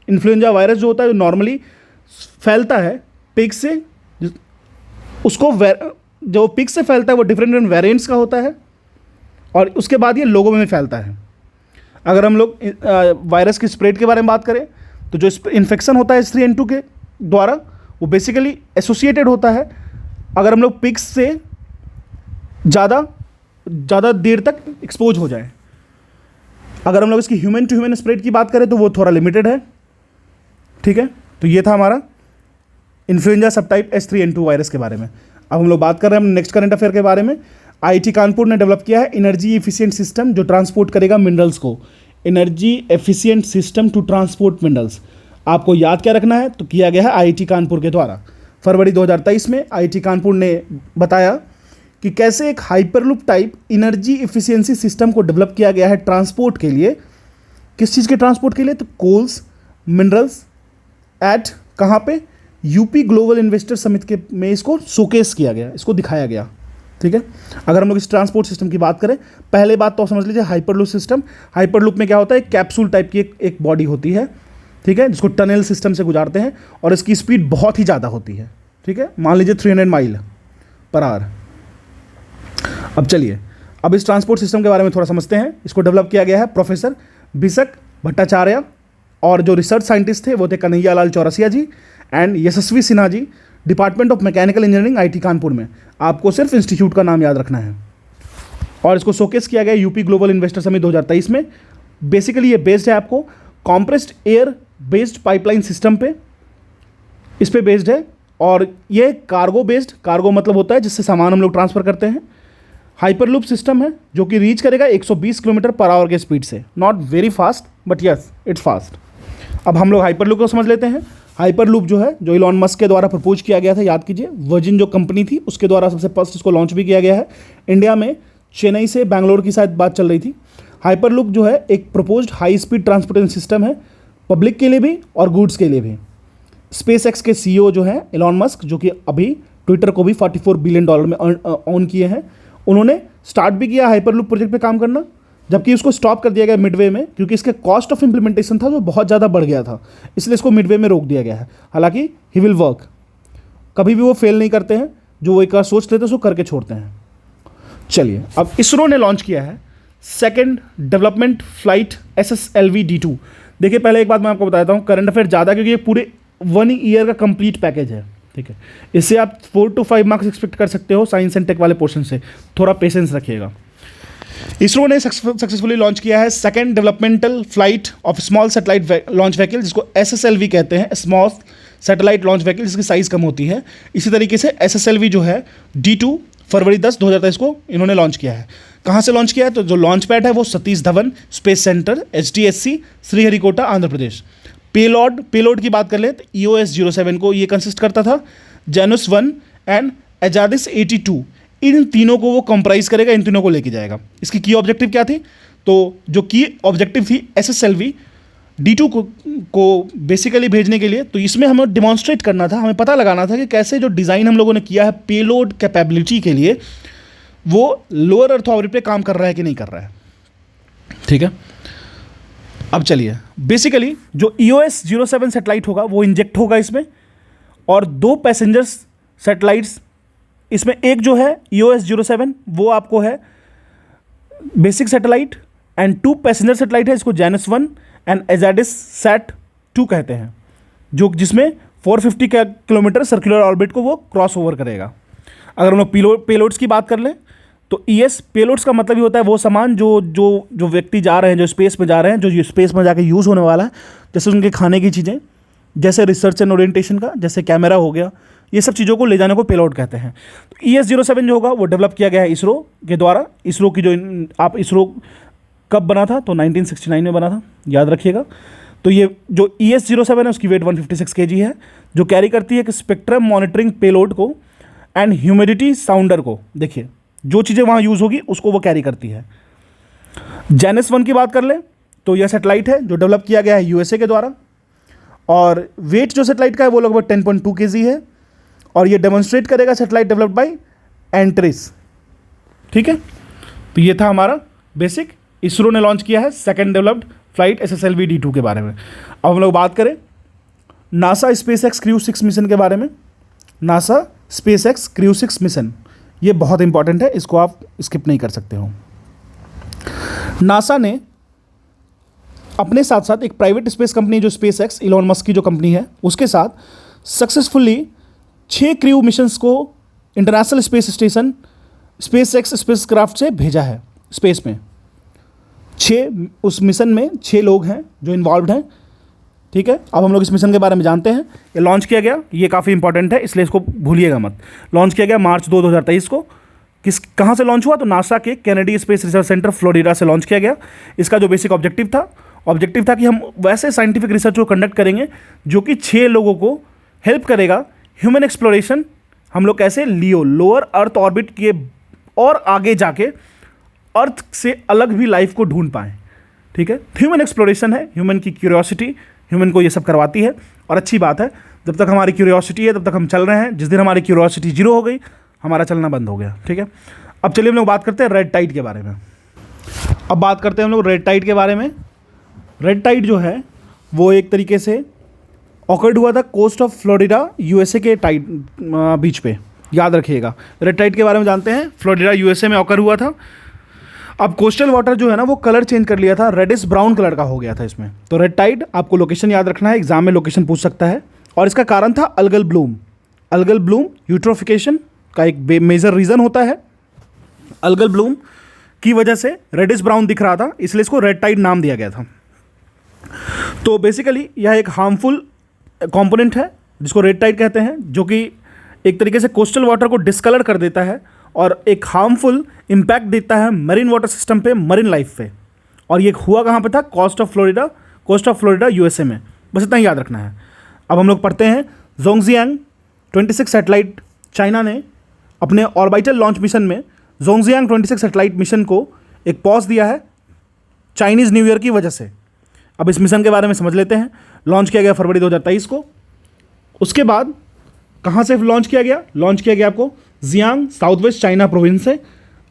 इन्फ्लुएंजा वायरस जो होता है जो नॉर्मली फैलता है पिग से, उसको जो पिग से फैलता है वो डिफरेंट वेरिएंट्स का होता है, और उसके बाद ये लोगों में फैलता है। अगर हम लोग वायरस की स्प्रेड के बारे में बात करें तो जो इन्फेक्शन होता है H3N2 के द्वारा वो बेसिकली एसोसिएटेड होता है अगर हम लोग पिग्स से ज़्यादा देर तक एक्सपोज हो जाए। अगर हम लोग इसकी ह्यूमन टू ह्यूमन स्प्रेड की बात करें तो वो थोड़ा लिमिटेड है, ठीक है, तो ये था हमारा इन्फ्लुएंजा सबटाइप H3N2 वायरस के बारे में। अब हम लोग बात कर रहे हैं नेक्स्ट करंट अफेयर के बारे में। IIT कानपुर ने डेवलप किया है एनर्जी एफिशिएंट सिस्टम जो ट्रांसपोर्ट करेगा मिनरल्स को। Energy efficient system to transport minerals, आपको याद क्या रखना है, तो किया गया है IIT कानपुर के द्वारा। फरवरी 2023 में IIT कानपुर ने बताया कि कैसे एक hyperloop type energy efficiency system को डेवलप किया गया है ट्रांसपोर्ट के लिए। किस चीज़ के ट्रांसपोर्ट के लिए, तो कोल्स मिनरल्स एट कहाँ पे, यूपी ग्लोबल इन्वेस्टर समिट के में इसको शोकेस किया गया, इसको दिखाया गया। ठीक है, अगर हम लोग इस ट्रांसपोर्ट सिस्टम की बात करें, पहले बात तो समझ लीजिए हाइपरलूप सिस्टम। हाइपरलूप में क्या होता है, एक कैप्सूल टाइप की एक बॉडी होती है, ठीक है, जिसको टनल सिस्टम से गुजारते हैं और इसकी स्पीड बहुत ही ज़्यादा होती है। ठीक है, मान लीजिए 300 माइल पर आवर। अब चलिए, अब इस ट्रांसपोर्ट सिस्टम के बारे में थोड़ा समझते हैं। इसको डेवलप किया गया है प्रोफेसर बिसक भट्टाचार्य और जो रिसर्च साइंटिस्ट थे वो थे Kanhaiya Lal Chaurasia ji and Yashasvi Sinha ji, department of mechanical engineering IIT Kanpur में। आपको सिर्फ इंस्टीट्यूट का नाम याद रखना है। और इसको शोकेस किया गया यूपी ग्लोबल इन्वेस्टर समिट 2023 में। बेसिकली ये बेस्ड है आपको compressed air based pipeline system पे, इस पे बेस्ड है। और ये कार्गो बेस्ड, कार्गो मतलब होता है जिससे सामान हम लोग ट्रांसफ़र करते हैं, हाइपरलूप सिस्टम है जो कि रीच करेगा 120 किलोमीटर पर आवर के स्पीड से। Not very fast but yes it's fast. अब हम लोग हाइपरलूप को समझ लेते हैं। हाइपरलूप जो है, जो इलॉन मस्क के द्वारा प्रपोज किया गया था, याद कीजिए, वर्जिन जो कंपनी थी उसके द्वारा सबसे फर्स्ट इसको लॉन्च भी किया गया है इंडिया में। चेन्नई से बैंगलोर की शायद बात चल रही थी। हाइपरलूप जो है एक proposed high speed transportation system है, पब्लिक के लिए भी और गुड्स के लिए भी। SpaceX के CEO जो हैं इलॉन मस्क, जो कि अभी ट्विटर को भी $44 बिलियन में ऑन किए हैं, उन्होंने स्टार्ट भी किया हाइपरलूप प्रोजेक्ट पे काम करना, जबकि उसको स्टॉप कर दिया गया मिडवे में, क्योंकि इसके कॉस्ट ऑफ इम्प्लीमेंटेशन था जो बहुत ज़्यादा बढ़ गया था, इसलिए इसको मिडवे में रोक दिया गया है। हालांकि ही विल वर्क, कभी भी वो फेल नहीं करते हैं, जो वो एक बार सोच लेते हैं उसको करके छोड़ते हैं। चलिए, अब इसरो ने लॉन्च किया है सेकेंड डेवलपमेंट फ्लाइट SSLV-D2। देखिए, पहले एक बात मैं आपको बताता हूँ, करंट अफेयर ज़्यादा, क्योंकि ये पूरे 1 ईयर का कंप्लीट पैकेज है। ठीक है, इससे आप 4 to 5 मार्क्स एक्सपेक्ट कर सकते हो साइंस एंड टेक वाले पोर्शन से, थोड़ा पेशेंस रखिएगा। इसरो ने सक्सेसफुली लॉन्च किया है second developmental flight of small satellite launch vehicle, जिसको SSLV कहते हैं, स्मॉल सैटेलाइट लॉन्च व्हीकल, जिसकी साइज़ कम होती है। इसी तरीके से SSLV जो है D2 फरवरी 10, 2023 को इन्होंने लॉन्च किया है। कहाँ से लॉन्च किया है, तो जो लॉन्च पैड है वो Satish Dhawan space centre HTSC Sriharikota Andhra Pradesh. Payload की बात कर ले तो EOS-07 को ये कंसिस्ट करता था, जेनुस 1 एंड एजादिस 82, इन तीनों को वो कंप्राइज करेगा, इन तीनों को लेके जाएगा। इसकी की ऑब्जेक्टिव क्या थी, तो जो की ऑब्जेक्टिव थी SSLV D2 को बेसिकली भेजने के लिए, तो इसमें हमें डिमॉन्स्ट्रेट करना था, हमें पता लगाना था कि कैसे जो डिज़ाइन हम लोगों ने किया है पेलोड कैपेबिलिटी के लिए, वो लोअर अर्थ ऑर्बिट पे काम कर रहा है कि नहीं कर रहा है। ठीक है, अब चलिए, बेसिकली जो EOS-07 सैटेलाइट होगा वो इंजेक्ट होगा इसमें, और 2 पैसेंजर्स सैटेलाइट्स इसमें, एक जो है EOS-07 वो आपको है basic satellite, and 2 passenger satellite है, इसको जेनुस 1 एंड एजाडिस सैट 2 कहते हैं, जो जिसमें 450 किलोमीटर सर्कुलर ऑर्बिट को वो क्रॉस ओवर करेगा। अगर हम लोग पेलोड्स की बात कर लें, तो पेलोड्स का मतलब ही होता है वो सामान जो व्यक्ति जा रहे हैं, जो स्पेस में जा रहे हैं, जो स्पेस में जाके यूज़ होने वाला है, जैसे उनके खाने की चीज़ें, जैसे रिसर्च एंड ओरिएंटेशन का, जैसे कैमरा हो गया, ये सब चीज़ों को ले जाने को पेलोड कहते हैं। तो ES-07 जो होगा वो डेवलप किया गया है इसरो के द्वारा। इसरो की जो इसरो कब बना था, तो 1969 में बना था, याद रखिएगा। तो ये जो ES-07 है उसकी वेट 156 kg है, जो कैरी करती है कि स्पेक्ट्रम मॉनिटरिंग पेलोड को एंड ह्यूमिडिटी साउंडर को। देखिए, जो चीज़ें वहाँ यूज़ होगी उसको वो कैरी करती है। जेनस 1 की बात कर ले, तो यह सैटेलाइट है जो डेवलप किया गया है USA के द्वारा, और वेट जो सैटेलाइट का है वो लगभग 10.2 kg है, और ये डेमोन्स्ट्रेट करेगा सैटेलाइट डेवलप्ड बाय एंट्रिस। ठीक है, तो ये था हमारा बेसिक, इसरो ने लॉन्च किया है सेकेंड डेवलप्ड फ्लाइट SSLV-D2 के बारे में। अब हम लोग बात करें नासा SpaceX Crew 6 मिशन के बारे में। नासा SpaceX Crew 6 मिशन, ये बहुत इंपॉर्टेंट है, इसको आप स्किप नहीं कर सकते हो। नासा ने अपने साथ साथ एक प्राइवेट स्पेस कंपनी जो SpaceX, इलॉन मस्क की जो कंपनी है, उसके साथ सक्सेसफुली 6 क्रू मिशंस को international space station SpaceX spacecraft से भेजा है स्पेस में। 6 उस मिशन में 6 लोग हैं जो इन्वॉल्व हैं। ठीक है, अब हम लोग इस मिशन के बारे में जानते हैं। ये लॉन्च किया गया, ये काफ़ी इंपॉर्टेंट है इसलिए इसको भूलिएगा मत। लॉन्च किया गया मार्च 2 2023 को। कहाँ से लॉन्च हुआ? तो नासा के Kennedy space research centre Florida से लॉन्च किया गया। इसका जो बेसिक ऑब्जेक्टिव था कि हम वैसे साइंटिफिक रिसर्च को कंडक्ट करेंगे जो कि 6 लोगों को हेल्प करेगा ह्यूमन एक्सप्लोरेशन। हम लोग कैसे लियो लोअर अर्थ ऑर्बिट के और आगे जाके अर्थ से अलग भी लाइफ को ढूंढ पाएँ। ठीक है, ह्यूमन एक्सप्लोरेशन है, ह्यूमन की क्यूरियोसिटी ह्यूमन को ये सब करवाती है। और अच्छी बात है, जब तक हमारी क्यूरियोसिटी है तब तक हम चल रहे हैं। जिस दिन हमारी क्यूरियोसिटी जीरो हो गई, हमारा चलना बंद हो गया। ठीक है, अब चलिए हम लोग बात करते हैं रेड टाइड के बारे में। अब बात करते हैं हम लोग रेड टाइड के बारे में। रेड टाइड जो है वो एक तरीके से ऑकर्ड हुआ था कोस्ट ऑफ फ्लोरिडा यूएसए के टाइड बीच पे, याद रखिएगा। रेड टाइड के बारे में जानते हैं, फ्लोरिडा यूएसए में ऑकर हुआ था। अब कोस्टल वाटर जो है ना वो कलर चेंज कर लिया था, रेडिश ब्राउन कलर का हो गया था इसमें। तो रेड टाइड, आपको लोकेशन याद रखना है, एग्जाम में लोकेशन पूछ सकता है। और इसका कारण था अल्गल ब्लूम यूट्रोफिकेशन का एक मेजर रीज़न होता है। अल्गल ब्लूम की वजह से रेडिश ब्राउन दिख रहा था, इसलिए इसको रेड टाइड नाम दिया गया था। तो बेसिकली यह एक हार्मफुल कंपोनेंट है जिसको रेड टाइड कहते हैं, जो कि एक तरीके से कोस्टल वाटर को डिस्कलर कर देता है और एक हार्मफुल इम्पैक्ट देता है मरीन वाटर सिस्टम पे, मरीन लाइफ पे। और ये हुआ कहाँ पे था? कोस्ट ऑफ फ्लोरिडा यूएसए में। बस इतना ही याद रखना है। अब हम लोग पढ़ते हैं जोंगजियांग 26 सैटेलाइट, चाइना ने अपने ऑर्बिटल लॉन्च मिशन में जोंगजियांग 26 सैटेलाइट मिशन को एक पॉज दिया है चाइनीज़ न्यू ईयर की वजह से। अब इस मिशन के बारे में समझ लेते हैं। लॉन्च किया गया फरवरी 2023 को। उसके बाद कहाँ से लॉन्च किया गया? लॉन्च किया गया आपको Jiang, south west China province से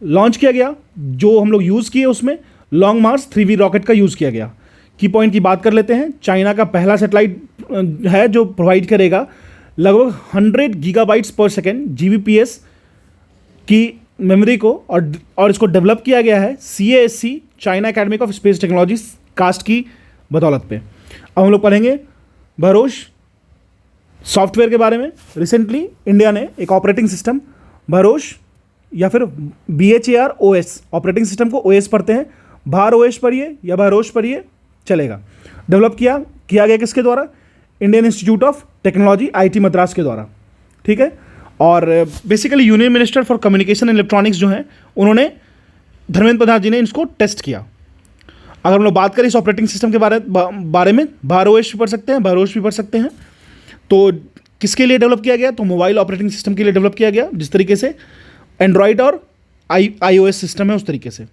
लॉन्च किया गया। जो हम लोग यूज़ किए उसमें लॉन्ग मार्च 3V रॉकेट का यूज़ किया गया। की पॉइंट की बात कर लेते हैं। चाइना का पहला सैटेलाइट है जो प्रोवाइड करेगा लगभग 100 गीगाबाइट्स पर सेकेंड GBps की मेमोरी को, और इसको डेवलप किया गया है CASC China academy of space technology CAST की बदौलत पे। अब हम लोग पढ़ेंगे भरोश सॉफ्टवेयर के बारे में। रिसेंटली इंडिया ने एक ऑपरेटिंग सिस्टम भरोश या फिर BHAROS ऑपरेटिंग सिस्टम को OS पढ़ते हैं, भार OS पढ़िए या भरोश पढ़िए चलेगा, डेवलप किया गया किसके द्वारा? Indian institute of technology IIT Madras के द्वारा। ठीक है, और basically union minister for communication and electronics जो हैं उन्होंने धर्मेंद्र प्रधान जी ने इसको टेस्ट किया। अगर हम लोग बात करें इस ऑपरेटिंग सिस्टम के बारे में, भार OS भी पढ़ सकते हैं, भरोश भी पढ़ सकते हैं। तो किसके लिए डेवलप किया गया? तो मोबाइल ऑपरेटिंग सिस्टम के लिए डेवलप किया गया, जिस तरीके से एंड्रॉयड और iOS सिस्टम है उस तरीके से।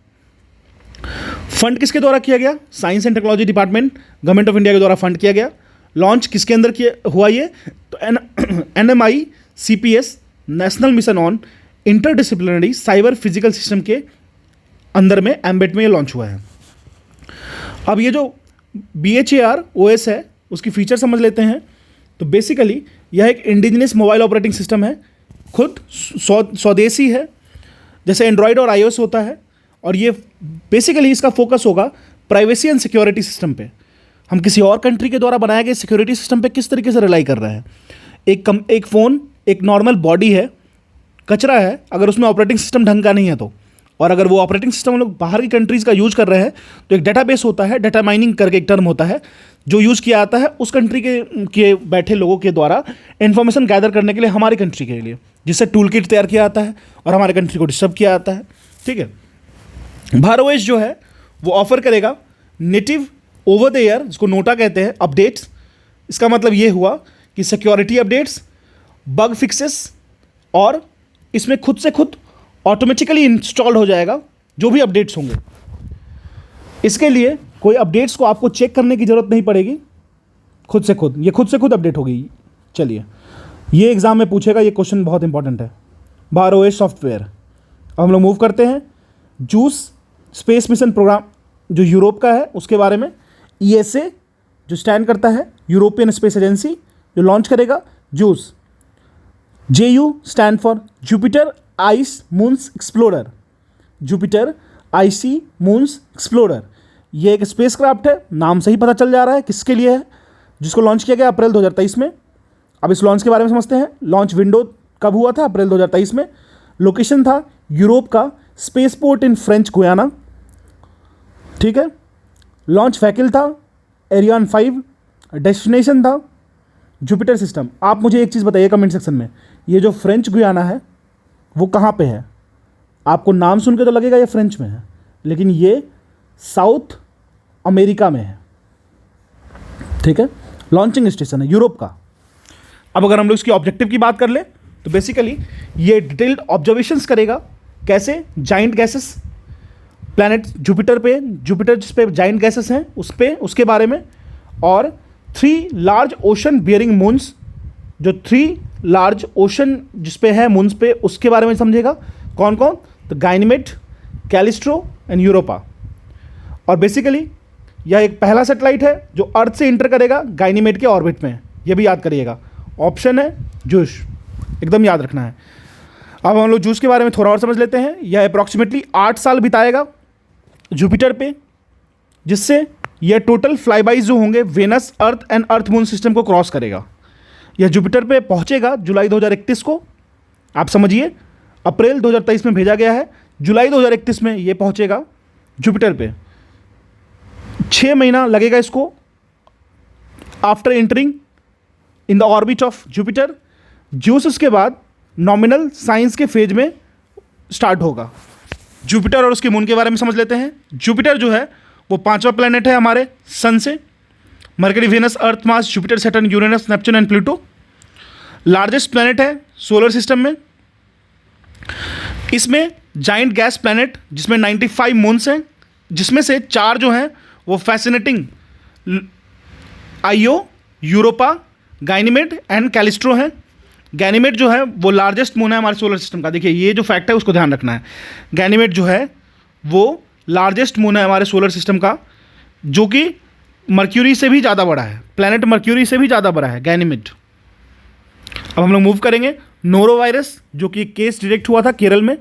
फंड किसके द्वारा किया गया? Science and technology department government of India के द्वारा फंड किया गया। लॉन्च किसके अंदर किया हुआ ये? तो NMICPS national mission on interdisciplinary cyber physical system के अंदर में एम्बेड में ये लॉन्च हुआ है। अब ये जो BHAROS है उसकी फीचर समझ लेते हैं। तो बेसिकली यह एक इंडिजिनस मोबाइल ऑपरेटिंग सिस्टम है, खुद स्वदेशी है, जैसे एंड्रॉयड और iOS होता है। और ये बेसिकली इसका फोकस होगा प्राइवेसी एंड सिक्योरिटी सिस्टम पे। हम किसी और कंट्री के द्वारा बनाए गए सिक्योरिटी सिस्टम पे किस तरीके से रिलाई कर रहे हैं। एक फ़ोन एक नॉर्मल बॉडी है, कचरा है, अगर उसमें ऑपरेटिंग सिस्टम ढंग का नहीं है तो, और अगर वो ऑपरेटिंग सिस्टम हम लोग बाहर की कंट्रीज़ का यूज़ कर रहे हैं तो एक डेटाबेस होता है, डाटा माइनिंग करके एक टर्म होता है जो यूज़ किया जाता है उस कंट्री के बैठे लोगों के द्वारा इन्फॉर्मेशन गैदर करने के लिए हमारी कंट्री के लिए, जिससे टूल किट तैयार किया जाता है और हमारे कंट्री को डिस्टर्ब किया जाता है। ठीक है, भारोएस जो है वो ऑफर करेगा नेटिव ओवर द एयर, जिसको नोटा कहते हैं, अपडेट्स। इसका मतलब ये हुआ कि सिक्योरिटी अपडेट्स, बग फिक्सेस, और इसमें खुद से खुद ऑटोमेटिकली इंस्टॉल हो जाएगा जो भी अपडेट्स होंगे। इसके लिए कोई अपडेट्स को आपको चेक करने की ज़रूरत नहीं पड़ेगी, खुद से खुद अपडेट होगी। चलिए, ये एग्ज़ाम में पूछेगा, ये क्वेश्चन बहुत इंपॉर्टेंट है, भारोएस सॉफ्टवेयर। अब हम लोग मूव करते हैं जूस स्पेस मिशन प्रोग्राम जो यूरोप का है उसके बारे में। ESA जो स्टैंड करता है यूरोपियन स्पेस एजेंसी, जो लॉन्च करेगा juice. JU stand for Jupiter ice moons explorer, Jupiter icy moons explorer. ये एक स्पेस क्राफ्ट है, नाम से ही पता चल जा रहा है किसके लिए है, जिसको लॉन्च किया गया अप्रैल 2023 में। अब इस लॉन्च के बारे में समझते हैं। लॉन्च विंडो कब हुआ था? अप्रैल 2023 में। लोकेशन था यूरोप का space port in French Guiana. ठीक है, लॉन्च व्हीकल था एरियन 5 डेस्टिनेशन था जुपिटर सिस्टम। आप मुझे एक चीज़ बताइए कमेंट सेक्शन में, ये जो फ्रेंच गुयाना है वो कहाँ पे है? आपको नाम सुन के तो लगेगा ये फ्रेंच में है, लेकिन ये साउथ अमेरिका में है, ठीक है। लॉन्चिंग स्टेशन है यूरोप का। अब अगर हम लोग इसकी ऑब्जेक्टिव की बात कर ले तो बेसिकली ये डिटेल्ड ऑब्जर्वेशंस करेगा, कैसे जाइंट गैसेस प्लैनेट जुपिटर पे, जुपिटर जिस पे जाइंट गैसेस हैं उस पे, उसके बारे में, और 3 लार्ज ओशन बियरिंग मून्स, जो 3 लार्ज ओशन जिस पे है मून्स पे, उसके बारे में समझेगा। कौन कौन? तो गाइनिमेड, कैलिस्ट्रो एंड यूरोपा। और बेसिकली यह एक पहला सैटेलाइट है जो अर्थ से इंटर करेगा गाइनिमेड के ऑर्बिट में, यह भी याद करिएगा। ऑप्शन है जूस, एकदम याद रखना है। अब हम लोग जूस के बारे में थोड़ा और समझ लेते हैं। यह अप्रॉक्सीमेटली 8 साल बिताएगा जुपिटर पे, जिससे यह टोटल फ्लाईबाइज जो होंगे Venus, Earth and Earth moon system को क्रॉस करेगा। यह जुपिटर पे पहुंचेगा जुलाई 2031 को। आप समझिए अप्रैल 2023 में भेजा गया है, जुलाई 2031 में ये पहुंचेगा जुपिटर पे। 6 महीना लगेगा इसको after entering in the orbit of Jupiter. Juice उसके बाद नॉमिनल साइंस के फेज में स्टार्ट होगा। जुपिटर और उसके मून के बारे में समझ लेते हैं। जुपिटर जो है वो 5वां प्लैनेट है हमारे सन से। Mercury, Venus, Earth, Mars, Jupiter, Saturn, Uranus, Neptune and Pluto. Largest planet है सोलर सिस्टम में। इसमें जाइंट गैस प्लैनेट जिसमें 95 मून्स हैं, जिसमें से 4 जो हैं वो फैसिनेटिंग आईओ, यूरोपा, गाइनिमेड एंड कैलिस्ट्रो हैं। गैनीमेड जो है वो लार्जेस्ट मून है हमारे सोलर सिस्टम का। देखिए ये जो फैक्ट है उसको ध्यान रखना है। गैनीमेड जो है वो लार्जेस्ट मून है हमारे सोलर सिस्टम का, जो कि मर्क्यूरी से भी ज़्यादा बड़ा है, प्लैनेट मर्क्यूरी से भी ज़्यादा बड़ा है गैनीमेड। अब हम लोग मूव करेंगे नोरो वायरस, जो कि केस डिटेक्ट हुआ था केरल में,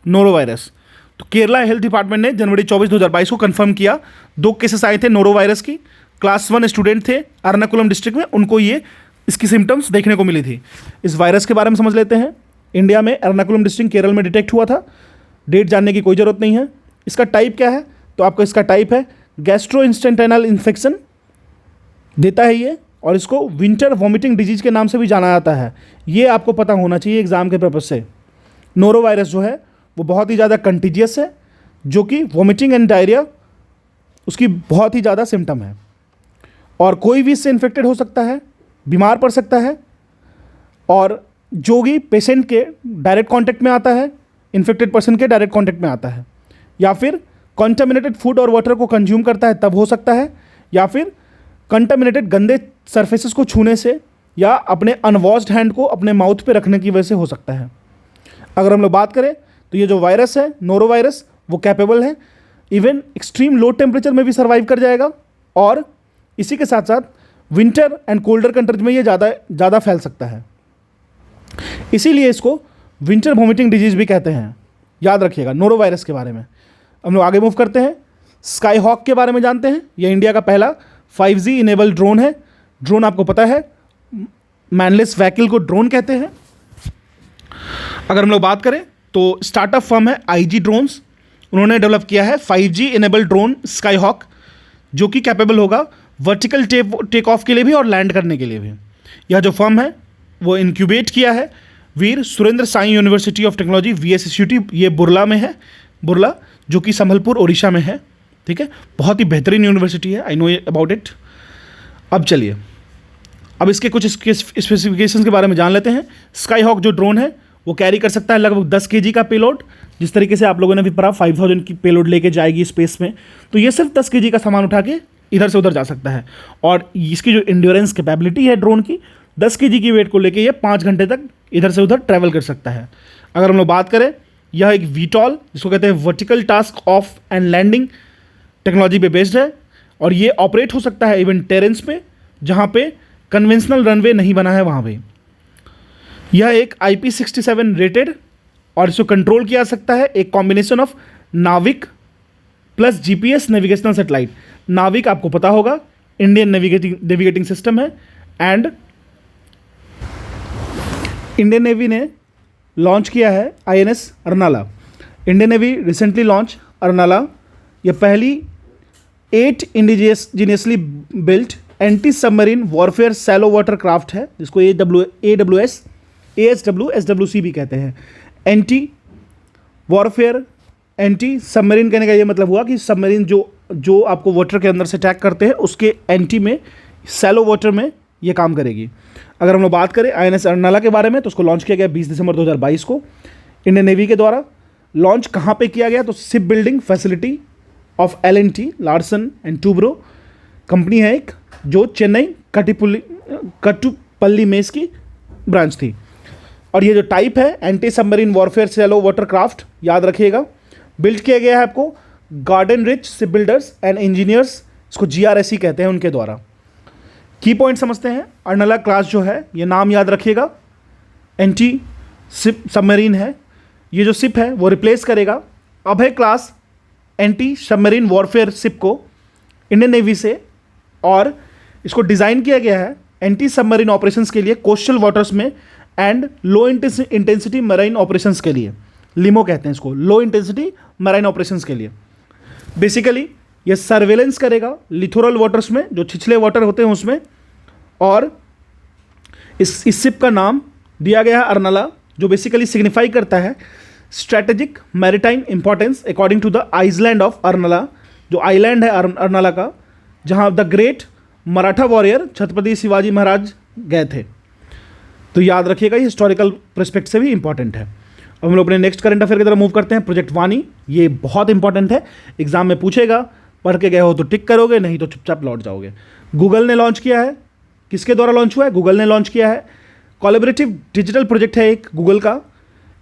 नोरो वायरस। तो केरला हेल्थ डिपार्टमेंट ने जनवरी 24, 2022 को कंफर्म किया 2 केसेस आए थे नोरो वायरस की। क्लास 1 स्टूडेंट थे एर्नाकुलम डिस्ट्रिक्ट में, उनको ये इसकी सिम्टम्स देखने को मिली थी। इस वायरस के बारे में समझ लेते हैं। इंडिया में एर्नाकुलम डिस्ट्रिक्ट केरल में डिटेक्ट हुआ था। डेट जानने की कोई ज़रूरत नहीं है। इसका टाइप क्या है? तो आपको इसका टाइप है गैस्ट्रोइंटेस्टाइनल इन्फेक्शन देता है ये, और इसको विंटर वॉमिटिंग डिजीज के नाम से भी जाना जाता है। ये आपको पता होना चाहिए एग्जाम के पर्पज से। नोरो वायरस जो है वो बहुत ही ज़्यादा कंटीजियस है, जो कि वॉमिटिंग एंड डायरिया उसकी बहुत ही ज़्यादा सिम्टम है, और कोई भी इससे इन्फेक्टेड हो सकता है, बीमार पड़ सकता है, और जो भी पेशेंट के डायरेक्ट कांटेक्ट में आता है, इन्फेक्टेड पर्सन के डायरेक्ट कांटेक्ट में आता है, या फिर कंटामिनेटेड फूड और वाटर को कंज्यूम करता है तब हो सकता है, या फिर कंटामिनेटेड गंदे सरफेसेस को छूने से, या अपने अनवॉश्ड हैंड को अपने माउथ पे रखने की वजह से हो सकता है। अगर हम लोग बात करें तो ये जो वायरस है नोरो वायरस, वो कैपेबल है इवन एक्सट्रीम लो टेम्परेचर में भी सर्वाइव कर जाएगा, और इसी के साथ साथ विंटर एंड कोल्डर कंट्रीज में ये ज़्यादा फैल सकता है। इसीलिए इसको विंटर वॉमिटिंग डिजीज़ भी कहते हैं। याद रखिएगा नोरो वायरस के बारे में। हम लोग आगे मूव करते हैं। स्काई हॉक के बारे में जानते हैं। यह इंडिया का पहला 5G इनेबल ड्रोन है। ड्रोन आपको पता है मैनलेस व्हीकल को ड्रोन कहते हैं। अगर हम लोग बात करें तो स्टार्टअप फर्म है IG ड्रोन्स। उन्होंने डेवलप किया है 5G enable drone sky hoc, जो कि कैपेबल होगा वर्टिकल टेक ऑफ के लिए भी और लैंड करने के लिए भी। यह जो फर्म है वो इनक्यूबेट किया है Veer Surendra Sai university of technology VSSUT, ये बुरला में है, बुरला जो कि संबलपुर ओडिशा में है। ठीक है, बहुत ही बेहतरीन यूनिवर्सिटी है, आई नो अबाउट इट। अब चलिए अब इसके कुछ स्पेसिफिकेशंस के बारे में जान लेते हैं। स्काई हॉक जो ड्रोन है वो कैरी कर सकता है लगभग 10 kg का पेलोड। जिस तरीके से आप लोगों ने भी पढ़ा 5000 की पेलोड लेके जाएगी स्पेस में, तो ये सिर्फ 10 kg का सामान उठा के इधर से उधर जा सकता है। और इसकी जो इंड्योरेंस कैपेबिलिटी है ड्रोन की, 10 kg की वेट को लेके ये 5 घंटे तक इधर से उधर ट्रैवल कर सकता है। अगर हम लोग बात करें, यह एक VTOL जिसको कहते हैं vertical task of and landing technology पे बेस्ड है, और ये ऑपरेट हो सकता है इवन टेरेंस पे जहाँ पे कन्वेंशनल रनवे नहीं बना है वहाँ पे। यह एक IP67 रेटेड, और इसको कंट्रोल किया जा सकता है एक कॉम्बिनेशन ऑफ नाविक प्लस GPS नेविगेशनल सेटेलाइट। नाविक आपको पता होगा इंडियन नेविगेटिंग सिस्टम है, एंड इंडियन नेवी ने लॉन्च किया है INS Arnala. Indian navy recently launch Arnala. यह पहली 8 indigenously built anti submarine warfare shallow water craft है, जिसको AWS भी कहते हैं। एंटी वॉरफेयर, एंटी सबमरीन कहने का ये मतलब हुआ कि सबमरीन जो आपको वाटर के अंदर से अटैक करते हैं उसके एंटी में, सैलो वाटर में ये काम करेगी। अगर हम लोग बात करें INS अर्नाला के बारे में, तो उसको लॉन्च किया गया 20 दिसंबर 2022 को इंडियन नेवी के द्वारा। लॉन्च कहाँ पे किया गया, तो ship building facility of L&T Larsen and Toubro company है एक, जो चेन्नई कट्टुपल्ली में इसकी ब्रांच थी। और ये जो टाइप है anti submarine warfare shallow water craft, याद रखिएगा, बिल्ड किया गया है आपको garden rich ship builders and engineers, इसको GRSE कहते हैं, उनके द्वारा। की पॉइंट समझते हैं। अर्नाला क्लास जो है, ये नाम याद रखिएगा, एंटी शिप सबमरीन है। ये जो शिप है वो रिप्लेस करेगा Abhay class anti submarine warfare ship को इंडियन नेवी से, और इसको डिज़ाइन किया गया है एंटी सबमरीन ऑपरेशंस के लिए कोस्टल वाटर्स में and low intensity marine operations के लिए, लिमो कहते हैं इसको, लो इंटेंसिटी मरीन ऑपरेशंस के लिए। बेसिकली ये सर्वेलेंस करेगा लिथोरल वाटर्स में, जो छिछले वाटर होते हैं उसमें, और इस शिप का नाम दिया गया है अर्नाला, जो बेसिकली सिग्निफाई करता है strategic maritime importance according to the island of Arnala, जो आइलैंड है अर्नाला का, जहां the great Maratha warrior Chhatrapati Shivaji Maharaj गए थे। तो याद रखिएगा, ये हिस्टोरिकल पर्सपेक्ट से भी इंपॉर्टेंट है। अब हम लोग अपने नेक्स्ट करंट अफेयर की तरफ मूव करते हैं। प्रोजेक्ट वानी, ये बहुत इंपॉर्टेंट है, एग्जाम में पूछेगा, पढ़ के गए हो तो टिक करोगे, नहीं तो चुपचाप लौट जाओगे। गूगल ने लॉन्च किया है, किसके द्वारा लॉन्च हुआ है, गूगल ने लॉन्च किया है। कोलैबोरेटिव डिजिटल प्रोजेक्ट है एक गूगल का,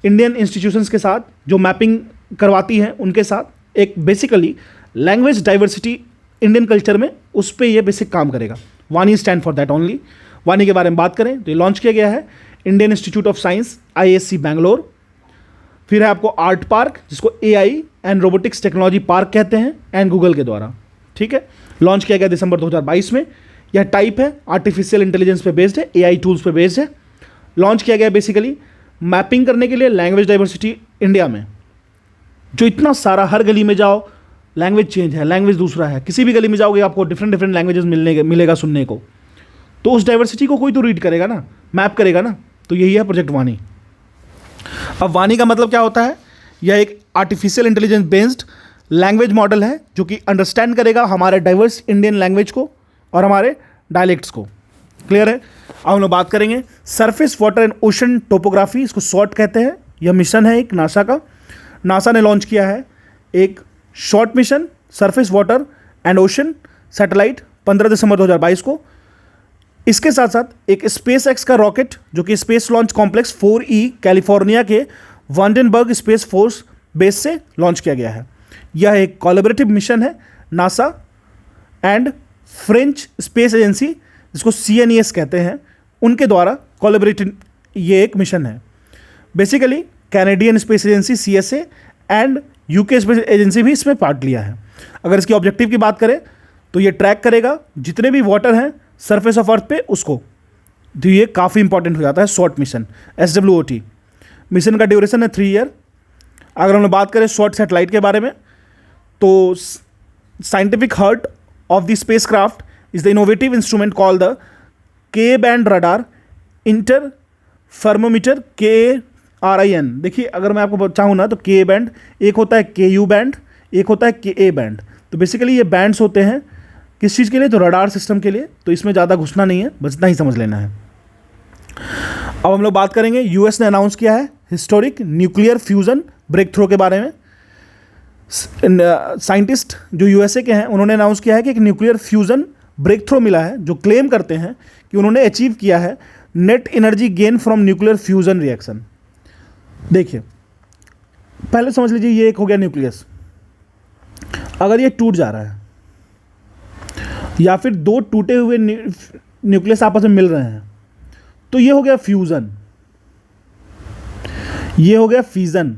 इंडियन इंस्टीट्यूशंस के साथ, जो मैपिंग करवाती हैं उनके साथ, एक basically language diversity Indian culture में, उस पर ये बेसिक काम करेगा। वानी स्टैंड फॉर दैट ओनली। वानी के बारे में बात करें तो ये लॉन्च किया गया है Indian institute of science IISc Bangalore. फिर है आपको आर्ट पार्क, जिसको AI and robotics technology park कहते हैं, एंड गूगल के द्वारा, ठीक है। लॉन्च किया गया दिसंबर 2022 में। यह टाइप है आर्टिफिशियल इंटेलिजेंस पे बेस्ड है, AI टूल्स पे बेस्ड है। लॉन्च किया गया बेसिकली मैपिंग करने के लिए लैंग्वेज डाइवर्सिटी इंडिया में, जो इतना सारा, हर गली में जाओ लैंग्वेज चेंज है, लैंग्वेज दूसरा है, किसी भी गली में जाओगे आपको डिफरेंट लैंग्वेजेस मिलेगा सुनने को, तो उस डाइवर्सिटी को कोई तो रीड करेगा ना, मैप करेगा ना, तो यही है प्रोजेक्ट वानी। अब वानी का मतलब क्या होता है, यह एक artificial intelligence based language model है, जो कि अंडरस्टैंड करेगा हमारे डाइवर्स इंडियन लैंग्वेज को और हमारे डायलेक्ट्स को। क्लियर है। अब हम लोग बात करेंगे surface water and ocean topography, इसको शॉर्ट कहते हैं। यह मिशन है एक नासा का, नासा ने लॉन्च किया है एक short mission surface water and ocean satellite 15 दिसंबर 2022 को। इसके साथ साथ एक स्पेस एक्स का रॉकेट, जो कि space launch complex 4E California के वांडेनबर्ग स्पेस फोर्स बेस से लॉन्च किया गया है। यह एक कोलैबोरेटिव मिशन है NASA and French space agency, जिसको CNES कहते हैं, उनके द्वारा कोलैबोरेटिव ये एक मिशन है। Basically Canadian space agency CSA and UK space agency भी इसमें पार्ट लिया है। अगर इसकी ऑब्जेक्टिव की बात करें तो ये ट्रैक करेगा जितने भी वाटर हैं सरफेस ऑफ अर्थ पे उसको, तो ये काफ़ी इंपॉर्टेंट हो जाता है शॉर्ट मिशन SWOT। मिशन का ड्यूरेशन है 3 ईयर। अगर हम लोग बात करें शॉर्ट सैटेलाइट के बारे में, तो scientific heart of the space craft is the innovative instrument called the K band radar interferometer KRIN। देखिए, अगर मैं आपको चाहूँ ना तो K बैंड, एक होता है KU बैंड, एक होता है KA बैंड। तो बेसिकली ये बैंड्स होते हैं किस चीज़ के लिए, तो रडार सिस्टम के लिए। तो इसमें ज़्यादा घुसना नहीं है, बस इतना ही समझ लेना है। अब हम लोग बात करेंगे US ने अनाउंस किया है historic nuclear fusion breakthrough के बारे में। साइंटिस्ट जो USA के हैं, उन्होंने अनाउंस किया है कि एक न्यूक्लियर फ्यूजन ब्रेक थ्रो मिला है, जो क्लेम करते हैं कि उन्होंने अचीव किया है net energy gain from nuclear fusion reaction. देखिए, पहले समझ लीजिए, ये एक हो गया न्यूक्लियस। अगर ये टूट जा रहा है या फिर दो टूटे हुए न्यूक्लियस आपस में मिल रहे हैं, तो ये हो गया फ्यूजन, ये हो गया फिजन।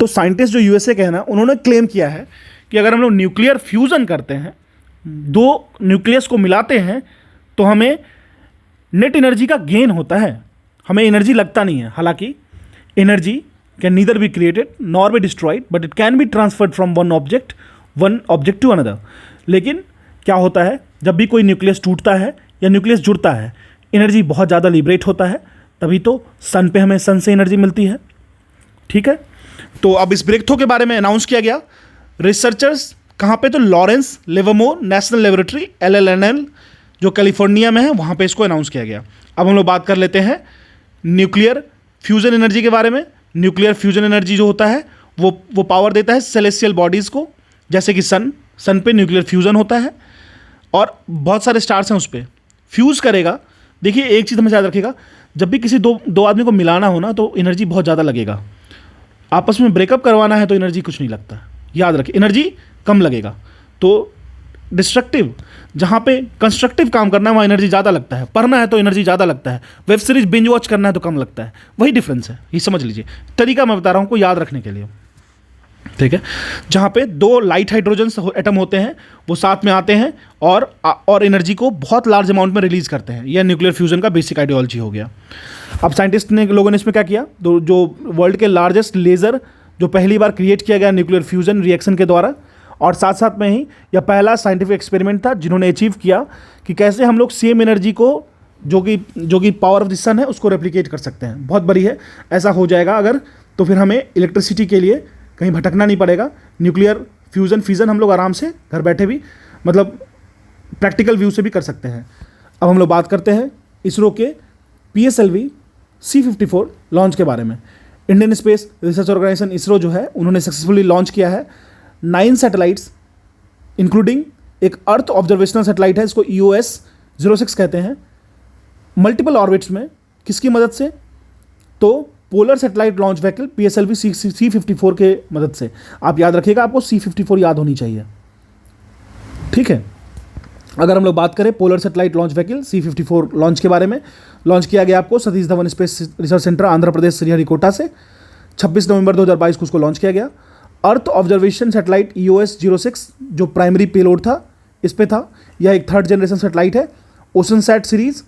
तो साइंटिस्ट जो USA के हैं ना, उन्होंने क्लेम किया है कि अगर हम लोग न्यूक्लियर फ्यूजन करते हैं, दो न्यूक्लियस को मिलाते हैं, तो हमें नेट एनर्जी का गेन होता है, हमें एनर्जी लगता नहीं है। हालांकि energy can neither be created nor be destroyed, but it can be transferred from one object to another. लेकिन क्या होता है, जब भी कोई न्यूक्लियस टूटता है या न्यूक्लियस जुड़ता है, एनर्जी बहुत ज़्यादा लिबरेट होता है, तभी तो सन पे हमें सन से एनर्जी मिलती है। ठीक है, तो अब इस ब्रेक थ्रू के बारे में अनाउंस किया गया। रिसर्चर्स कहाँ पे, तो Lawrence Livermore national laboratory LLNL जो कैलिफोर्निया में है, वहाँ पे इसको अनाउंस किया गया। अब हम लोग बात कर लेते हैं न्यूक्लियर फ्यूजन एनर्जी के बारे में। न्यूक्लियर फ्यूजन एनर्जी जो होता है वो पावर देता है सेलेस्टियल बॉडीज़ को, जैसे कि सन पे न्यूक्लियर फ्यूजन होता है और बहुत सारे स्टार्स हैं उस पर फ्यूज़ करेगा। देखिए एक चीज़ हमें याद रखिएगा, जब भी किसी दो आदमी को मिलाना हो ना तो एनर्जी बहुत ज़्यादा लगेगा। आपस में ब्रेकअप करवाना है तो एनर्जी कुछ नहीं लगता, याद रखिए, एनर्जी कम लगेगा। तो डिस्ट्रक्टिव, जहाँ पे कंस्ट्रक्टिव काम करना है वहाँ एनर्जी ज़्यादा लगता है, पढ़ना है तो एनर्जी ज़्यादा लगता है, वेब सीरीज बिंज वॉच करना है तो कम लगता है। वही डिफरेंस है, ये समझ लीजिए। तरीका मैं बता रहा हूँ को याद रखने के लिए, ठीक है। जहाँ पे दो लाइट हाइड्रोजन एटम होते हैं वो साथ में आते हैं और एनर्जी को बहुत लार्ज अमाउंट में रिलीज करते हैं। यह न्यूक्लियर फ्यूजन का बेसिक आइडियोलॉजी हो गया। अब साइंटिस्ट लोगों ने इसमें क्या किया, जो वर्ल्ड के लार्जेस्ट लेज़र जो पहली बार क्रिएट किया गया न्यूक्लियर फ्यूजन रिएक्शन के द्वारा, और साथ साथ में ही यह पहला साइंटिफिक एक्सपेरिमेंट था जिन्होंने अचीव किया कि कैसे हम लोग सेम एनर्जी को जो कि पावर ऑफ द सन है उसको रेप्लिकेट कर सकते हैं। बहुत बड़ी है, ऐसा हो जाएगा अगर तो फिर हमें इलेक्ट्रिसिटी के लिए कहीं भटकना नहीं पड़ेगा। न्यूक्लियर फ्यूज़न हम लोग आराम से घर बैठे भी, मतलब प्रैक्टिकल व्यू से भी कर सकते हैं। अब हम लोग बात करते हैं इसरो के PSLV C54 लॉन्च के बारे में। Indian space research organisation ISRO जो है उन्होंने सक्सेसफुली लॉन्च किया है 9 सैटेलाइट्स इंक्लूडिंग एक अर्थ ऑब्जर्वेशनल सैटेलाइट है, इसको EOS-06 कहते हैं, मल्टीपल ऑर्बिट्स में। किसकी मदद से, तो polar satellite launch vehicle PSLV C54 के मदद से। आप याद रखिएगा, आपको C54 याद होनी चाहिए, ठीक है। अगर हम लोग बात करें polar satellite launch vehicle C54 launch के बारे में, लॉन्च किया गया आपको Satish Dhawan space research centre Andhra Pradesh Sriharikota से 26 नवंबर 2022 को उसको लॉन्च किया गया। अर्थ ऑब्जर्वेशन सैटेलाइट EOS-06 जो प्राइमरी पेलोड था इस पे था। यह एक 3rd जनरेशन सैटेलाइट है ओशनसैट सीरीज़,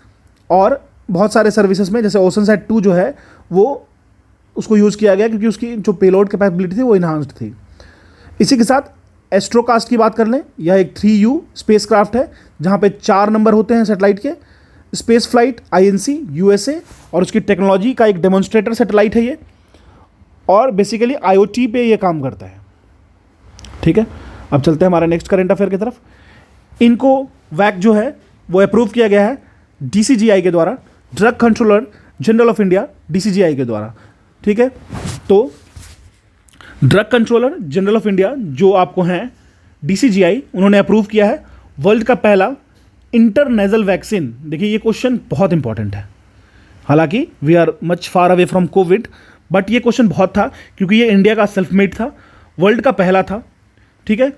और बहुत सारे सर्विसेज में जैसे ओशनसैट 2 जो है वो उसको यूज़ किया गया क्योंकि उसकी जो पेलोड कैपेबिलिटी थी वो इन्हांस्ड थी। इसी के साथ एस्ट्रोकास्ट की बात कर लें, यह एक 3U स्पेसक्राफ्ट है जहाँ पे 4 नंबर होते हैं सैटेलाइट के। स्पेस फ्लाइट INC USA और उसकी टेक्नोलॉजी का एक डेमोन्स्ट्रेटर सैटेलाइट है ये, और बेसिकली IoT पे ये काम करता है, ठीक है। अब चलते हैं हमारे नेक्स्ट करंट अफेयर की तरफ। इनको वैक जो है वो अप्रूव किया गया है DCGI के द्वारा, drug controller general of India DCGI के द्वारा, ठीक है। तो drug controller general of India जो आपको हैं DCGI, उन्होंने अप्रूव किया है वर्ल्ड का पहला इंटरनेजल वैक्सीन। देखिए ये क्वेश्चन बहुत इंपॉर्टेंट है, हालांकि we are much far away from covid, but ये क्वेश्चन बहुत था क्योंकि ये इंडिया का सेल्फ मेड था, वर्ल्ड का पहला था, ठीक है।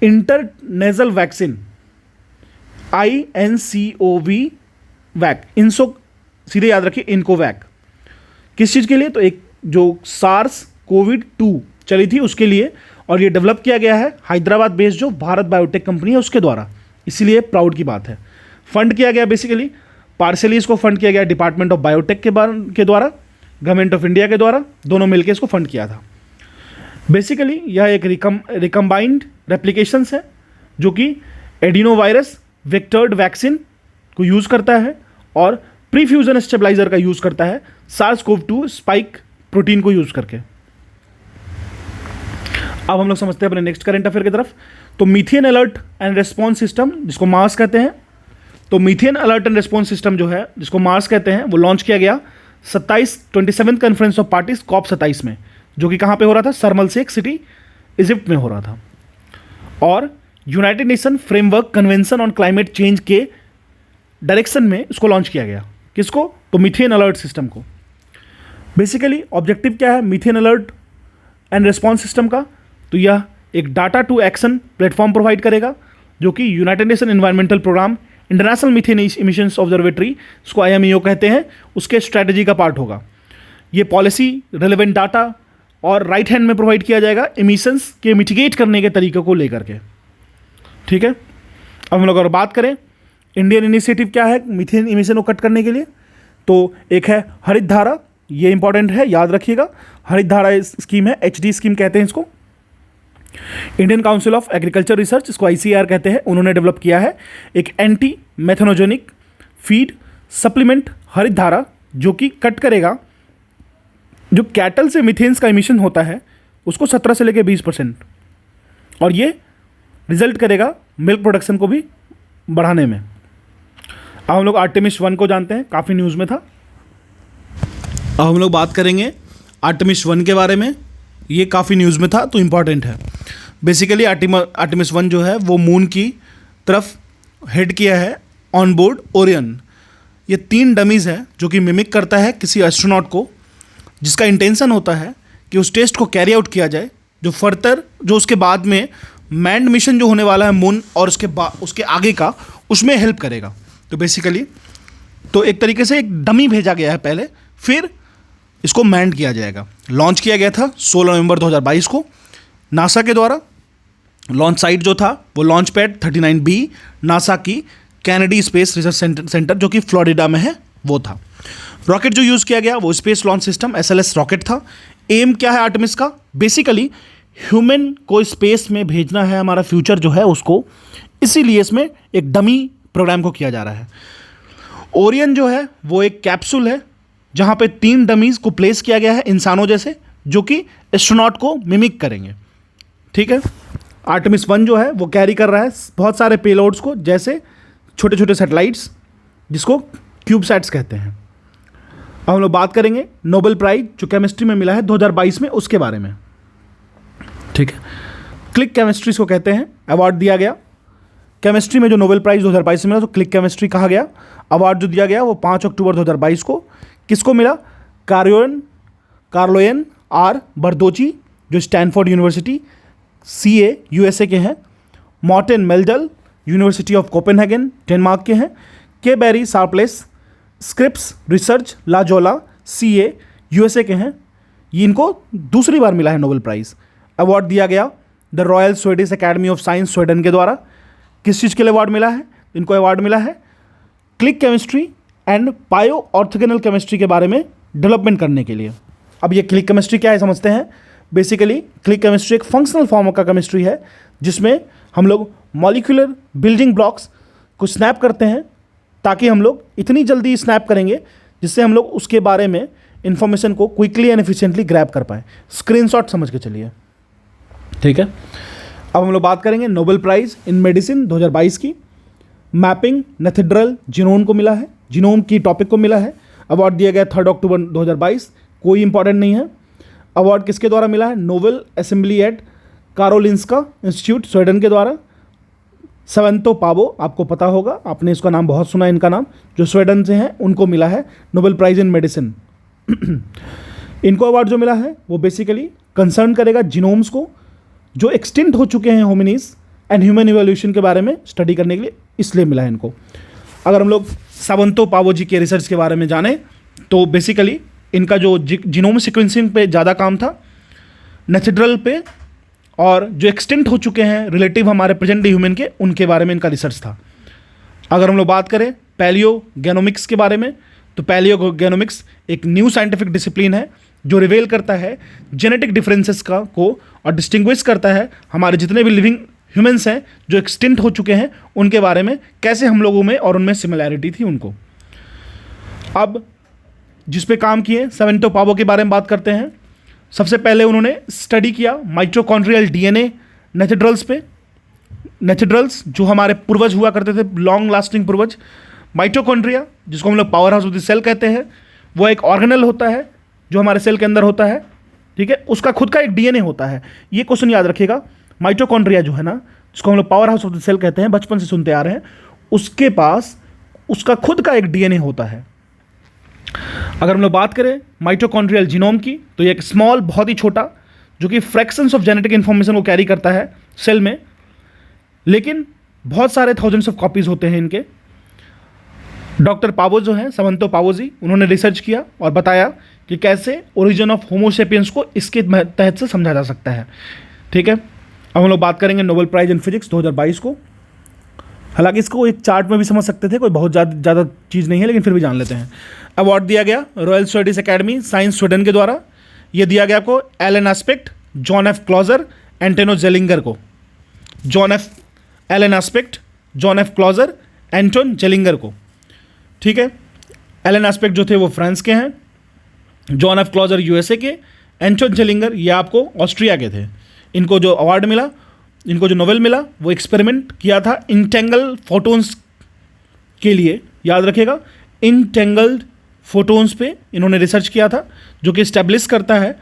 इंटरनेजल वैक्सीन INCOV वैक, इनसो सीधे याद रखिए, इनकोवैक। किस चीज़ के लिए, तो एक जो SARS-CoV-2 चली थी उसके लिए, और ये डेवलप किया गया है हैदराबाद बेस्ड जो भारत बायोटेक कंपनी है उसके द्वारा, इसीलिए प्राउड की बात है। फंड किया गया बेसिकली, पार्शली इसको फंड किया गया डिपार्टमेंट ऑफ बायोटेक के द्वारा, गवर्नमेंट ऑफ इंडिया के द्वारा, दोनों मिलकर इसको फंड किया था। बेसिकली यह एक रिकम्बाइंड रेप्लिकेशंस है जो कि एडिनोवायरस वेक्टर्ड वैक्सीन को यूज़ करता है और प्रीफ्यूजन स्टेबलाइजर का यूज़ करता है SARS-CoV-2 स्पाइक प्रोटीन को यूज़ करके। अब हम लोग समझते हैं अपने नेक्स्ट करंट अफेयर की तरफ। तो methane alert and response system जिसको मार्स कहते हैं, तो methane alert and response system जो है जिसको मार्स कहते हैं वो लॉन्च किया गया 27th conference of parties COP27 में, जो कि कहाँ पे हो रहा था, शर्म शेख सिटी इजिप्ट में हो रहा था। और United Nation framework convention on climate change के डायरेक्शन में इसको लॉन्च किया गया। किसको, तो मीथेन अलर्ट सिस्टम को। बेसिकली ऑब्जेक्टिव क्या है methane alert and response system का, तो यह एक data to action platform provide करेगा जो कि United Nation environmental programme international methane emissions observatory, इसको IMEO कहते हैं, उसके स्ट्रैटेजी का पार्ट होगा। ये पॉलिसी रेलेवेंट डाटा और राइट हैंड में प्रोवाइड किया जाएगा इमिशंस के मिटिगेट करने के तरीके को लेकर के, ठीक है। अब हम लोग अगर बात करें इंडियन इनिशिएटिव क्या है मीथेन इमिशन को कट करने के लिए, तो एक है हरित धारा, ये इंपॉर्टेंट है, याद रखिएगा। हरित धारा स्कीम है, HD स्कीम कहते हैं इसको। Indian council of agriculture research, इसको ICAR कहते हैं, उन्होंने डेवलप किया है एक एंटी मेथनोजेनिक फीड सप्लीमेंट हरित धारा, जो कि कट करेगा जो कैटल से मीथेन्स का इमिशन होता है उसको 17 से लेकर 20%, और ये रिजल्ट करेगा मिल्क प्रोडक्शन को भी बढ़ाने में। अब हम लोग आर्टेमिस 1 को जानते हैं, काफ़ी न्यूज़ में था। अब हम लोग बात करेंगे आर्टेमिस 1 के बारे में, ये काफ़ी न्यूज़ में था तो इम्पॉर्टेंट है। बेसिकली आर्टेमिस 1 जो है वो मून की तरफ हेड किया है ऑन बोर्ड ओरियन। ये 3 डमीज़ है जो कि मिमिक करता है किसी एस्ट्रोनॉट को, जिसका इंटेंशन होता है कि उस टेस्ट को कैरी आउट किया जाए जो फर्दर जो उसके बाद में मैंड मिशन जो होने वाला है मून और उसके आगे का, उसमें हेल्प करेगा। तो बेसिकली तो एक तरीके से एक डमी भेजा गया है पहले, फिर इसको मैंड किया जाएगा। लॉन्च किया गया था 16 नवंबर 2022 को नासा के द्वारा। लॉन्च साइट जो था वो लॉन्च पैड 39B नासा की कैनेडी स्पेस रिसर्च सेंटर जो कि फ्लोरिडा में है वो था। रॉकेट जो यूज़ किया गया वो space launch system SLS rocket था। एम क्या है आर्टेमिस का? बेसिकली ह्यूमन को स्पेस में भेजना है, हमारा फ्यूचर जो है उसको, इसीलिए इसमें एक डमी प्रोग्राम को किया जा रहा है। ओरियन जो है वो एक कैप्सूल है जहाँ पे 3 डमीज़ को प्लेस किया गया है इंसानों जैसे, जो कि एस्ट्रोनॉट को मिमिक करेंगे। ठीक है। आर्टेमिस 1 जो है वो कैरी कर रहा है बहुत सारे पेलोड्स को, जैसे छोटे छोटे सैटेलाइट्स जिसको क्यूबसैट्स कहते हैं। अब हम लोग बात करेंगे नोबेल प्राइज जो केमिस्ट्री में मिला है 2022 में, उसके बारे में। ठीक है। क्लिक केमिस्ट्री को कहते हैं, अवार्ड दिया गया केमिस्ट्री में जो नोबेल प्राइज 2022 में मिला तो क्लिक केमिस्ट्री कहा गया। अवार्ड जो दिया गया वो 5 अक्टूबर 2022 को किसको मिला? कार्लोयन आर बर्दोची जो स्टैनफोर्ड यूनिवर्सिटी CA USA के हैं, Mortein Meldal university of Copenhagen Denmark के हैं, के बैरी सार्प्लेस स्क्रिप्स रिसर्च लाजोला CA USA के हैं। ये इनको दूसरी बार मिला है नोबेल प्राइज़। अवार्ड दिया गया the royal Swedish academy of science Sweden के द्वारा। किस चीज़ के लिए अवार्ड मिला है? इनको अवार्ड मिला है click chemistry and bio orthogonal chemistry के बारे में डेवलपमेंट करने के लिए। अब ये क्लिक केमिस्ट्री क्या है समझते हैं। बेसिकली क्लिक केमिस्ट्री एक फंक्शनल फॉर्म का केमिस्ट्री है जिसमें हम लोग मॉलिक्यूलर बिल्डिंग ब्लॉक्स को स्नैप करते हैं, ताकि हम लोग इतनी जल्दी स्नैप करेंगे जिससे हम लोग उसके बारे में इंफॉर्मेशन को क्विकली एंड एफिशिएंटली ग्रैब कर पाएँ। स्क्रीनशॉट समझ के चलिए। ठीक है। अब हम लोग बात करेंगे नोबेल प्राइज़ इन मेडिसिन 2022 की। मैपिंग नेथेड्रल जीनोम को मिला है, जीनोम की टॉपिक को मिला है। अवार्ड दिया गया 3 अक्टूबर 2022, कोई इंपॉर्टेंट नहीं है। अवार्ड किसके द्वारा मिला है? Nobel assembly at Karolinska Institute Sweden के द्वारा। सवंतो पावो, आपको पता होगा, आपने इसका नाम बहुत सुना है, इनका नाम, जो स्वीडन से हैं, उनको मिला है नोबेल प्राइज़ इन मेडिसिन। इनको अवार्ड जो मिला है वो बेसिकली कंसर्न करेगा जीनोम्स को जो एक्सटिंक्ट हो चुके हैं होमिनीज एंड ह्यूमन इवोल्यूशन के बारे में स्टडी करने के लिए, इसलिए मिला है इनको। अगर हम लोग सावंतो पावो जी के रिसर्च के बारे में जाने तो बेसिकली इनका जो जीनोम सीक्वेंसिंग पे ज़्यादा काम था, नेथेड्रल पे, और जो एक्सटिंक्ट हो चुके हैं रिलेटिव हमारे प्रेजेंट डे ह्यूमन के, उनके बारे में इनका रिसर्च था। अगर हम लोग बात करें पैलियोगेनोमिक्स के बारे में, तो पैलियोगेनोमिक्स एक न्यू साइंटिफिक डिसिप्लिन है जो रिवेल करता है जेनेटिक डिफरेंसेस को और डिस्टिंग्विश करता है हमारे जितने भी लिविंग ह्यूमंस हैं जो एक्सटिंक्ट हो चुके हैं उनके बारे में, कैसे हम लोगों में और उनमें सिमिलैरिटी थी उनको। अब जिस पे काम किए सवेंतो पावो के बारे में बात करते हैं। सबसे पहले उन्होंने स्टडी किया माइटोकॉन्ड्रियल DNA नेथेड्रल्स पे। नेथेड्रल्स जो हमारे पूर्वज हुआ करते थे, लॉन्ग लास्टिंग पूर्वज। माइटोकॉन्ड्रिया जिसको हम लोग powerhouse of the cell कहते हैं, वो एक ऑर्गेनल होता है जो हमारे सेल के अंदर होता है। ठीक है। उसका खुद का एक DNA होता है। ये क्वेश्चन याद रखिएगा, माइटोकॉन्ड्रिया जो है ना, जिसको हम लोग powerhouse of the cell कहते हैं, बचपन से सुनते आ रहे हैं, उसके पास उसका खुद का एक DNA होता है। अगर हम लोग बात करें माइटोकॉन्ड्रियल जीनोम की, तो ये एक स्मॉल, बहुत ही छोटा, जो कि फ्रैक्शंस ऑफ जेनेटिक इन्फॉर्मेशन को कैरी करता है सेल में, लेकिन बहुत सारे थाउजेंड्स ऑफ कॉपीज होते हैं इनके। डॉक्टर पावो जो हैं, समंतो पावो जी, उन्होंने रिसर्च किया और बताया कि कैसे ओरिजिन ऑफ होमोसेपियंस को इसके तहत से समझा जा सकता है। ठीक है। अब हम लोग बात करेंगे नोबेल प्राइज़ इन फिजिक्स 2022 को। हालांकि इसको एक चार्ट में भी समझ सकते थे, कोई बहुत ज़्यादा चीज़ नहीं है, लेकिन फिर भी जान लेते हैं। अवार्ड दिया गया Royal Swedish Academy science Sweden के द्वारा। ये दिया गया आपको Alain Aspect, John F Clauser Anton Zeilinger को, John F Alain Aspect, John F Clauser, Anton Zeilinger को। ठीक है, एलन एस्पेक्ट जो थे वो फ्रांस के हैं, जॉन एफ क्लॉजर यूएसए के, एंटोन जेलिंगर ये आपको ऑस्ट्रिया के थे। इनको जो अवार्ड मिला, इनको जो नोबेल मिला, वो एक्सपेरिमेंट किया था इंटेंगल फोटोन्स के लिए, याद रखिएगा, इंटेंगल्ड फोटोन्स पे इन्होंने रिसर्च किया था, जो कि इस्टेब्लिश करता है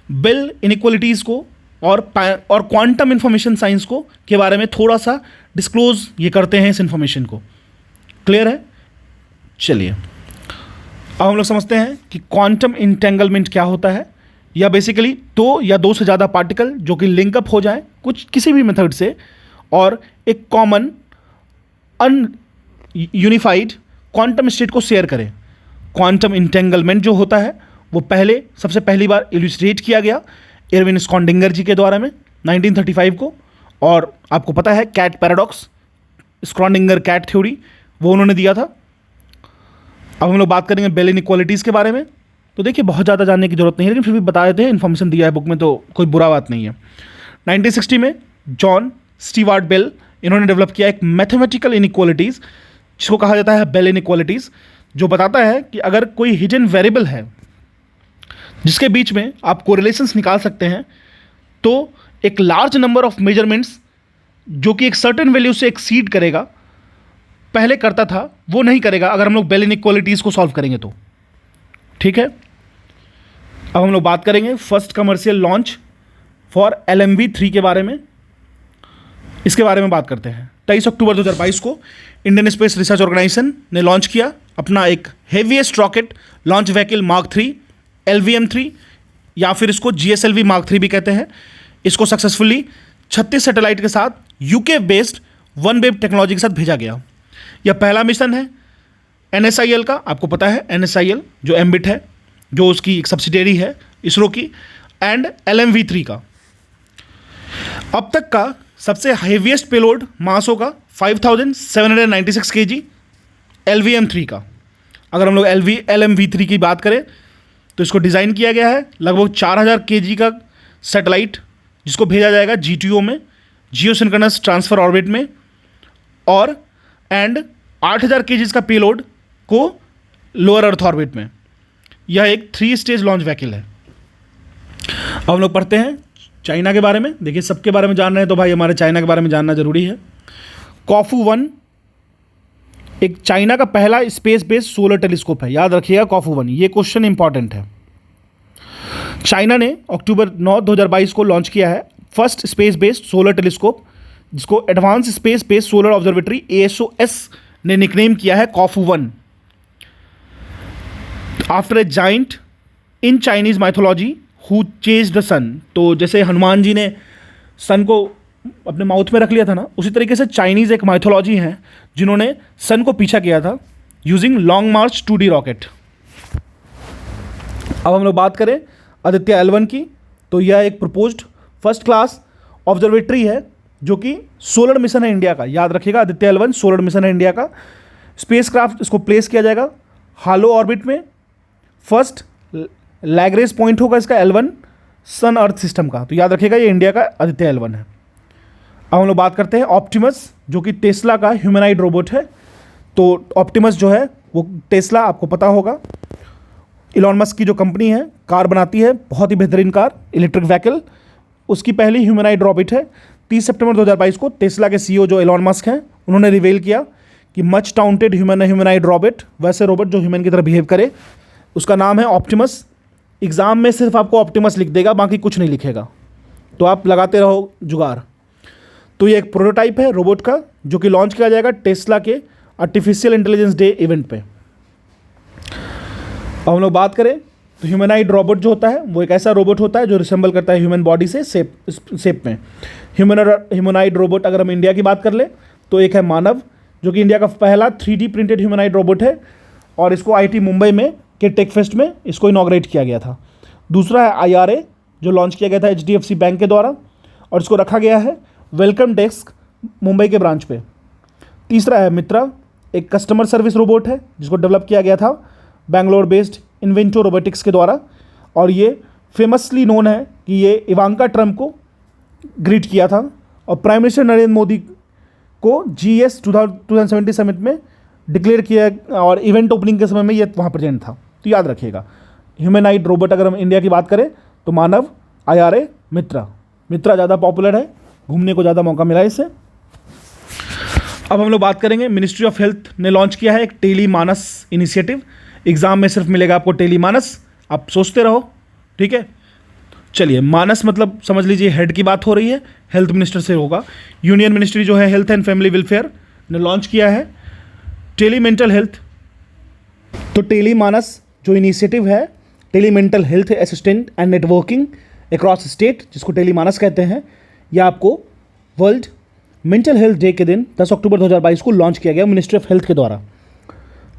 बेल इनइक्वालिटीज़ को और क्वांटम इंफॉर्मेशन साइंस को के बारे में थोड़ा सा डिस्क्लोज ये करते हैं इस इंफॉर्मेशन को। क्लियर है? चलिए अब हम लोग समझते हैं कि क्वांटम इंटेंगलमेंट क्या होता है, या बेसिकली दो या दो से ज़्यादा पार्टिकल जो कि लिंकअप हो जाए कुछ किसी भी मेथड से और एक कॉमन यूनिफाइड क्वांटम स्टेट को शेयर करें। क्वांटम इंटेंगलमेंट जो होता है वो सबसे पहली बार इल्यूस्ट्रेट किया गया एरविन स्क्रॉडिंगर जी के द्वारा में 1935 को, और आपको पता है कैट पैराडॉक्स, स्क्रॉडिंगर कैट थ्योरी, वो उन्होंने दिया था। अब हम लोग बात करेंगे बेल इनइक्वालिटीज़ के बारे में। तो देखिए बहुत ज़्यादा जानने की जरूरत नहीं है, लेकिन फिर भी बता देते हैं, इन्फॉर्मेशन दिया है बुक में तो कोई बुरा बात नहीं है। 1960 में जॉन स्टीवार्ट बेल इन्होंने डेवलप किया एक मैथमेटिकल इनइक्वालिटीज़ जिसको कहा जाता है बेल इनइक्वालिटीज़, जो बताता है कि अगर कोई हिडन वेरिएबल है जिसके बीच में आप कोरिलेशंस निकाल सकते हैं, तो एक लार्ज नंबर ऑफ मेजरमेंट्स जो कि एक सर्टेन वैल्यू से एक्सीड करेगा, पहले करता था वो नहीं करेगा अगर हम लोग बेल इनइक्वालिटीज़ को सॉल्व करेंगे तो। ठीक है, अब हम लोग बात करेंगे first commercial launch for LMV-3 के बारे में। इसके बारे में बात करते हैं। 23 अक्टूबर 2022 को इंडियन स्पेस रिसर्च ऑर्गेनाइजेशन ने लॉन्च किया अपना एक heaviest rocket launch vehicle mark 3 LVM-3, या फिर इसको GSLV मार्क 3 भी कहते हैं। इसको सक्सेसफुली 36 सैटेलाइट के साथ UK based one web technology के साथ भेजा गया। यह पहला मिशन है NSIL का, आपको पता है NSIL जो एम्बिट है, जो उसकी एक सब्सिडियरी है इसरो की, एंड LMV-3 का। अब तक का सबसे हेवीएस्ट पेलोड मास होगा 5796 kg LVM-3 का। अगर हम लोग LMV-3 की बात करें तो इसको डिज़ाइन किया गया है लगभग 4000 kg का सैटेलाइट, जिसको भेजा जाएगा GTO में, जियो सिंक्रोनस ट्रांसफर ऑर्बिट में, और एंड 8000 kg का पेलोड को लोअर अर्थ ऑर्बिट में। यह एक 3 स्टेज लॉन्च व्हीकल है। अब हम लोग पढ़ते हैं चाइना के बारे में। देखिए सबके बारे में जान रहे हैं तो भाई हमारे चाइना के बारे में जानना जरूरी है। कॉफू-1 एक चाइना का पहला स्पेस बेस्ड सोलर टेलीस्कोप है, याद रखिएगा कॉफू-1, ये क्वेश्चन इंपॉर्टेंट है। चाइना ने अक्टूबर 9, 2022 को लॉन्च किया है first space based solar telescope, जिसको advanced space based solar observatory ASOS ने निकनेम किया है Kuafu one after a giant in Chinese mythology who chase the sun. तो जैसे हनुमान जी ने सन को अपने माउथ में रख लिया था ना, उसी तरीके से चाइनीज़ एक माइथोलॉजी है जिन्होंने सन को पीछा किया था यूजिंग लॉन्ग मार्च 2D रॉकेट। अब हम लोग बात करें आदित्य L1 की, तो यह एक प्रपोज्ड फर्स्ट क्लास ऑब्जर्वेटरी है जो कि सोलर मिशन है इंडिया का। याद रखिएगा आदित्य L1 सोलर मिशन है इंडिया का। स्पेसक्राफ्ट इसको प्लेस किया जाएगा हालो ऑर्बिट में। फर्स्ट लैग्रेंज पॉइंट होगा इसका L1 सन अर्थ सिस्टम का, तो याद रखिएगा ये इंडिया का आदित्य L1 है। अब हम लोग बात करते हैं ऑप्टिमस, जो कि टेस्ला का ह्यूमनॉइड रोबोट है। तो ऑप्टिमस जो है वो टेस्ला आपको पता होगा, इलॉन मस्क की जो कंपनी है, कार बनाती है, बहुत ही बेहतरीन कार, इलेक्ट्रिक व्हीकल, उसकी पहली ह्यूमनॉइड रोबोट है। 30 सितंबर 2022 को टेस्ला के CEO जो इलॉन मस्क हैं, उन्होंने रिवील किया कि मच टाउंटेड ह्यूमनॉइड रोबोट, वैसे रोबोट जो ह्यूमन की तरह बिहेव करे, उसका नाम है ऑप्टिमस। एग्ज़ाम में सिर्फ आपको ऑप्टिमस लिख देगा, बाकी कुछ नहीं लिखेगा, तो आप लगाते रहो जुगाड़। तो ये एक प्रोटोटाइप है रोबोट का जो कि लॉन्च किया जाएगा टेस्ला के आर्टिफिशियल इंटेलिजेंस डे इवेंट पे। अब हम लोग बात करें तो ह्यूमनॉइड रोबोट जो होता है वो एक ऐसा रोबोट होता है जो रिसेंबल करता है ह्यूमन बॉडी से शेप में। ह्यूमनॉइड रोबोट अगर हम इंडिया की बात कर ले तो एक है मानव, जो कि इंडिया का पहला 3D प्रिंटेड ह्यूमनॉइड रोबोट है, और इसको IIT मुंबई में के टेक फेस्ट में इसको इनॉग्रेट किया गया था। दूसरा है IRA जो लॉन्च किया गया था HDFC बैंक के द्वारा, और इसको रखा गया है वेलकम डेस्क मुंबई के ब्रांच पे। तीसरा है मित्रा, एक कस्टमर सर्विस रोबोट है जिसको डेवलप किया गया था बैंगलोर बेस्ड इन्वेंटो रोबोटिक्स के द्वारा, और ये फेमसली नोन है कि ये इवांका ट्रम्प को ग्रीट किया था और प्राइम मिनिस्टर नरेंद्र मोदी को GS 2070 समिट में डिक्लेयर किया और इवेंट ओपनिंग के समय में ये वहाँ प्रेजेंट था। तो याद रखिएगा, ह्यूमैनॉइड रोबोट अगर हम इंडिया की बात करें तो मानव, IRA, मित्रा ज़्यादा पॉपुलर है, घूमने को ज़्यादा मौका मिला इससे। अब हम लोग बात करेंगे, मिनिस्ट्री ऑफ हेल्थ ने लॉन्च किया है एक टेली मानस इनिशिएटिव। एग्जाम में सिर्फ मिलेगा आपको टेली मानस, आप सोचते रहो, ठीक है। चलिए, मानस मतलब समझ लीजिए हेड की बात हो रही है, हेल्थ मिनिस्टर से होगा। यूनियन मिनिस्ट्री जो है हेल्थ एंड फैमिली वेलफेयर ने लॉन्च किया है टेली मेंटल हेल्थ। तो टेली मानस जो इनिशिएटिव है, tele mental health assistant and networking across state, जिसको टेली मानस कहते हैं, यह आपको वर्ल्ड मेंटल हेल्थ डे के दिन 10 अक्टूबर 2022 को लॉन्च किया गया मिनिस्ट्री ऑफ हेल्थ के द्वारा।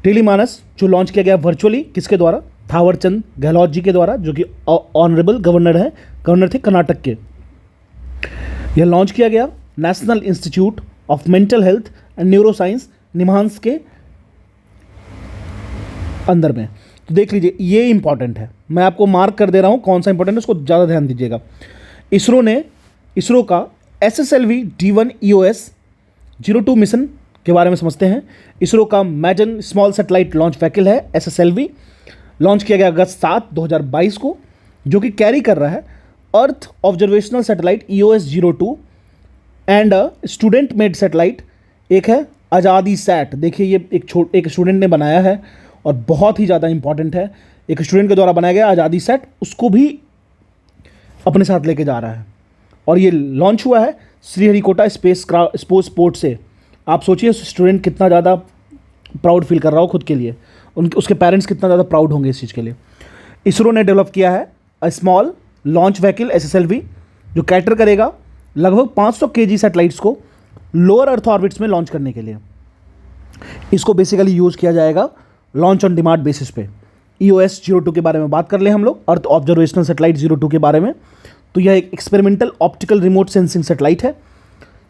टेली मानस जो लॉन्च किया गया वर्चुअली, किसके द्वारा? थावरचंद गहलोत जी के द्वारा, जो कि ऑनरेबल गवर्नर थे कर्नाटक के। यह लॉन्च किया गया national institute of mental health and neuro science निम्हांस के अंदर में। तो देख लीजिए, ये इंपॉर्टेंट है, मैं आपको मार्क कर दे रहा हूँ कौन सा इंपॉर्टेंट है, उसको ज़्यादा ध्यान दीजिएगा। इसरो का SSLV D1 EOS 02 मिशन के बारे में समझते हैं। इसरो का मैजन स्मॉल सैटेलाइट लॉन्च व्हीकल है SSLV, लॉन्च किया गया अगस्त 7, 2022 को, जो कि कैरी कर रहा है earth observational satellite EOS 02 and student made satellite, एक है आज़ादी सैट। देखिए, ये एक स्टूडेंट ने बनाया है और बहुत ही ज़्यादा इंपॉर्टेंट है, एक स्टूडेंट के द्वारा बनाया गया आज़ादी सैट, उसको भी अपने साथ लेके जा रहा है। और ये लॉन्च हुआ है श्रीहरिकोटा स्पोर्ट्स पोर्ट से। आप सोचिए स्टूडेंट कितना ज़्यादा प्राउड फील कर रहा हो खुद के लिए, उसके पेरेंट्स कितना ज़्यादा प्राउड होंगे इस चीज़ के लिए। इसरो ने डेवलप किया है a small launch vehicle SSLV, जो कैटर करेगा लगभग 500 kg सैटेलाइट्स को लोअर अर्थ ऑर्बिट्स में लॉन्च करने के लिए। इसको बेसिकली यूज़ किया जाएगा लॉन्च ऑन डिमांड बेसिस पे। EOS 02 के बारे में बात कर ले हम लोग, अर्थ ऑब्जर्वेशनल सैटेलाइट 02 के बारे में। तो यह एक experimental optical remote sensing satellite है,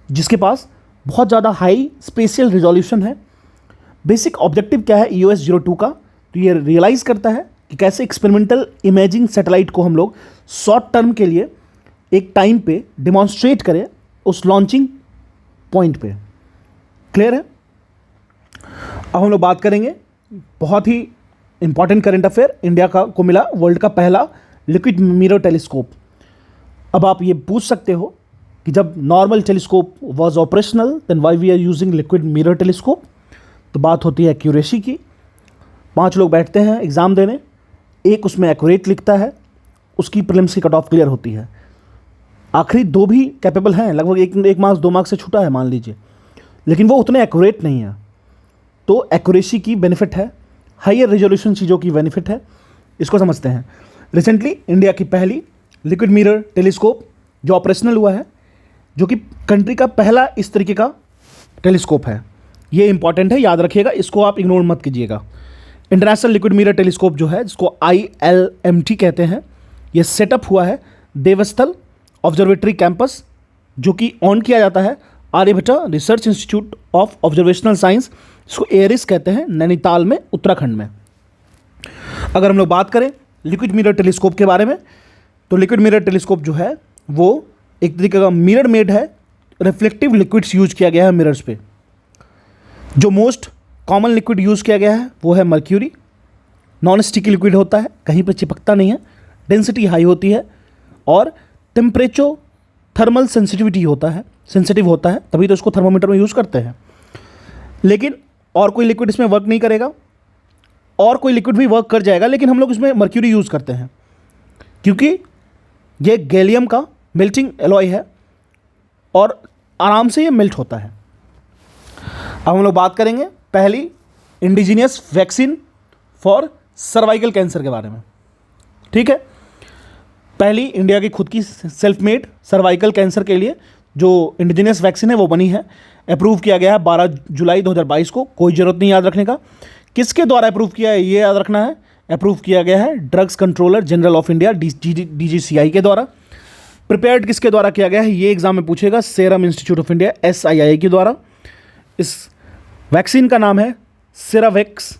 जिसके पास बहुत ज़्यादा हाई स्पेशियल रिजोल्यूशन है। बेसिक ऑब्जेक्टिव क्या है EOS 02 का? तो ये रियलाइज़ करता है कि कैसे एक्सपेरिमेंटल इमेजिंग सैटेलाइट को हम लोग शॉर्ट टर्म के लिए एक टाइम पे डिमॉन्स्ट्रेट करें उस लॉन्चिंग पॉइंट पे। क्लियर है? अब हम लोग बात करेंगे बहुत ही इंपॉर्टेंट करंट अफेयर, इंडिया को मिला वर्ल्ड का पहला लिक्विड मिरर टेलीस्कोप। अब आप ये पूछ सकते हो कि जब normal telescope was operational then why we are using liquid mirror telescope. तो बात होती है एक्यूरेसी की। 5 लोग बैठते हैं एग्ज़ाम देने, एक उसमें एक्यूरेट लिखता है, उसकी प्रीलिम्स की कट ऑफ क्लियर होती है। आखिरी 2 भी कैपेबल हैं, लगभग एक मार्क्स 2 मार्क्स से छूटा है मान लीजिए, लेकिन वो उतने एक्यूरेट नहीं है। तो एक्यूरेसी की बेनिफिट है, हाइयर रेजोल्यूशन चीज़ों की बेनिफिट है, इसको समझते हैं। रिसेंटली इंडिया की पहली लिक्विड मिरर टेलीस्कोप जो ऑपरेशनल हुआ है, जो कि कंट्री का पहला इस तरीके का टेलीस्कोप है। ये इंपॉर्टेंट है, याद रखिएगा, इसको आप इग्नोर मत कीजिएगा। इंटरनेशनल लिक्विड मिरर टेलीस्कोप जो है, जिसको ILMT कहते हैं, ये सेटअप हुआ है देवस्थल ऑब्जर्वेटरी कैंपस, जो कि ऑन किया जाता है Aryabhatta research institute of observational science, इसको एरिस कहते हैं, नैनीताल में, उत्तराखंड में। अगर हम लोग बात करें लिक्विड मिरर टेलीस्कोप के बारे में, तो लिक्विड मिरर टेलीस्कोप जो है वो एक तरीके का मिरर मेड है, रिफ्लेक्टिव लिक्विड्स यूज किया गया है मिरर्स पे। जो मोस्ट कॉमन लिक्विड यूज़ किया गया है वो है मर्क्यूरी। नॉन स्टिकी लिक्विड होता है, कहीं पर चिपकता नहीं है, डेंसिटी हाई होती है और टेम्परेचर थर्मल सेंसिटिव होता है, तभी तो इसको थर्मोमीटर में यूज़ करते हैं। लेकिन और कोई लिक्विड इसमें वर्क नहीं करेगा, और कोई लिक्विड भी वर्क कर जाएगा, लेकिन हम लोग इसमें मर्क्यूरी यूज़ करते हैं क्योंकि ये गैलियम का मेल्टिंग एलॉय है और आराम से ये मेल्ट होता है। अब हम लोग बात करेंगे पहली indigenous vaccine for cervical cancer के बारे में। ठीक है, पहली इंडिया की खुद की सेल्फ मेड सर्वाइकल कैंसर के लिए जो इंडिजीनियस वैक्सीन है वो बनी है, अप्रूव किया गया है 12 जुलाई 2022 को। कोई ज़रूरत नहीं याद रखने का, किसके द्वारा अप्रूव किया है ये याद रखना है। अप्रूव किया गया है drugs controller general of India DGCI के द्वारा। प्रिपेयर्ड किसके द्वारा किया गया है ये एग्जाम में पूछेगा, serum institute of India SII के द्वारा। इस वैक्सीन का नाम है सेरावेक्स।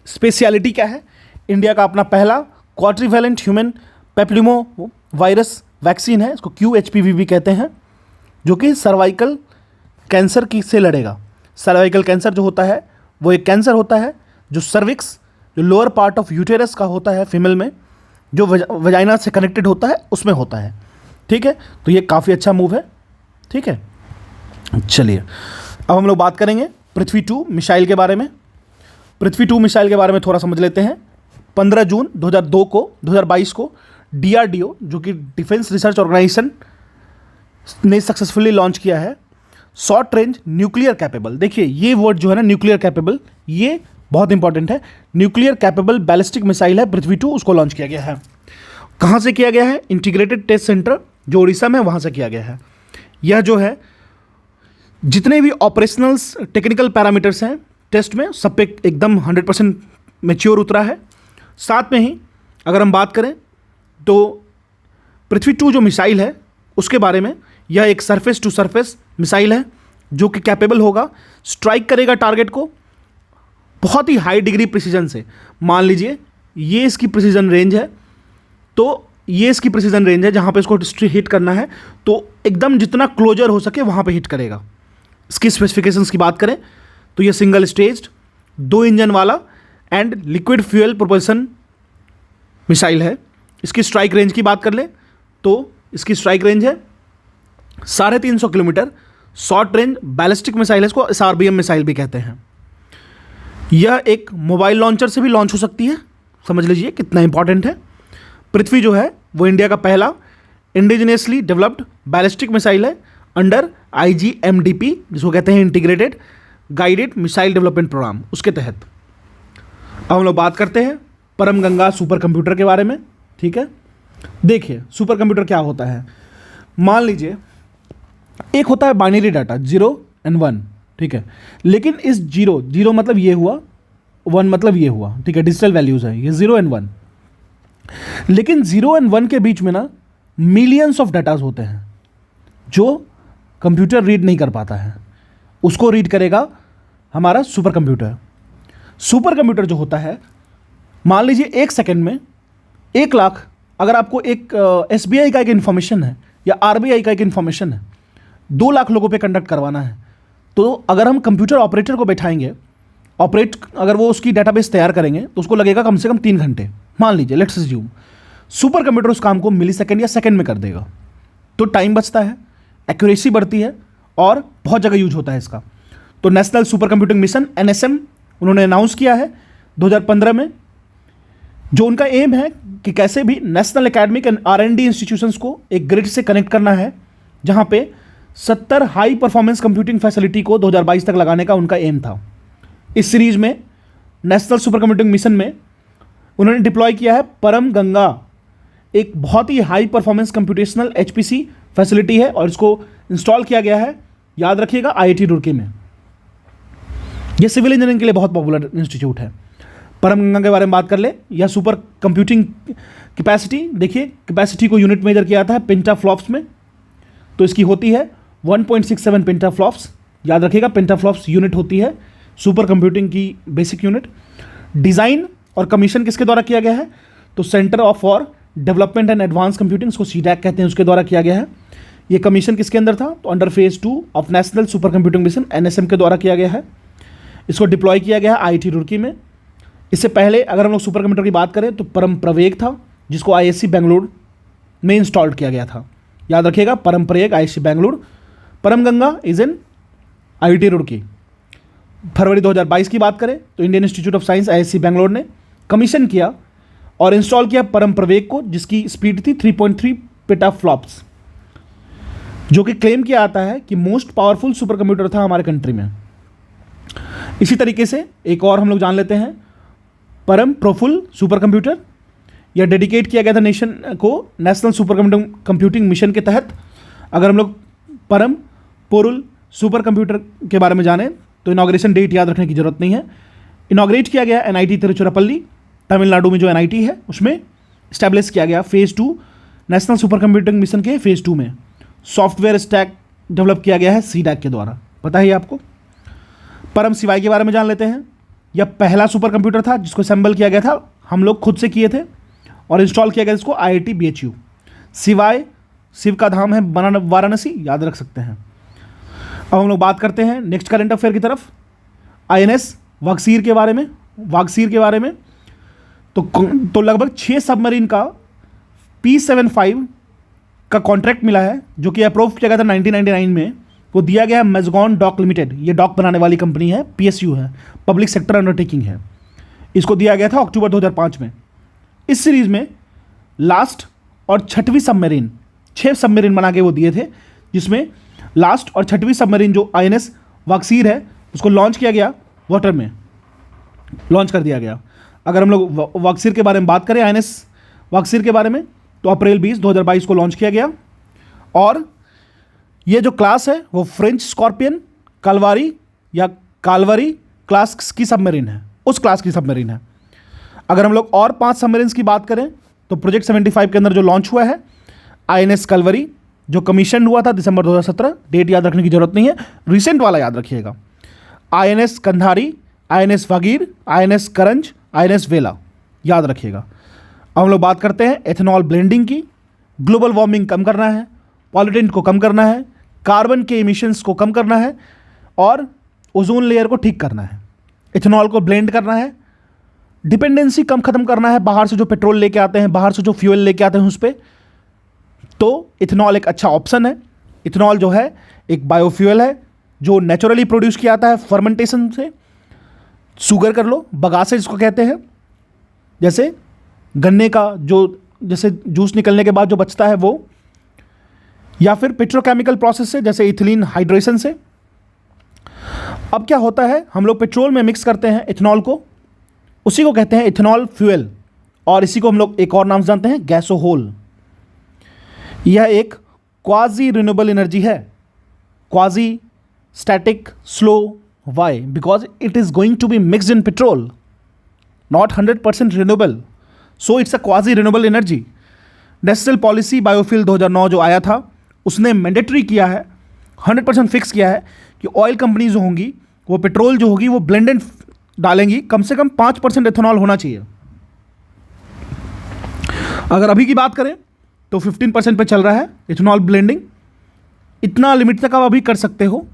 स्पेशलिटी क्या है, इंडिया का अपना पहला क्वाड्रिवेलेंट ह्यूमन पेप्लिमो वायरस वैक्सीन है, इसको QHPV भी कहते हैं, जो कि सर्वाइकल कैंसर की से लड़ेगा। सर्वाइकल कैंसर जो होता है वो एक कैंसर होता है जो सर्विक्स, जो लोअर पार्ट ऑफ यूटेरस का होता है फीमेल में, जो वजाइना से कनेक्टेड होता है, उसमें होता है। ठीक है, तो ये काफ़ी अच्छा मूव है। ठीक है, चलिए अब हम लोग बात करेंगे पृथ्वी 2 मिसाइल के बारे में। पृथ्वी 2 मिसाइल के बारे में थोड़ा समझ लेते हैं। 15 जून 2022 को DRDO, जो कि डिफेंस रिसर्च ऑर्गेनाइजेशन, ने सक्सेसफुली लॉन्च किया है शॉर्ट रेंज न्यूक्लियर कैपेबल। देखिए ये वर्ड जो है ना, न्यूक्लियर कैपेबल, ये बहुत इंपॉर्टेंट है। न्यूक्लियर कैपेबल बैलिस्टिक मिसाइल है पृथ्वी 2, उसको लॉन्च किया गया है। कहाँ से किया गया है? इंटीग्रेटेड टेस्ट सेंटर जो उड़ीसा में, वहाँ से किया गया है। यह जो है जितने भी ऑपरेशनल्स टेक्निकल पैरामीटर्स हैं टेस्ट में, सब पे एकदम 100% मैच्योर उतरा है। साथ में ही अगर हम बात करें तो पृथ्वी 2 जो मिसाइल है उसके बारे में, यह एक सरफेस टू सरफेस मिसाइल है जो कि कैपेबल होगा, स्ट्राइक करेगा टारगेट को बहुत ही हाई डिग्री प्रिसीजन से। मान लीजिए ये इसकी प्रिसीजन रेंज है, तो ये इसकी प्रिसीजन रेंज है जहाँ पे इसको हिट करना है, तो एकदम जितना क्लोजर हो सके वहाँ पे हिट करेगा। इसकी स्पेसिफिकेशंस की बात करें तो ये सिंगल स्टेज्ड 2 इंजन वाला and liquid fuel propulsion missile है। इसकी स्ट्राइक रेंज की बात कर ले तो इसकी स्ट्राइक रेंज है 350 kilometre. Short range ballistic missile है, इसको SRBM मिसाइल भी कहते हैं। यह एक मोबाइल लॉन्चर से भी लॉन्च हो सकती है, समझ लीजिए कितना इंपॉर्टेंट है। पृथ्वी जो है वो इंडिया का पहला इंडिजिनियसली डेवलप्ड बैलिस्टिक मिसाइल है अंडर IGMDP, जिसको कहते हैं integrated guided missile development programme, उसके तहत। अब हम लोग बात करते हैं परम गंगा सुपर कंप्यूटर के बारे में। ठीक है, देखिए सुपर कंप्यूटर क्या होता है। मान लीजिए एक होता है बाइनरी डाटा 0 और 1, ठीक है, लेकिन इस 0 मतलब ये हुआ, 1 मतलब ये हुआ, ठीक है, डिजिटल वैल्यूज़ है ये 0 और 1। लेकिन 0 और 1 के बीच में ना मिलियंस ऑफ डाटाज होते हैं जो कंप्यूटर रीड नहीं कर पाता है, उसको रीड करेगा हमारा सुपर कंप्यूटर। सुपर कंप्यूटर जो होता है, मान लीजिए 1 सेकेंड में 1 लाख, अगर आपको एक SBI का एक इन्फॉर्मेशन है या RBI का एक इन्फॉर्मेशन है, 2 लाख लोगों पे कंडक्ट करवाना है, तो अगर हम कंप्यूटर ऑपरेटर को बैठाएंगे, अगर वो उसकी डेटाबेस तैयार करेंगे तो उसको लगेगा कम से कम 3 घंटे, मान लीजिए, लेट्स अज्यूम। सुपर कंप्यूटर उस काम को मिली सेकेंड या सेकेंड में कर देगा, तो टाइम बचता है, एक्यूरेसी बढ़ती है और बहुत जगह यूज होता है इसका। तो national super computing mission NSM उन्होंने अनाउंस किया है 2015 में, जो उनका एम है कि कैसे भी national academic and R&D institutions को एक ग्रिड से कनेक्ट करना है, जहां पे 70 हाई परफॉर्मेंस कंप्यूटिंग फैसिलिटी को 2022 तक लगाने का उनका एम था। इस सीरीज में नेशनल सुपर कंप्यूटिंग मिशन में उन्होंने डिप्लॉय किया है परम गंगा, एक बहुत ही high performance computational HPC facility है, और इसको इंस्टॉल किया गया है, याद रखिएगा, IIT रुड़की में। यह सिविल इंजीनियरिंग के लिए बहुत पॉपुलर इंस्टीट्यूट है। परम गंगा के बारे में बात कर ले, यह सुपर कंप्यूटिंग कैपेसिटी, देखिए कैपेसिटी को यूनिट मेजर किया जाता है पेंटाफ्लॉप्स में, तो इसकी होती है 1.67 पेंटाफ्लॉप्स, याद रखिएगा पेंटाफ्लॉप्स यूनिट होती है सुपर कंप्यूटिंग की बेसिक यूनिट। डिज़ाइन और कमीशन किसके द्वारा किया गया है? तो centre for development and advance computing, उसको CDAC कहते हैं, उसके द्वारा किया गया है। ये कमीशन किसके अंदर था? तो under phase 2 of national super computing mission NSM के द्वारा किया गया है। इसको डिप्लॉय किया गया है IIT रुड़की में। इससे पहले अगर हम लोग सुपर कंप्यूटर की बात करें तो परम प्रवेग था, जिसको ISC बेंगलुरु में इंस्टॉल किया गया था, याद रखिएगा परम प्रवेग ISC Bengaluru. Param Ganga is in IIT Roorkee. फरवरी 2022 की बात करें तो Indian institute of science ISC Bengaluru ने कमीशन किया और इंस्टॉल किया परम प्रवेग को, जिसकी स्पीड थी 3.3 पेटाफ्लॉप्स, जो कि क्लेम किया जाता है कि मोस्ट पावरफुल सुपर कंप्यूटर था हमारे कंट्री में। इसी तरीके से एक और हम लोग जान लेते हैं परम प्रफुल्ल सुपर कंप्यूटर। यह डेडिकेट किया गया था नेशन को नेशनल सुपर कंप्यूटिंग मिशन के तहत। अगर हम लोग परम पोरुल सुपर कंप्यूटर के बारे में जानें तो इनॉग्रेशन डेट याद रखने की जरूरत नहीं है। इनॉग्रेट किया गया NIT तिरुचिरापल्ली, तमिलनाडु में जो NIT है उसमें इस्टेब्लिश किया गया phase 2 national super computing mission के फेज़ 2 में। सॉफ्टवेयर स्टैक डेवलप किया गया है CDAC के द्वारा, पता है आपको। परम शिवाय के बारे में जान लेते हैं। यह पहला सुपर कंप्यूटर था जिसको असेंबल किया गया था, हम लोग खुद से किए थे और इंस्टॉल किया गया इसको IIT BHU। शिवाय शिव का धाम है वाराणसी, याद रख सकते हैं। अब हम लोग बात करते हैं नेक्स्ट करंट अफेयर की तरफ, आईएनएस वागसीर के बारे में। तो लगभग 6 सबमरीन का P75 का कॉन्ट्रैक्ट मिला है, जो कि अप्रूव किया गया था 1999 में। वो दिया गया है मैजगॉन डॉक लिमिटेड, ये डॉक बनाने वाली कंपनी है, PSU है, पब्लिक सेक्टर अंडरटेकिंग है। इसको दिया गया था अक्टूबर 2005 में। इस सीरीज में लास्ट और 6वीं सबमरीन, 6 सबमरीन बना के वो दिए थे, जिसमें लास्ट और 6वीं सबमरीन जो INS वागसीर है उसको लॉन्च किया गया, वाटर में लॉन्च कर दिया गया। अगर हम लोग वागसीर के बारे में बात करें, INS वागसीर के बारे में, तो अप्रैल 20, 2022 को लॉन्च किया गया। और ये जो क्लास है वो फ्रेंच स्कॉर्पियन कालवारी या कालवरी क्लास की सबमरीन है, उस क्लास की सबमरीन है। अगर हम लोग और 5 सबमरीन्स की बात करें तो प्रोजेक्ट 75 के अंदर जो लॉन्च हुआ है INS कलवरी, जो कमीशन हुआ था दिसंबर 2017, डेट याद रखने की जरूरत नहीं है, रिसेंट वाला याद रखिएगा। INS Kandhari, INS Vagir, INS करंज, INS वेला, याद रखिएगा। अब हम लोग बात करते हैं एथेनॉल ब्लेंडिंग की। ग्लोबल वार्मिंग कम करना है, पॉल्यूटेंट को कम करना है, कार्बन के इमिशंस को कम करना है और ओजोन लेयर को ठीक करना है। इथेनॉल को ब्लेंड करना है, डिपेंडेंसी कम खत्म करना है बाहर से जो पेट्रोल लेके आते हैं, बाहर से जो फ्यूल लेके आते हैं उस पर। तो इथेनॉल एक अच्छा ऑप्शन है। इथेनॉल जो है एक बायोफ्यूल है जो नेचुरली प्रोड्यूस किया जाता है फर्मेंटेशन से। शुगर कर लो, बगासे जिसको कहते हैं, जैसे गन्ने का जो जैसे जूस निकलने के बाद जो बचता है वो, या फिर पेट्रोकेमिकल प्रोसेस से जैसे इथिलीन हाइड्रेशन से। अब क्या होता है, हम लोग पेट्रोल में मिक्स करते हैं इथेनॉल को, उसी को कहते हैं इथेनॉल फ्यूल, और इसी को हम लोग एक और नाम से जानते हैं गैसोहोल। यह एक क्वाजी रिन्यूएबल एनर्जी है, quasi static slow. Why? Because it is going to be mixed in petrol, not 100% renewable, so it's a quasi renewable energy. National policy biofuel 2009 जो आया था, उसने मैंडेटरी किया है, 100% फिक्स किया है कि ऑयल कंपनी जो होंगी वो पेट्रोल जो होगी वो ब्लेंडेड डालेंगी, कम से कम 5% एथेनॉल होना चाहिए। अगर अभी की बात करें तो 15% पे चल रहा है इथेनॉल ब्लेंडिंग। इतना लिमिट तक आप अभी कर सकते हो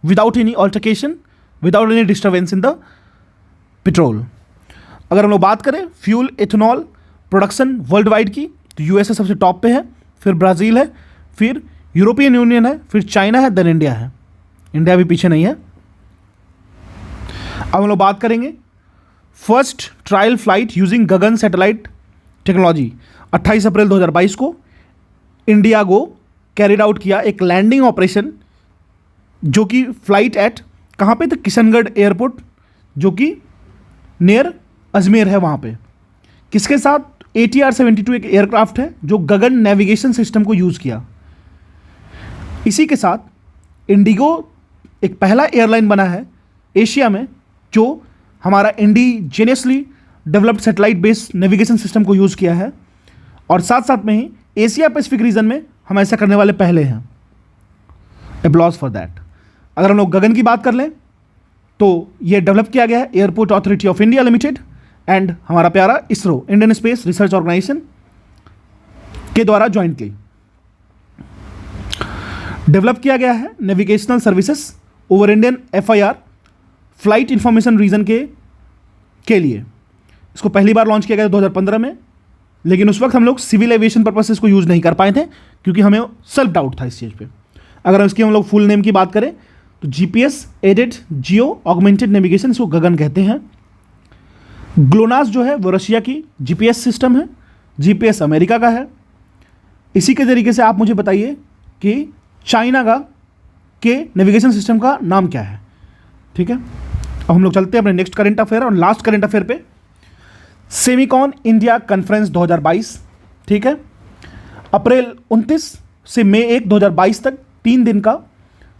without any altercation, without any disturbance in the petrol. अगर हम लोग बात करें fuel ethanol production world wide की, तो यूएसए सबसे टॉप पे है, फिर ब्राज़ील है, फिर यूरोपियन यूनियन है, फिर चाइना है, देन इंडिया है। इंडिया भी पीछे नहीं है। अब हम लोग बात करेंगे फर्स्ट ट्रायल फ्लाइट यूजिंग गगन सैटेलाइट टेक्नोलॉजी। 28 अप्रैल 2022 को इंडियागो कैरिड आउट किया एक लैंडिंग ऑपरेशन, जो कि फ्लाइट एट कहाँ पे था, किशनगढ़ एयरपोर्ट, जो कि नियर अजमेर है वहाँ पे। किसके साथ? ATR-72 एक एयरक्राफ्ट है जो गगन नेविगेशन सिस्टम को यूज़ किया। इसी के साथ इंडिगो एक पहला एयरलाइन बना है एशिया में जो हमारा indigenously developed satellite based navigation system को यूज़ किया है, और साथ साथ में ही एशिया पैसिफिक रीजन में हम ऐसा करने वाले पहले हैं। Applause for that. अगर हम लोग गगन की बात कर लें तो ये डेवलप किया गया है airport authority of India limited and हमारा प्यारा ISRO, Indian space research organisation के द्वारा ज्वाइंटली डेवलप किया गया है navigational services over Indian FIR flight information region के लिए। इसको पहली बार लॉन्च किया गया 2015 में, लेकिन उस वक्त हम लोग सिविल एविएशन पर्पज से इसको यूज़ नहीं कर पाए थे क्योंकि हमें सेल्फ डाउट था इस चीज़ पे। अगर इसकी हम लोग फुल नेम की बात करें तो GPS added geo augmented navigation, इसको गगन कहते हैं। ग्लोनास जो है वो रशिया की GPS सिस्टम है, GPS अमेरिका का है। इसी के तरीके से आप मुझे बताइए कि चाइना के नेविगेशन सिस्टम का नाम क्या है। ठीक है, अब हम लोग चलते हैं अपने नेक्स्ट करंट अफेयर और लास्ट करंट अफेयर पे। सेमिकॉन इंडिया कॉन्फ्रेंस 2022, ठीक है, अप्रैल 29 से मई 1, 2022 तक 3 दिन का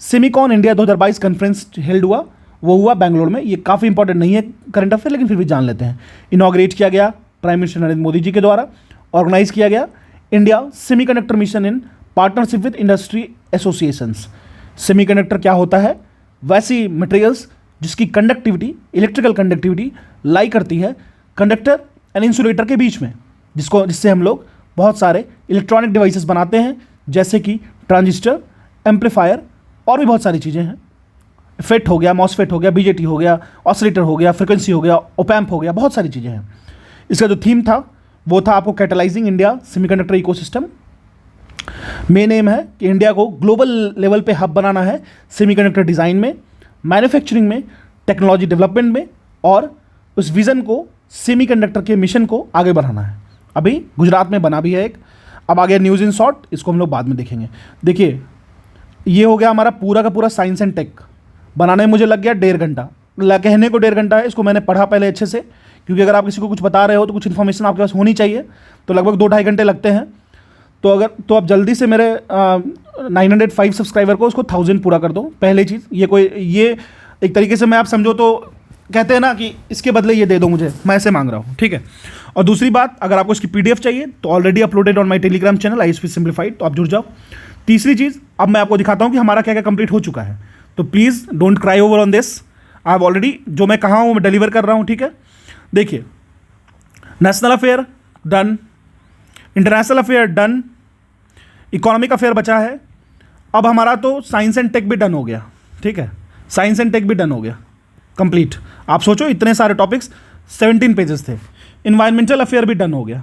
सेमिकॉन इंडिया 2022 कॉन्फ्रेंस हेल्ड हुआ। वो हुआ बेंगलोर में। ये काफ़ी इंपॉर्टेंट नहीं है करंट अफेयर, लेकिन फिर भी जान लेते हैं। इनॉग्रेट किया गया प्राइम मिनिस्टर नरेंद्र मोदी जी के द्वारा। ऑर्गेनाइज किया गया India semiconductor mission in partnership with industry associations. Semiconductor क्या होता है? वैसी मटेरियल्स जिसकी कंडक्टिविटी, इलेक्ट्रिकल कंडक्टिविटी लाई करती है कंडक्टर एंड इंसुलेटर के बीच में, जिससे हम लोग बहुत सारे इलेक्ट्रॉनिक डिवाइसेस बनाते हैं जैसे कि ट्रांजिस्टर, एम्पलीफायर और भी बहुत सारी चीज़ें हैं। फेट हो गया, मॉसफेट हो गया, बीजेटी हो गया, ऑसिलेटर हो गया, फ्रिक्वेंसी हो गया, ओपैम्प हो गया, बहुत सारी चीज़ें हैं। इसका जो थीम था वो था आपको catalysing India semiconductor ecosystem. Main M है कि इंडिया को ग्लोबल लेवल पे हब बनाना है सेमीकंडक्टर डिज़ाइन में, मैन्युफैक्चरिंग में, टेक्नोलॉजी डेवलपमेंट में, और उस विज़न को, सेमीकंडक्टर के मिशन को आगे बढ़ाना है। अभी गुजरात में बना भी है एक। अब आ गया न्यूज़ इन शॉर्ट, इसको हम लोग बाद में देखेंगे। देखिए, ये हो गया हमारा पूरा का पूरा साइंस एंड टेक। बनाने में मुझे लग गया 1.5 घंटा, कहने को 1.5 घंटा है। इसको मैंने पढ़ा पहले अच्छे से, क्योंकि अगर आप किसी को कुछ बता रहे हो तो कुछ इन्फॉर्मेशन आपके पास होनी चाहिए, तो लगभग 2-2.5 घंटे लगते हैं। तो आप जल्दी से मेरे 905 सब्सक्राइबर को उसको 1000 पूरा कर दो। पहली चीज़, ये एक तरीके से मैं आप समझो तो कहते हैं ना कि इसके बदले ये दे दो मुझे, मैं ऐसे मांग रहा हूँ, ठीक है। और दूसरी बात, अगर आपको इसकी पीडीएफ चाहिए तो already uploaded on my Telegram channel ISP simplified, तो आप जुड़ जाओ। तीसरी चीज़, अब मैं आपको दिखाता हूँ कि हमारा क्या क्या कंप्लीट हो चुका है। तो please don't cry over on this, I have already, जो मैं कहा हूँ मैं डिलीवर कर रहा हूँ, ठीक है। देखिए, national affair done, international affair done, economic affair बचा है। अब हमारा तो साइंस एंड टेक भी डन हो गया, ठीक है। साइंस एंड टेक भी डन हो गया कंप्लीट। आप सोचो, इतने सारे टॉपिक्स, 17 पेजेस थे। इन्वायरमेंटल अफेयर भी डन हो गया।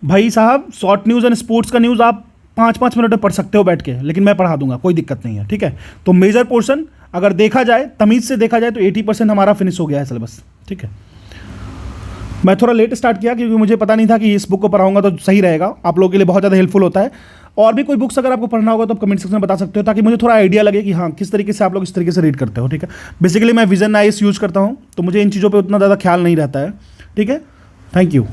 भाई साहब, शॉर्ट न्यूज़ एंड स्पोर्ट्स का न्यूज़ आप 5-5 मिनट में पढ़ सकते हो बैठ के, लेकिन मैं पढ़ा दूंगा, कोई दिक्कत नहीं है, ठीक है। तो मेजर पोर्शन अगर देखा जाए, तमीज़ से देखा जाए, तो 80% हमारा फिनिश हो गया है सिलेबस, ठीक है। मैं थोड़ा लेट स्टार्ट किया क्योंकि मुझे पता नहीं था कि इस बुक को पढ़ाऊंगा तो सही रहेगा, आप लोगों के लिए बहुत ज़्यादा हेल्पफुल होता है। और भी कोई बुक्स अगर आपको पढ़ना होगा तो आप कमेंट सेक्शन में बता सकते हो, ताकि मुझे थोड़ा आइडिया लगे कि हाँ किस तरीके से आप लोग इस तरीके से रीड करते हो, ठीक है। बेसिकली मैं विजन आइस यूज़ करता हूँ, तो मुझे इन चीज़ों पर उतना ज़्यादा ख्याल नहीं रहता है, ठीक है। Thank you.